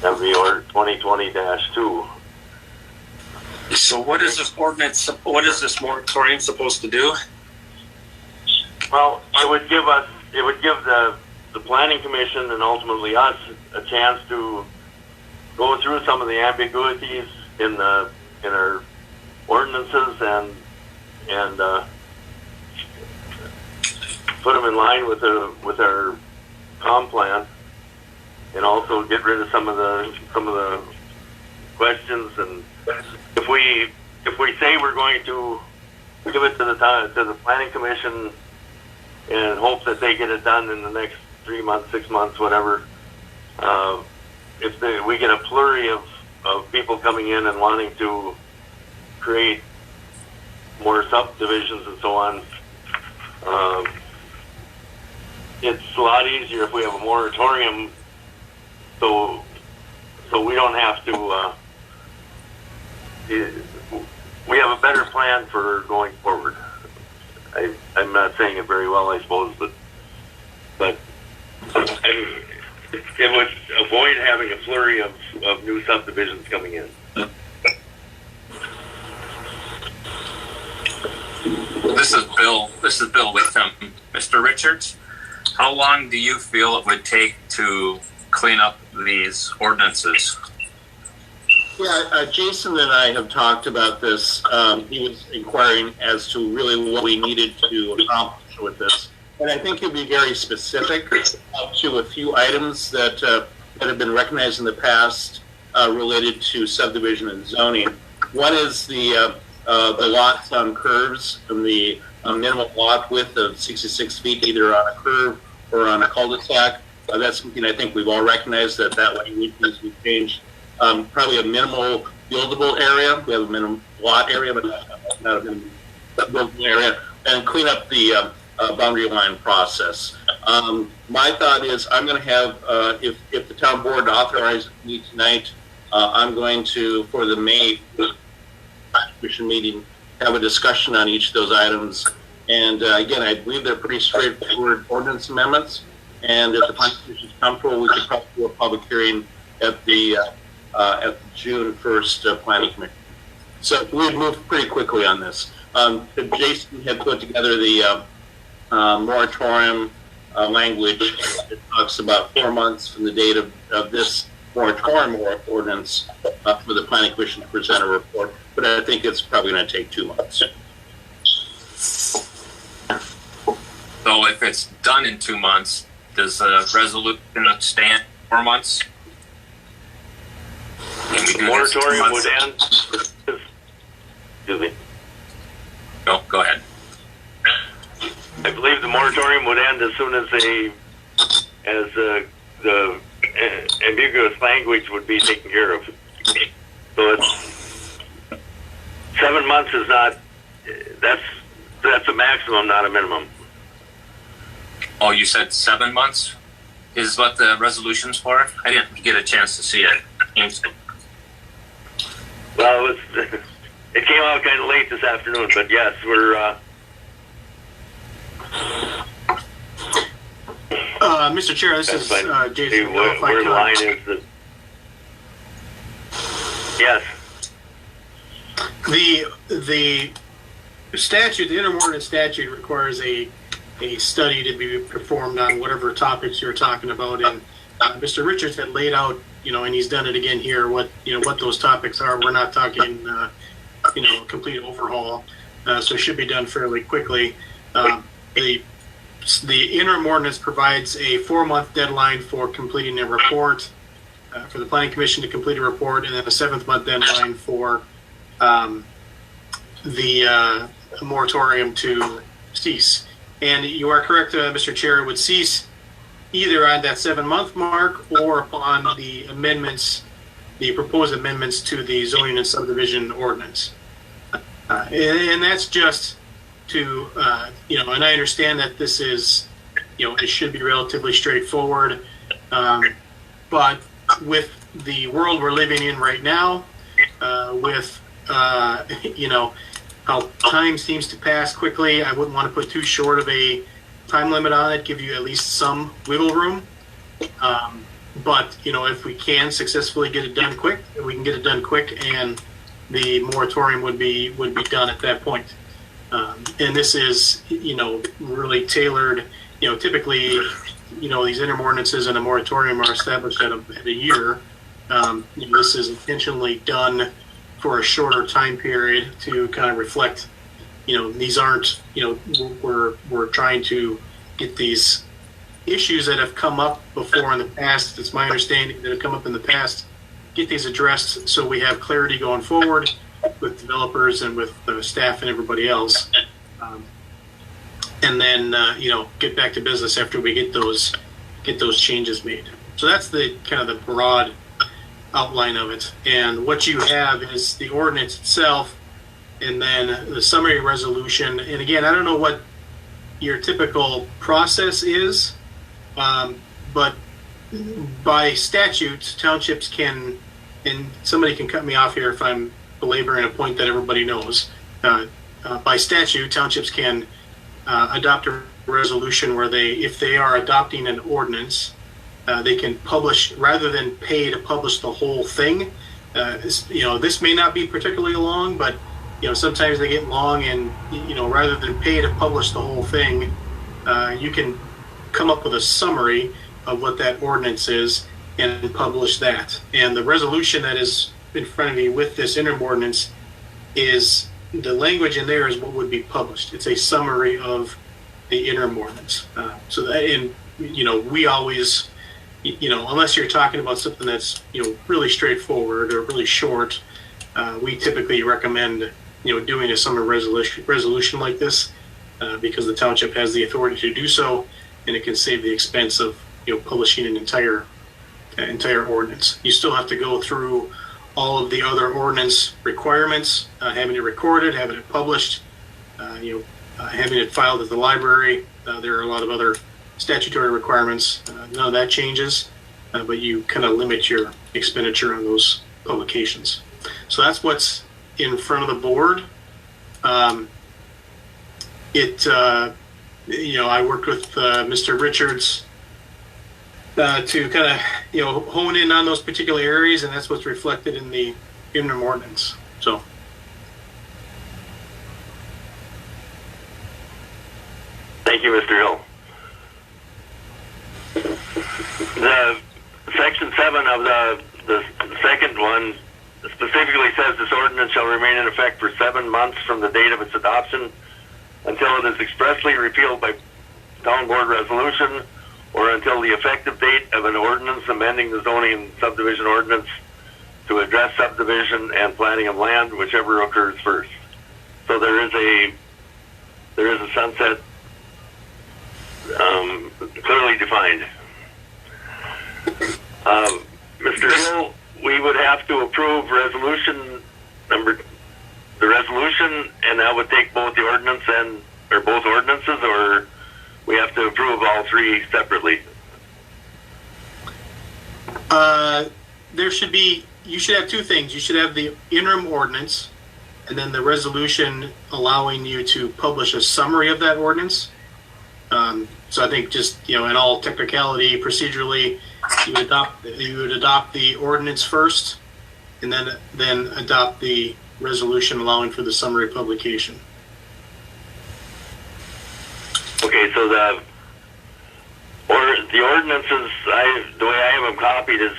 That would be order 2020-2. So what is this ordinance, what is this moratorium supposed to do? Well, it would give the Planning Commission and ultimately us a chance to go through some of the ambiguities in our ordinances and put them in line with our comp plan, and also get rid of some of the questions. And if we say we're going to give it to the planning commission and hope that they get it done in the next 3 months, 6 months, whatever, we get a flurry of people coming in and wanting to create more subdivisions and so on, it's a lot easier if we have a moratorium, so we don't have to. We have a better plan for going forward. I'm not saying it very well, I suppose, but it would avoid having a flurry of new subdivisions coming in. This is Bill with Mr. Richards. How long do you feel it would take to clean up these ordinances? Yeah, Jason and I have talked about this. He was inquiring as to really what we needed to accomplish with this. And I think he'll be very specific to a few items that have been recognized in the past related to subdivision and zoning. One is the lots on curves and the minimum lot width of 66 feet, either on a curve or on a cul-de-sac. That's something I think we've all recognized that language needs to be changed. Probably a minimal buildable area. We have a minimum lot area, but not a minimum buildable area. And clean up the boundary line process. My thought is I'm going to have, if the town board authorizes me tonight, I'm going to, for the May commission meeting, have a discussion on each of those items. And again, I believe they're pretty straightforward ordinance amendments. And if the planning commission is comfortable, we could probably do a public hearing at the June 1st planning commission. So we've moved pretty quickly on this. Jason had put together the moratorium language. It talks about 4 months from the date of this moratorium ordinance for the planning commission to present a report. But I think it's probably going to take 2 months. So if it's done in 2 months, does the resolution stand 4 months? The moratorium would end. Excuse me. No, go ahead. I believe the moratorium would end as soon as the ambiguous language would be taken care of. So it's 7 months is not. That's a maximum, not a minimum. Oh, you said 7 months is what the resolution's for? I didn't get a chance to see it. Well, it came out kind of late this afternoon, but yes, we're. Mr. Chair, this is Jason. Where the line is that. Yes. The statute, the interim ordinance statute, requires a study to be performed on whatever topics you're talking about, and Mr. Richards had laid out, and he's done it again here, what those topics are. We're not talking, complete overhaul, so it should be done fairly quickly. The interim ordinance provides a 4-month deadline for completing a report, for the planning commission to complete a report, and then a 7th-month deadline for the moratorium to cease. And you are correct, Mr. Chair, it would cease either on that 7-month mark or upon the amendments, the proposed amendments to the zoning and subdivision ordinance. And that's just to, and I understand that this is, it should be relatively straightforward. But with the world we're living in right now, with, how time seems to pass quickly, I wouldn't want to put too short of a time limit on it, give you at least some wiggle room. But, if we can successfully get it done quick, we can get it done quick, and the moratorium would be done at that point. And this is, really tailored. Typically, these interim ordinances and a moratorium are established at a year. This is intentionally done for a shorter time period to kind of reflect, these aren't, we're trying to get these issues that have come up before in the past. It's my understanding that have come up in the past, get these addressed so we have clarity going forward with developers and with the staff and everybody else. And then, get back to business after we get those changes made. So that's the kind of the broad outline of it. And what you have is the ordinance itself, and then the summary resolution. And again, I don't know what your typical process is, but by statute, townships can, and somebody can cut me off here if I'm belaboring a point that everybody knows. By statute, townships can adopt a resolution where if they are adopting an ordinance, they can publish, rather than pay to publish the whole thing. This may not be particularly long, but sometimes they get long, and rather than pay to publish the whole thing, you can come up with a summary of what that ordinance is and publish that. And the resolution that is in front of you with this interim ordinance is, the language in there is what would be published. It's a summary of the interim ordinance. So that, and we always, unless you're talking about something that's really straightforward or really short, we typically recommend doing a summary resolution like this, because the township has the authority to do so, and it can save the expense of publishing an entire ordinance. You still have to go through all of the other ordinance requirements, having it recorded, having it published, having it filed at the library. There are a lot of other statutory requirements. None of that changes, but you kind of limit your expenditure on those publications. So that's what's in front of the board. I worked with Mr. Richards to kind of hone in on those particular areas, and that's what's reflected in the interim ordinance. So. Thank you, Mr. Hill. The section 7 of the second one specifically says this ordinance shall remain in effect for 7 months from the date of its adoption until it is expressly repealed by town board resolution, or until the effective date of an ordinance amending the zoning and subdivision ordinance to address subdivision and planting of land, whichever occurs first. So there is a sunset clearly defined. Mr. Hill, we would have to approve the resolution, and that would take both the ordinance or both ordinances, or we have to approve all three separately. You should have two things. You should have the interim ordinance, and then the resolution allowing you to publish a summary of that ordinance. So I think just, in all technicality, procedurally, you would adopt the ordinance first, and then adopt the resolution allowing for the summary publication. Okay, so the ordinances, the way I have them copied is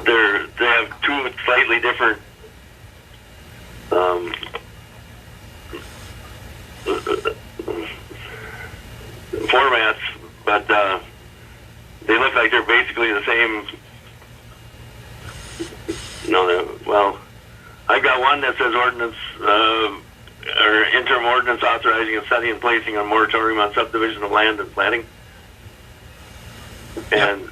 they have two slightly different formats, but they look like they're basically the same. I've got one that says ordinance or interim ordinance authorizing and setting and placing a moratorium on subdivision of land and planting. And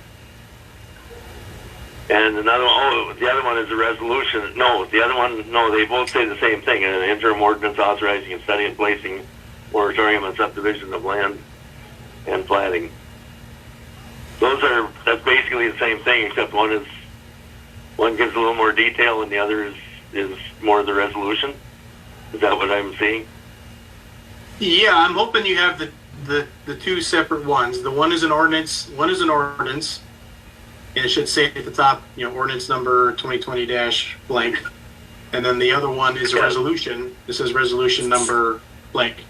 another one, the other one is a resolution. They both say the same thing. An interim ordinance authorizing and setting and placing moratorium on subdivision of land and planting. That's basically the same thing, except one gives a little more detail and the other is more of the resolution. Is that what I'm seeing? Yeah, I'm hoping you have the two separate ones. The one is an ordinance, and it should say at the top, ordinance number 2020- blank. And then the other one is a resolution. This is resolution number blank.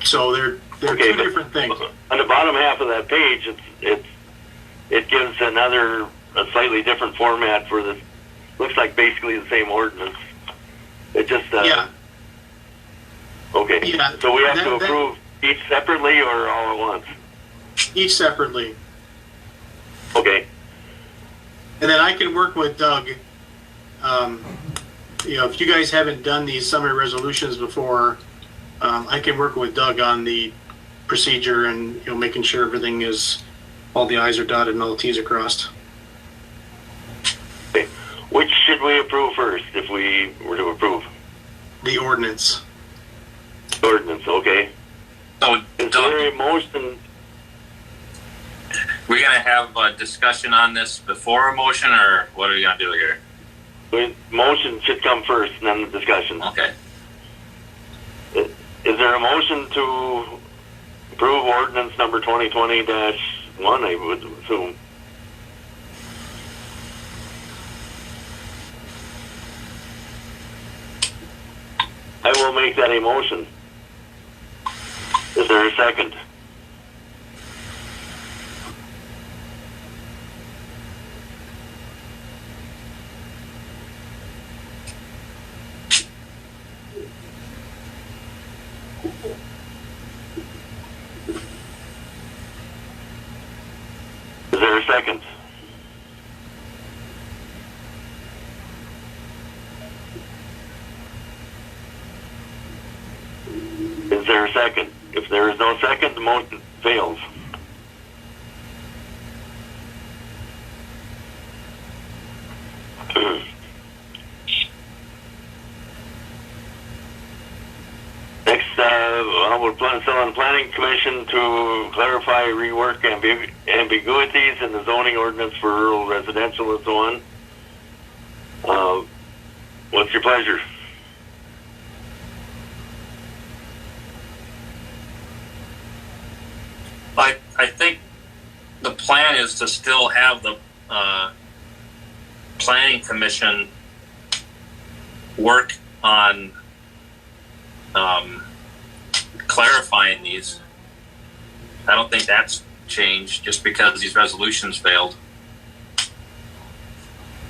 So they're two different things. On the bottom half of that page, it gives another a slightly different format for this. Looks like basically the same ordinance. It just, Yeah. Okay. Yeah, So we have to approve each separately or all at once? Each separately. Okay. And then I can work with Doug. If you guys haven't done these summary resolutions before, I can work with Doug on the procedure and, making sure everything is, all the I's are dotted and all the T's are crossed. Okay. Which should we approve first if we were to approve? The ordinance. Ordinance, okay. So, Is there a motion? we're going to have a discussion on this before a motion, or what are we going to do here? Motion should come first and then the discussion. Okay. Is there a motion to approve ordinance number 2020-1, I would assume? I will make that a motion. Is there a second? Is there a second? Is there a second? If there is no second, the motion fails. Next, we're still on the Planning Commission to clarify, rework ambiguities in the zoning ordinance for rural residential and so on. What's your pleasure? I think the plan is to still have the Planning Commission work on clarifying these. I don't think that's changed just because these resolutions failed.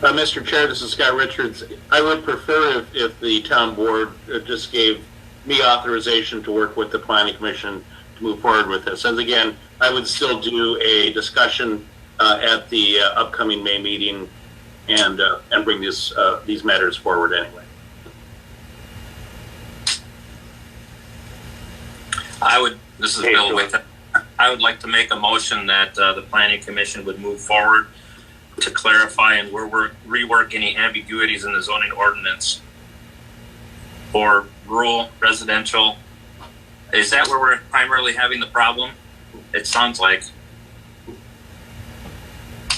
Mr. Chair, this is Scott Richards. I would prefer if the town board just gave me authorization to work with the Planning Commission to move forward with this. And again, I would still do a discussion at the upcoming May meeting and bring these matters forward anyway. This is Bill Wick. I would like to make a motion that the Planning Commission would move forward to clarify and rework any ambiguities in the zoning ordinance for rural residential. Is that where we're primarily having the problem? It sounds like.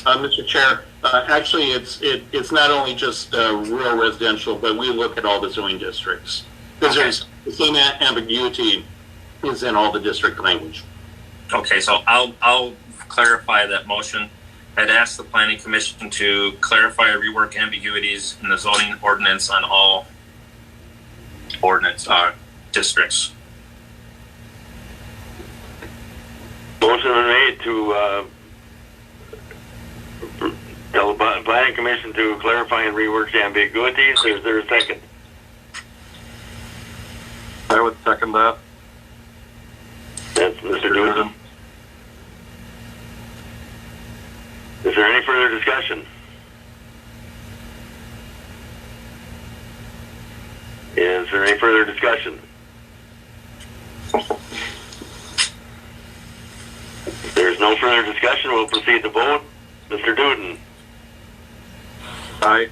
Mr. Chair, actually, it's not only just rural residential, but we look at all the zoning districts because there's the same ambiguity is in all the district language. Okay, so I'll clarify that motion. I'd ask the Planning Commission to clarify or rework ambiguities in the zoning ordinance on all ordinance districts. Motion made to tell the Planning Commission to clarify and rework the ambiguities. Is there a second? I would second that. That's Mr. Duden. Is there any further discussion? Is there any further discussion? If there's no further discussion, we'll proceed to vote. Mr. Duden. Aye.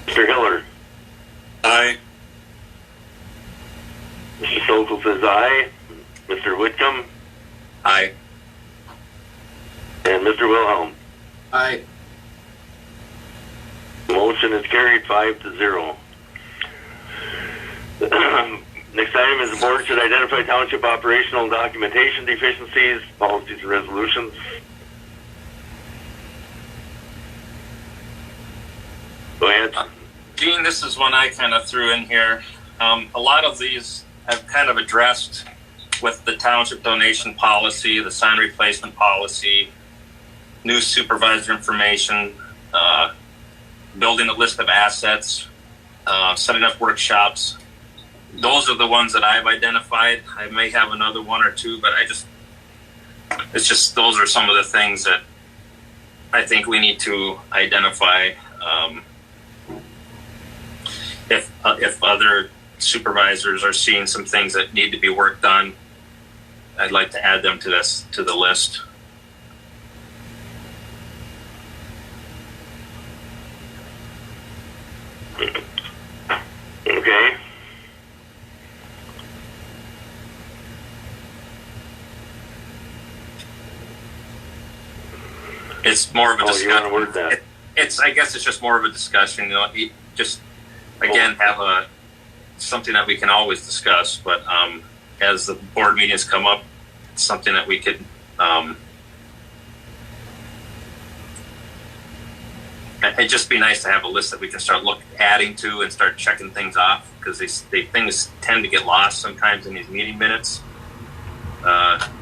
Mr. Hiller. Aye. Mr. Sokol says aye. Mr. Whitcomb. Aye. And Mr. Wilhelm. Aye. Motion is carried 5-0. Next item is the board should identify township operational and documentation deficiencies, policies, and resolutions. Go ahead. Gene, this is one I kind of threw in here. A lot of these have kind of addressed with the township donation policy, the sign replacement policy, new supervisor information, building a list of assets, setting up workshops. Those are the ones that I've identified. I may have another one or two, but it's just those are some of the things that I think we need to identify. If other supervisors are seeing some things that need to be worked on, I'd like to add them to the list. Okay. It's more of a discussion. You want to word that? I guess it's just more of a discussion. You know, just again have something that we can always discuss. But as the board meetings come up, it's something that we could. It'd just be nice to have a list that we can start adding to and start checking things off, because things tend to get lost sometimes in these meeting minutes.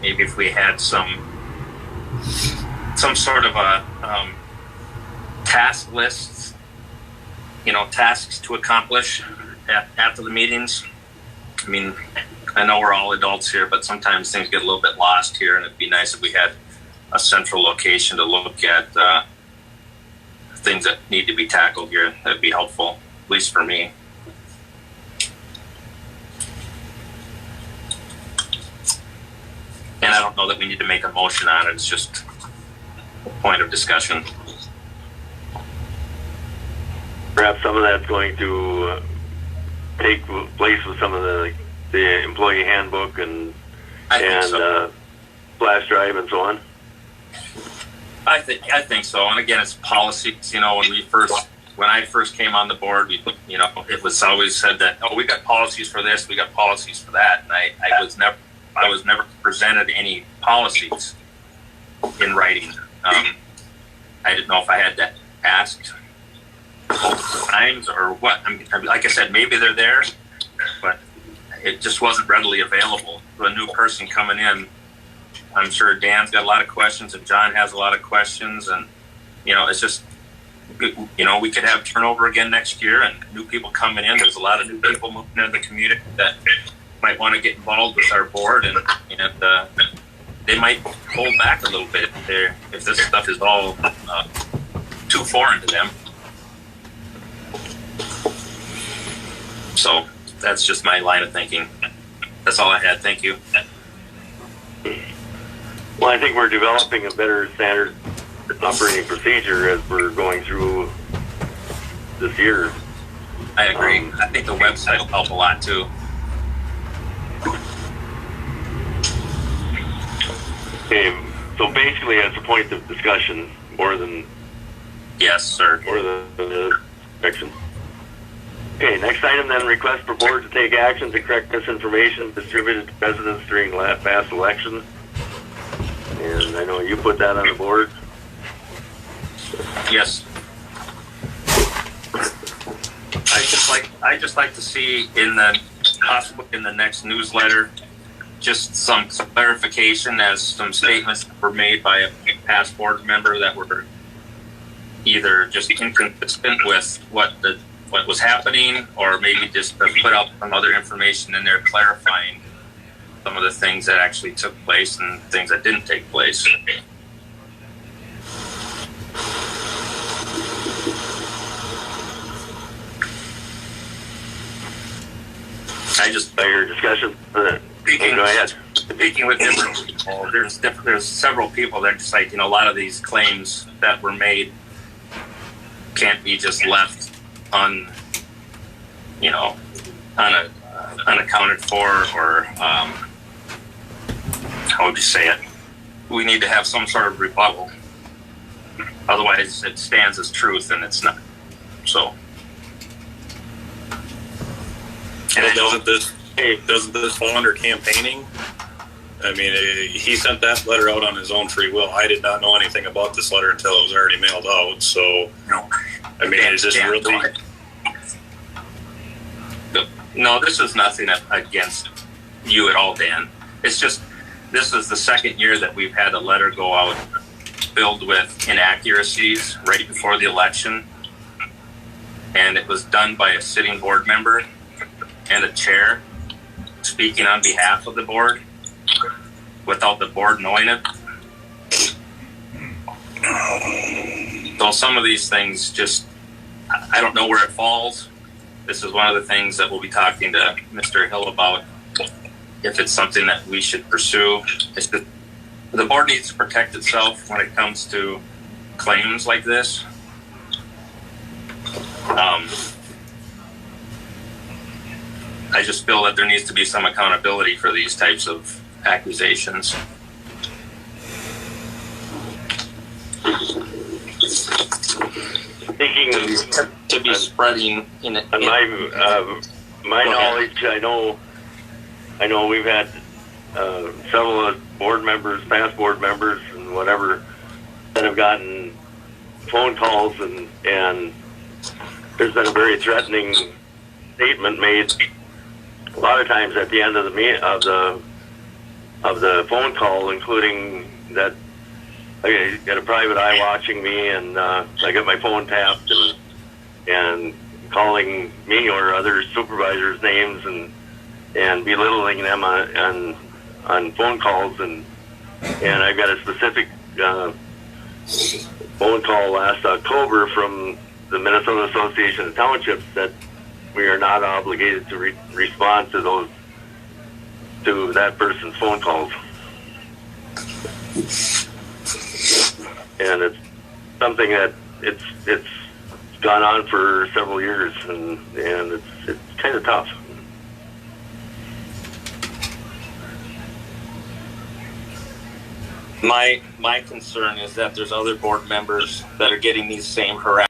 Maybe if we had some sort of a task list, tasks to accomplish after the meetings. I mean, I know we're all adults here, but sometimes things get a little bit lost here, and it'd be nice if we had a central location to look at things that need to be tackled here. That'd be helpful, at least for me. And I don't know that we need to make a motion on it. It's just a point of discussion. Perhaps some of that's going to take place with some of the employee handbook and so. flash drive and so on. I think so. And again, it's policies. When I first came on the board, it was always said that, oh, we got policies for this, we got policies for that, and I was never presented any policies in writing. I didn't know if I had to ask multiple times or what. I mean, like I said, maybe they're there, but it just wasn't readily available to a new person coming in. I'm sure Dan's got a lot of questions and John has a lot of questions, and it's just we could have turnover again next year and new people coming in. There's a lot of new people moving into the community that might want to get involved with our board, and they might hold back a little bit if this stuff is all too foreign to them. So that's just my line of thinking. That's all I had. Thank you. Well, I think we're developing a better standard operating procedure as we're going through this year. I agree. I think the website will help a lot too. Okay, so basically it's a point of discussion more than... Yes, sir. More than the section. Okay, next item then, request for board to take action to correct misinformation distributed to residents during past elections. And I know you put that on the board. Yes. I just like to see possibly in the next newsletter just some clarification as some statements were made by a past board member that were either just inconsistent with what was happening, or maybe just put out some other information in there clarifying some of the things that actually took place and things that didn't take place. I just your discussion. Speaking, go ahead. Speaking with different people, there's several people that just like, a lot of these claims that were made can't be just left unaccounted for, or how would you say it? We need to have some sort of rebuttal. Otherwise, it stands as truth, and it's not. So. And doesn't this fall under campaigning? I mean, he sent that letter out on his own free will. I did not know anything about this letter until it was already mailed out. So, I mean, is this really? No, this is nothing against you at all, Dan. It's just this is the second year that we've had a letter go out filled with inaccuracies right before the election. And it was done by a sitting board member and a chair speaking on behalf of the board without the board knowing it. So some of these things just, I don't know where it falls. This is one of the things that we'll be talking to Mr. Hill about, if it's something that we should pursue. It's that the board needs to protect itself when it comes to claims like this. I just feel that there needs to be some accountability for these types of accusations. Thinking to be spreading in my knowledge, I know we've had several board members, past board members, and whatever, that have gotten phone calls, and there's been a very threatening statement made a lot of times at the end of the phone call, including that I got a private eye watching me, and I got my phone tapped, and calling me or other supervisors' names, and belittling them on phone calls, and I got a specific phone call last October from the Minnesota Association of Townships that we are not obligated to respond to that person's phone calls. And it's something that it's gone on for several years, and it's kind of tough. My concern is that there's other board members that are getting these same harassment